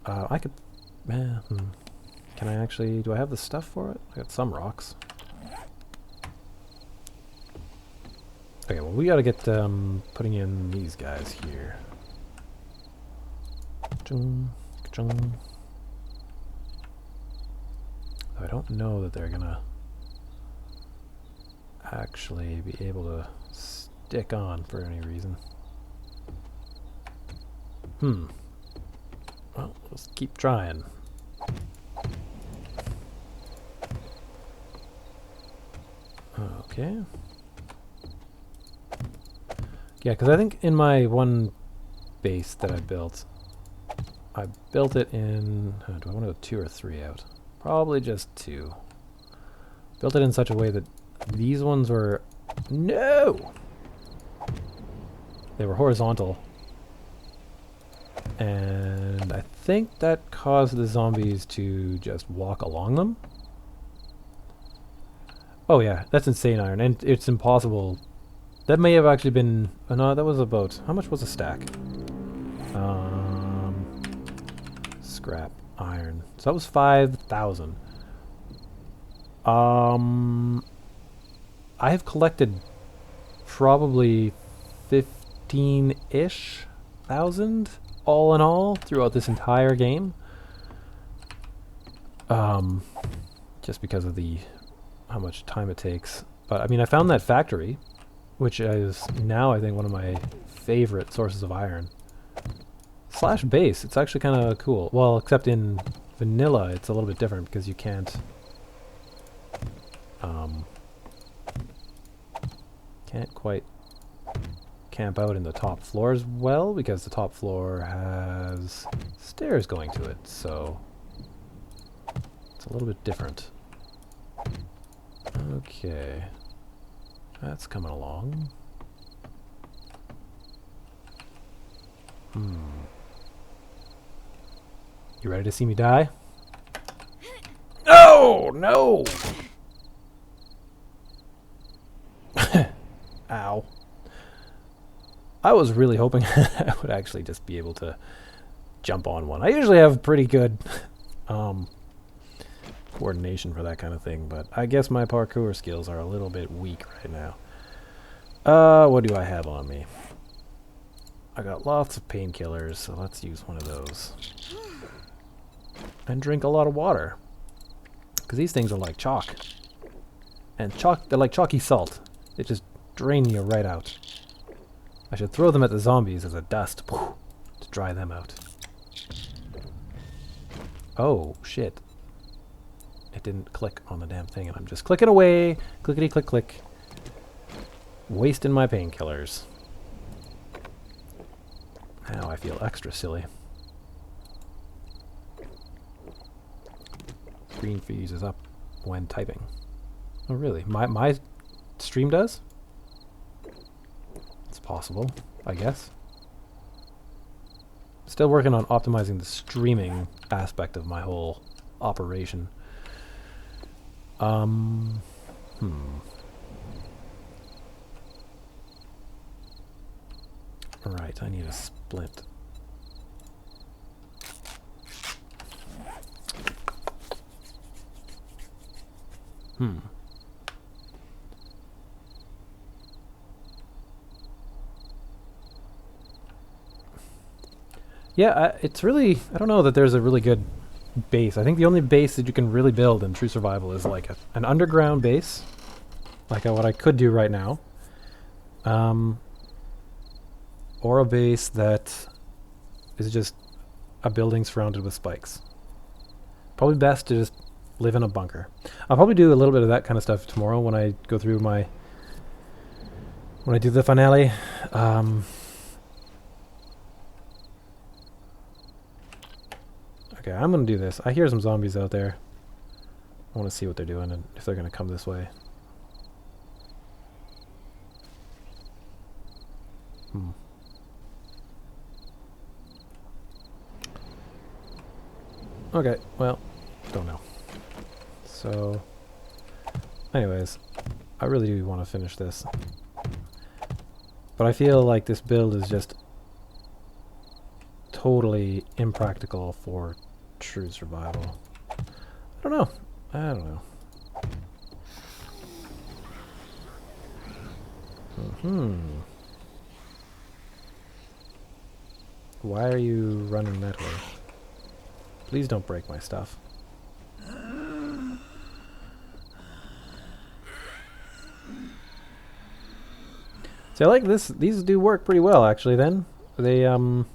I could... Can I actually... Do I have the stuff for it? I got some rocks. Okay, well we gotta get putting in these guys here. I don't know that they're gonna actually be able to stick on for any reason. Well, let's keep trying. Okay. Yeah, because I think in my one base that I built it in... do I want to go 2 or 3 out? Probably just 2. Built it in such a way that these ones were... No! They were horizontal. And I think that caused the zombies to just walk along them. Oh yeah, that's insane iron, and it's impossible. That may have actually been... Oh no, that was about... How much was a stack? Scrap iron. So that was 5,000. I have collected probably 15-ish thousand all in all throughout this entire game. Just because of how much time it takes. But I mean, I found that factory, which is now I think one of my favorite sources of iron. Slash base, it's actually kind of cool. Well, except in vanilla, it's a little bit different because you can't quite camp out in the top floor as well, because the top floor has stairs going to it, so it's a little bit different. Okay, that's coming along. You ready to see me die? Oh, no! Ow. I was really hoping I would actually just be able to jump on one. I usually have pretty good coordination for that kind of thing, but I guess my parkour skills are a little bit weak right now. What do I have on me? I got lots of painkillers, so let's use one of those. And drink a lot of water. Because these things are like chalk. And they're like chalky salt. They just drain you right out. I should throw them at the zombies as a dust to dry them out. Oh, shit. It didn't click on the damn thing, and I'm just clicking away. Clickety click click. Wasting my painkillers. Now I feel extra silly. Screen freezes up when typing. Oh really? My stream does? It's possible, I guess. Still working on optimizing the streaming aspect of my whole operation. Right, I need a splint. Yeah, it's really... I don't know that there's a really good base. I think the only base that you can really build in true survival is like an underground base, like what I could do right now. Or a base that is just a building surrounded with spikes. Probably best to just live in a bunker. I'll probably do a little bit of that kind of stuff tomorrow when I go through when I do the finale. Okay, I'm gonna do this. I hear some zombies out there. I want to see what they're doing and if they're gonna come this way. Okay, well, don't know. So, anyways, I really do want to finish this. But I feel like this build is just totally impractical for true survival. I don't know. I don't know. Why are you running that way? Please don't break my stuff. See, I like this. These do work pretty well, actually, then. They, run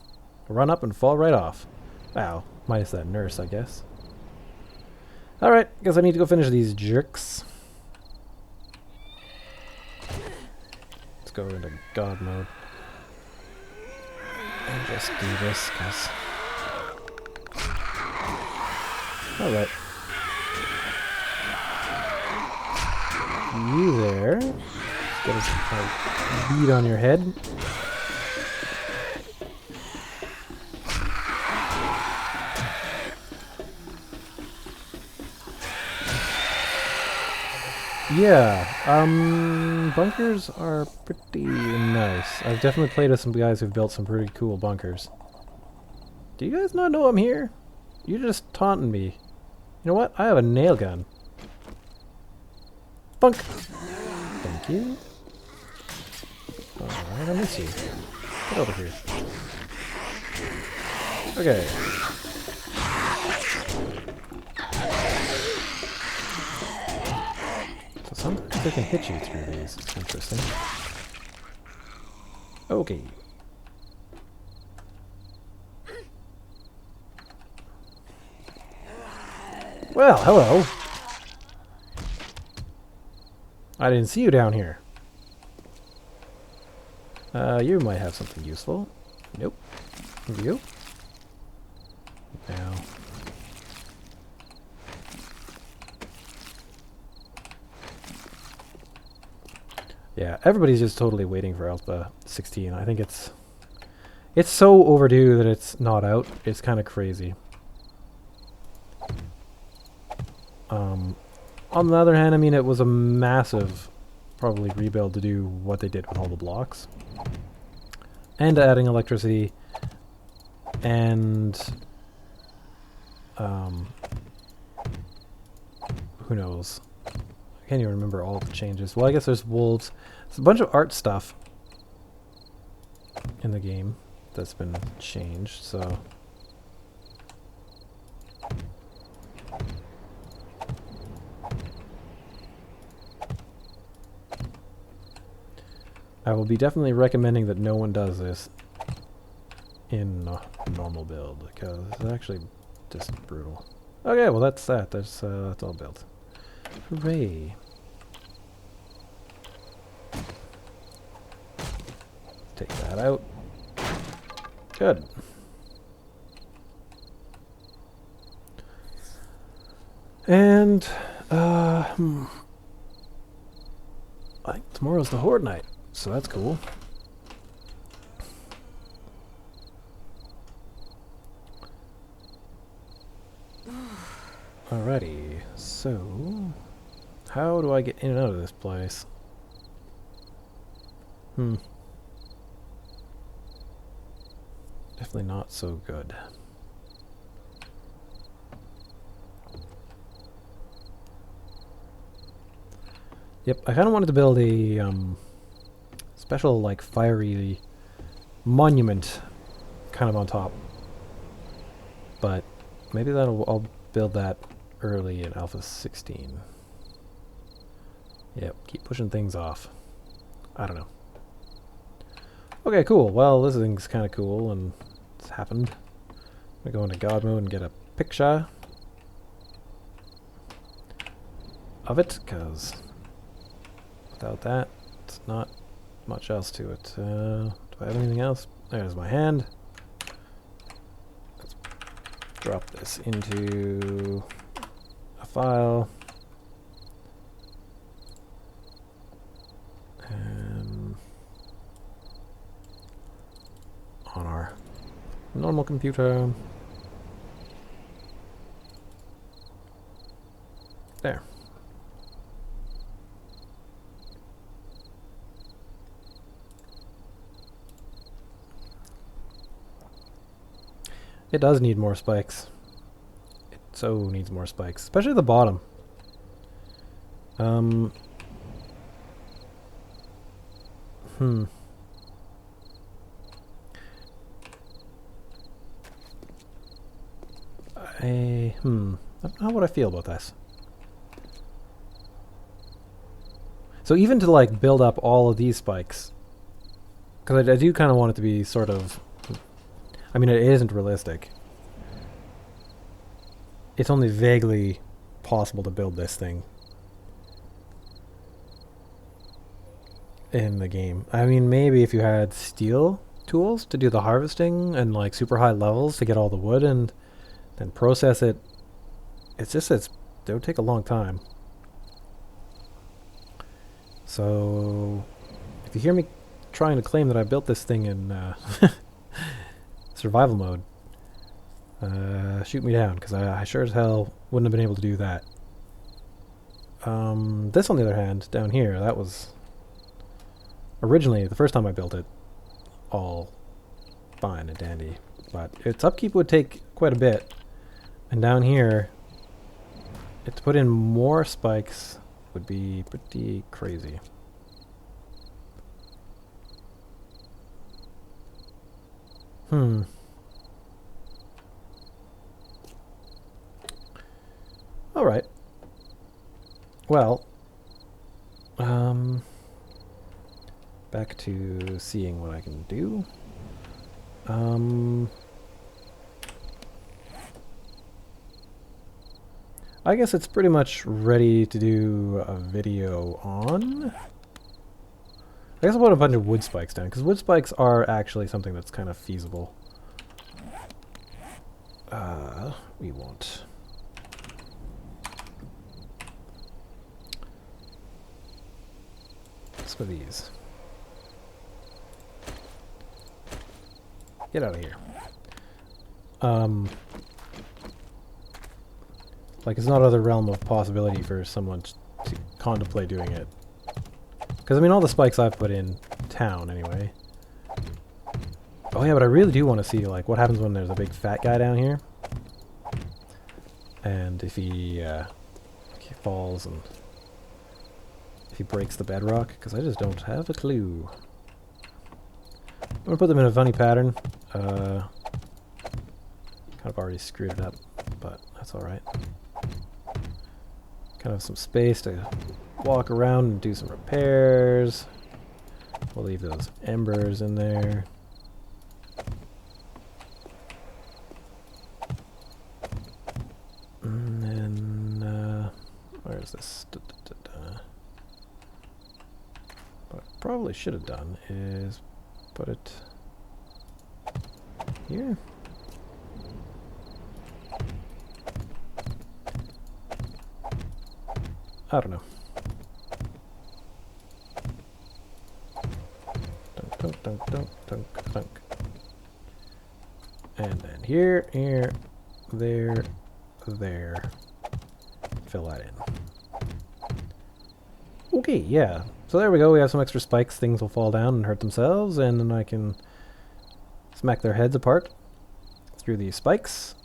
up and fall right off. Wow. Minus that nurse, I guess. Alright, guess I need to go finish these jerks. Let's go into God mode. And just do this, because... Alright. You there. Get a bead on your head. Yeah, bunkers are pretty nice. I've definitely played with some guys who've built some pretty cool bunkers. Do you guys not know I'm here? You're just taunting me. You know what? I have a nail gun. Bunk! Thank you. Alright, I miss you. Get over here. Okay. So sometimes they can hit you through these. It's interesting. Okay. Well, hello. I didn't see you down here. You might have something useful. Nope. You? No. Yeah, everybody's just totally waiting for Alpha 16. I think it's so overdue that it's not out. It's kind of crazy. On the other hand, I mean, it was a massive, probably, rebuild to do what they did with all the blocks. And adding electricity. And... who knows? I can't even remember all the changes. Well, I guess there's wolves. There's a bunch of art stuff in the game that's been changed, so... I will be definitely recommending that no one does this in a normal build, because it's actually just brutal. Okay, well that's that. That's all built. Hooray. Take that out. Good. And, I think tomorrow's the Horde night. So that's cool. Alrighty, so how do I get in and out of this place? Definitely not so good. Yep, I kind of wanted to build a special, like, fiery monument kind of on top. But maybe I'll build that early in Alpha 16. Yep, keep pushing things off. I don't know. Okay, cool. Well, this thing's kind of cool, and it's happened. I'm gonna go into God mode and get a picture of it, because without that, it's not much else to it. Do I have anything else? There's my hand. Let's drop this into a file. And on our normal computer. There. It does need more spikes. It so needs more spikes, especially the bottom. I don't know what I feel about this. So even to like build up all of these spikes Because I do kind of want it to be sort of... I mean, it isn't realistic. It's only vaguely possible to build this thing in the game. I mean, maybe if you had steel tools to do the harvesting and like super high levels to get all the wood and then process it. It's just it would take a long time. So if you hear me trying to claim that I built this thing in survival mode, shoot me down, because I sure as hell wouldn't have been able to do that. This, on the other hand, down here, that was originally, the first time I built it, all fine and dandy. But its upkeep would take quite a bit. And down here, to put in more spikes would be pretty crazy. Alright. Well, back to seeing what I can do. I guess it's pretty much ready to do a video on. I guess I'll put a bunch of wood spikes down, because wood spikes are actually something that's kind of feasible. We want... some of these. Get out of here. Like, it's not out of the realm of possibility for someone to contemplate doing it. Because, I mean, all the spikes I've put in town, anyway. Oh, yeah, but I really do want to see, like, what happens when there's a big fat guy down here. And if he falls and... if he breaks the bedrock, because I just don't have a clue. I'm going to put them in a funny pattern. Kind of already screwed it up, but that's alright. Kind of some space to walk around and do some repairs. We'll leave those embers in there. And then, where's this? What I probably should have done is put it here. I don't know. Dunk, dunk, dunk, dunk, dunk, dunk. And then here, here, there, there. Fill that in. Okay, yeah. So there we go. We have some extra spikes. Things will fall down and hurt themselves, and then I can smack their heads apart through these spikes.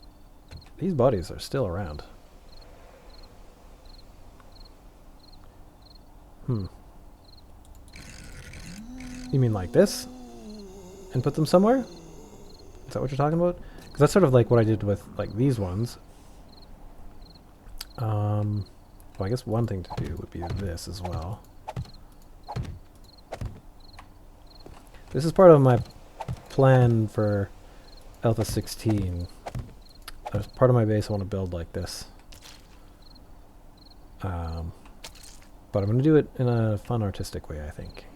These bodies are still around. You mean like this? And put them somewhere? Is that what you're talking about? Because that's sort of like what I did with like these ones. Well, I guess one thing to do would be this as well. This is part of my plan for Alpha 16. As part of my base, I want to build like this. But I'm going to do it in a fun, artistic way, I think.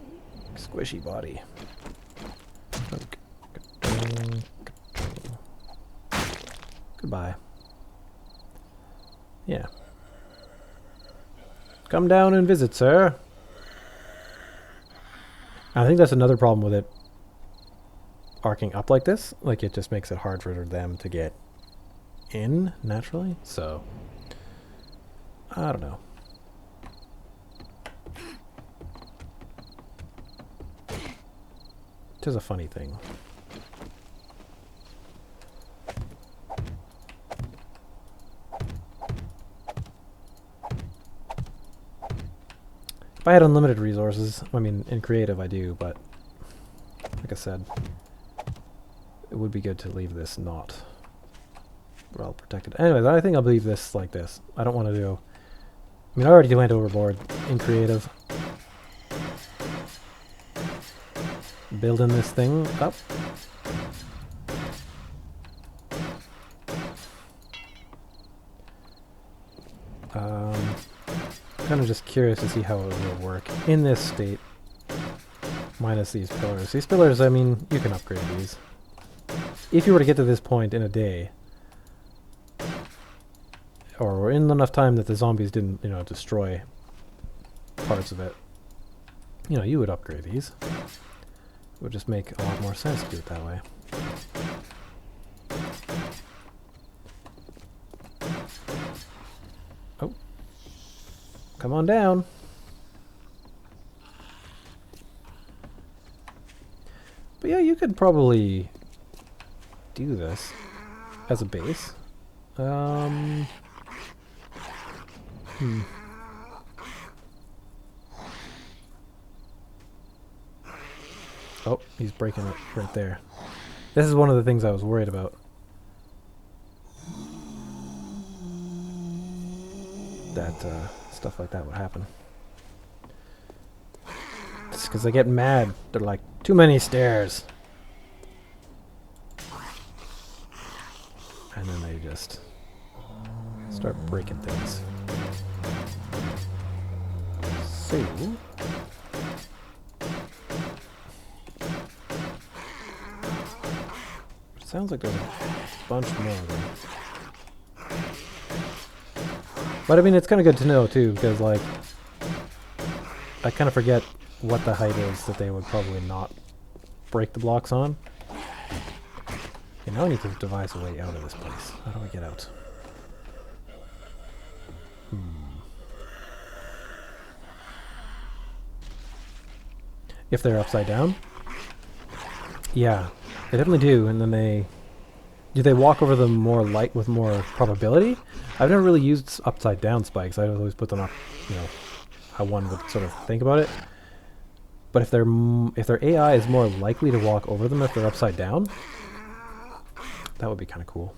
Squishy body. Goodbye. Yeah. Come down and visit, sir. I think that's another problem with it arcing up like this. Like, it just makes it hard for them to get in naturally. So, I don't know. It is a funny thing. If I had unlimited resources, I mean, in creative I do, but like I said, it would be good to leave this not well protected. Anyways, I think I'll leave this like this. I don't want to do... I mean, I already went overboard in creative. building this thing up. Kind of just curious to see how it will work in this state, minus these pillars. These pillars, I mean, you can upgrade these. If you were to get to this point in a day, or in enough time that the zombies didn't, you know, destroy parts of it, you know, you would upgrade these. It would just make a lot more sense to do it that way. Oh. Come on down. But yeah, you could probably do this as a base. Oh, he's breaking it right there. This is one of the things I was worried about. That stuff like that would happen. It's because they get mad. They're like, too many stairs. And then they just start breaking things. So... it sounds like there's a bunch more of them. But I mean, it's kind of good to know too, because like, I kind of forget what the height is that they would probably not break the blocks on. Okay, now I need to devise a way out of this place. How do I get out? If they're upside down? Yeah, they definitely do, and then they... do they walk over them more light with more probability? I've never really used upside down spikes. I always put them up, you know, how one would sort of think about it. But if their AI is more likely to walk over them if they're upside down, that would be kind of cool.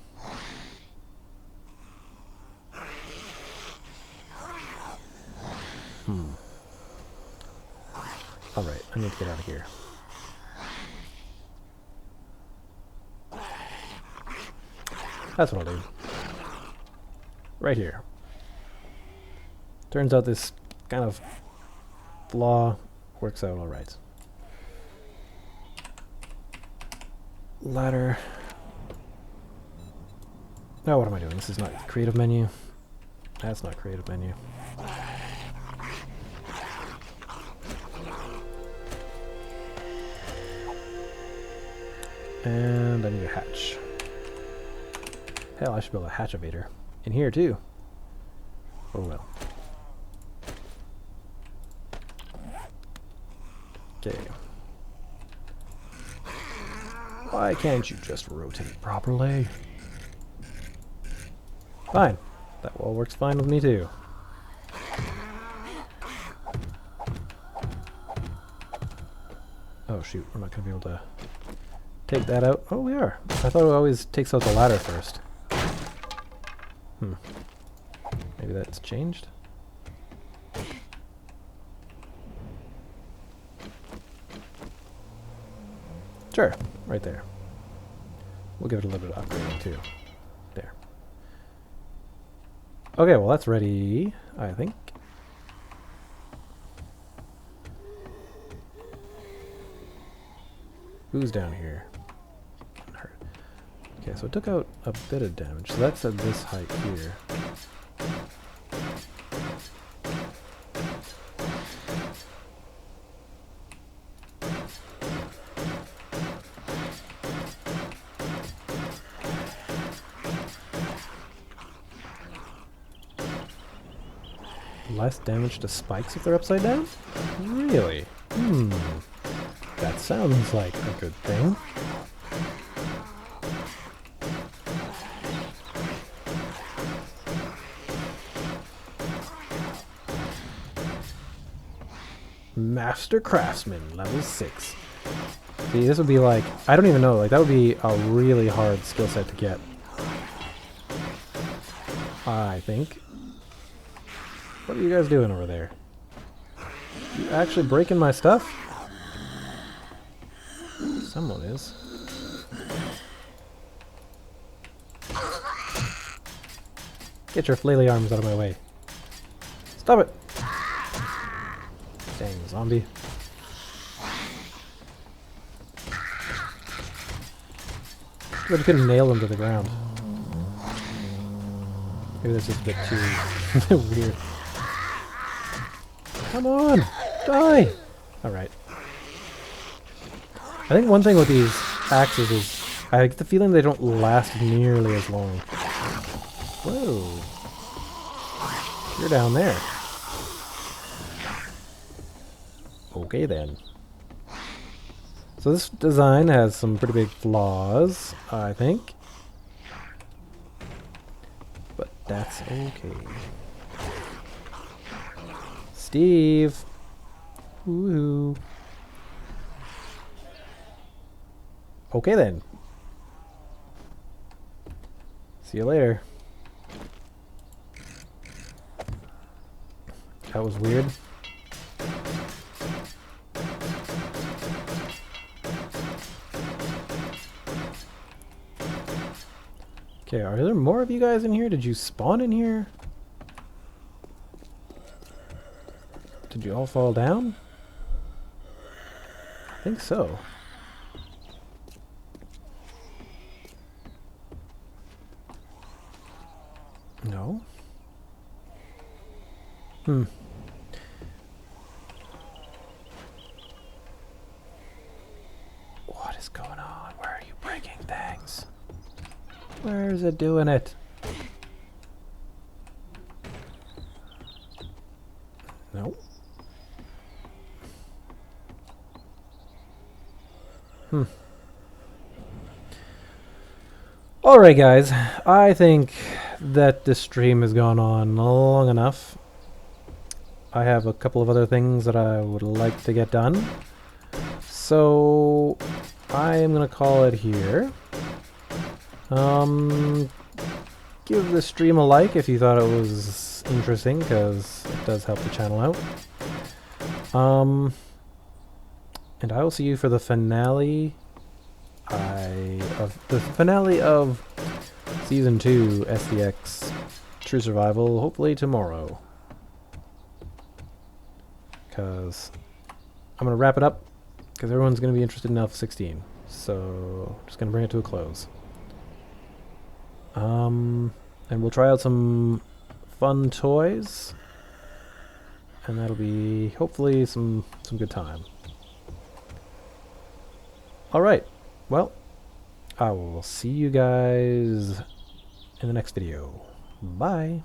Alright, I need to get out of here. That's what I'll do. Right here. Turns out this kind of flaw works out alright. Ladder. Now what am I doing? This is not creative menu. That's not creative menu. And I need a hatch. Hell, I should build a hatch-evator in here too. Oh well. Okay. Why can't you just rotate properly? Fine. That wall works fine with me too. Oh shoot, we're not going to be able to take that out. Oh, we are. I thought it always takes out the ladder first. Maybe that's changed? Sure, right there. We'll give it a little bit of upgrading too. There. Okay, well that's ready, I think. Who's down here? Hurt. Okay, so it took out a bit of damage. So that's at this height here. Less damage to spikes if they're upside down? Really? That sounds like a good thing. Master Craftsman, level 6. See, this would be like, I don't even know, like that would be a really hard skill set to get. I think. What are you guys doing over there? You actually breaking my stuff? Someone is. Get your flaily arms out of my way. Stop it! Dang, zombie. But you couldn't nail him to the ground. Maybe that's just a bit too weird. Come on! Die! Alright. I think one thing with these axes is I get the feeling they don't last nearly as long. Whoa. You're down there. Okay then. So this design has some pretty big flaws, I think. But that's okay. Steve! Woohoo! Okay then. See you later. That was weird. Okay, are there more of you guys in here? Did you spawn in here? Did you all fall down? I think so. No? Hmm. What is going on? Where are you breaking things? Where is it doing it? No. Hmm. Alright guys, I think that this stream has gone on long enough. I have a couple of other things that I would like to get done. So I am going to call it here. Give the stream a like if you thought it was interesting, because it does help the channel out. And I will see you for the finale of Season 2 SDX True Survival, hopefully tomorrow. Because I'm going to wrap it up, because everyone's going to be interested in Alpha 16. So, just going to bring it to a close. And we'll try out some fun toys. And that'll be, hopefully, some good time. Alright, well, I will see you guys in the next video. Bye!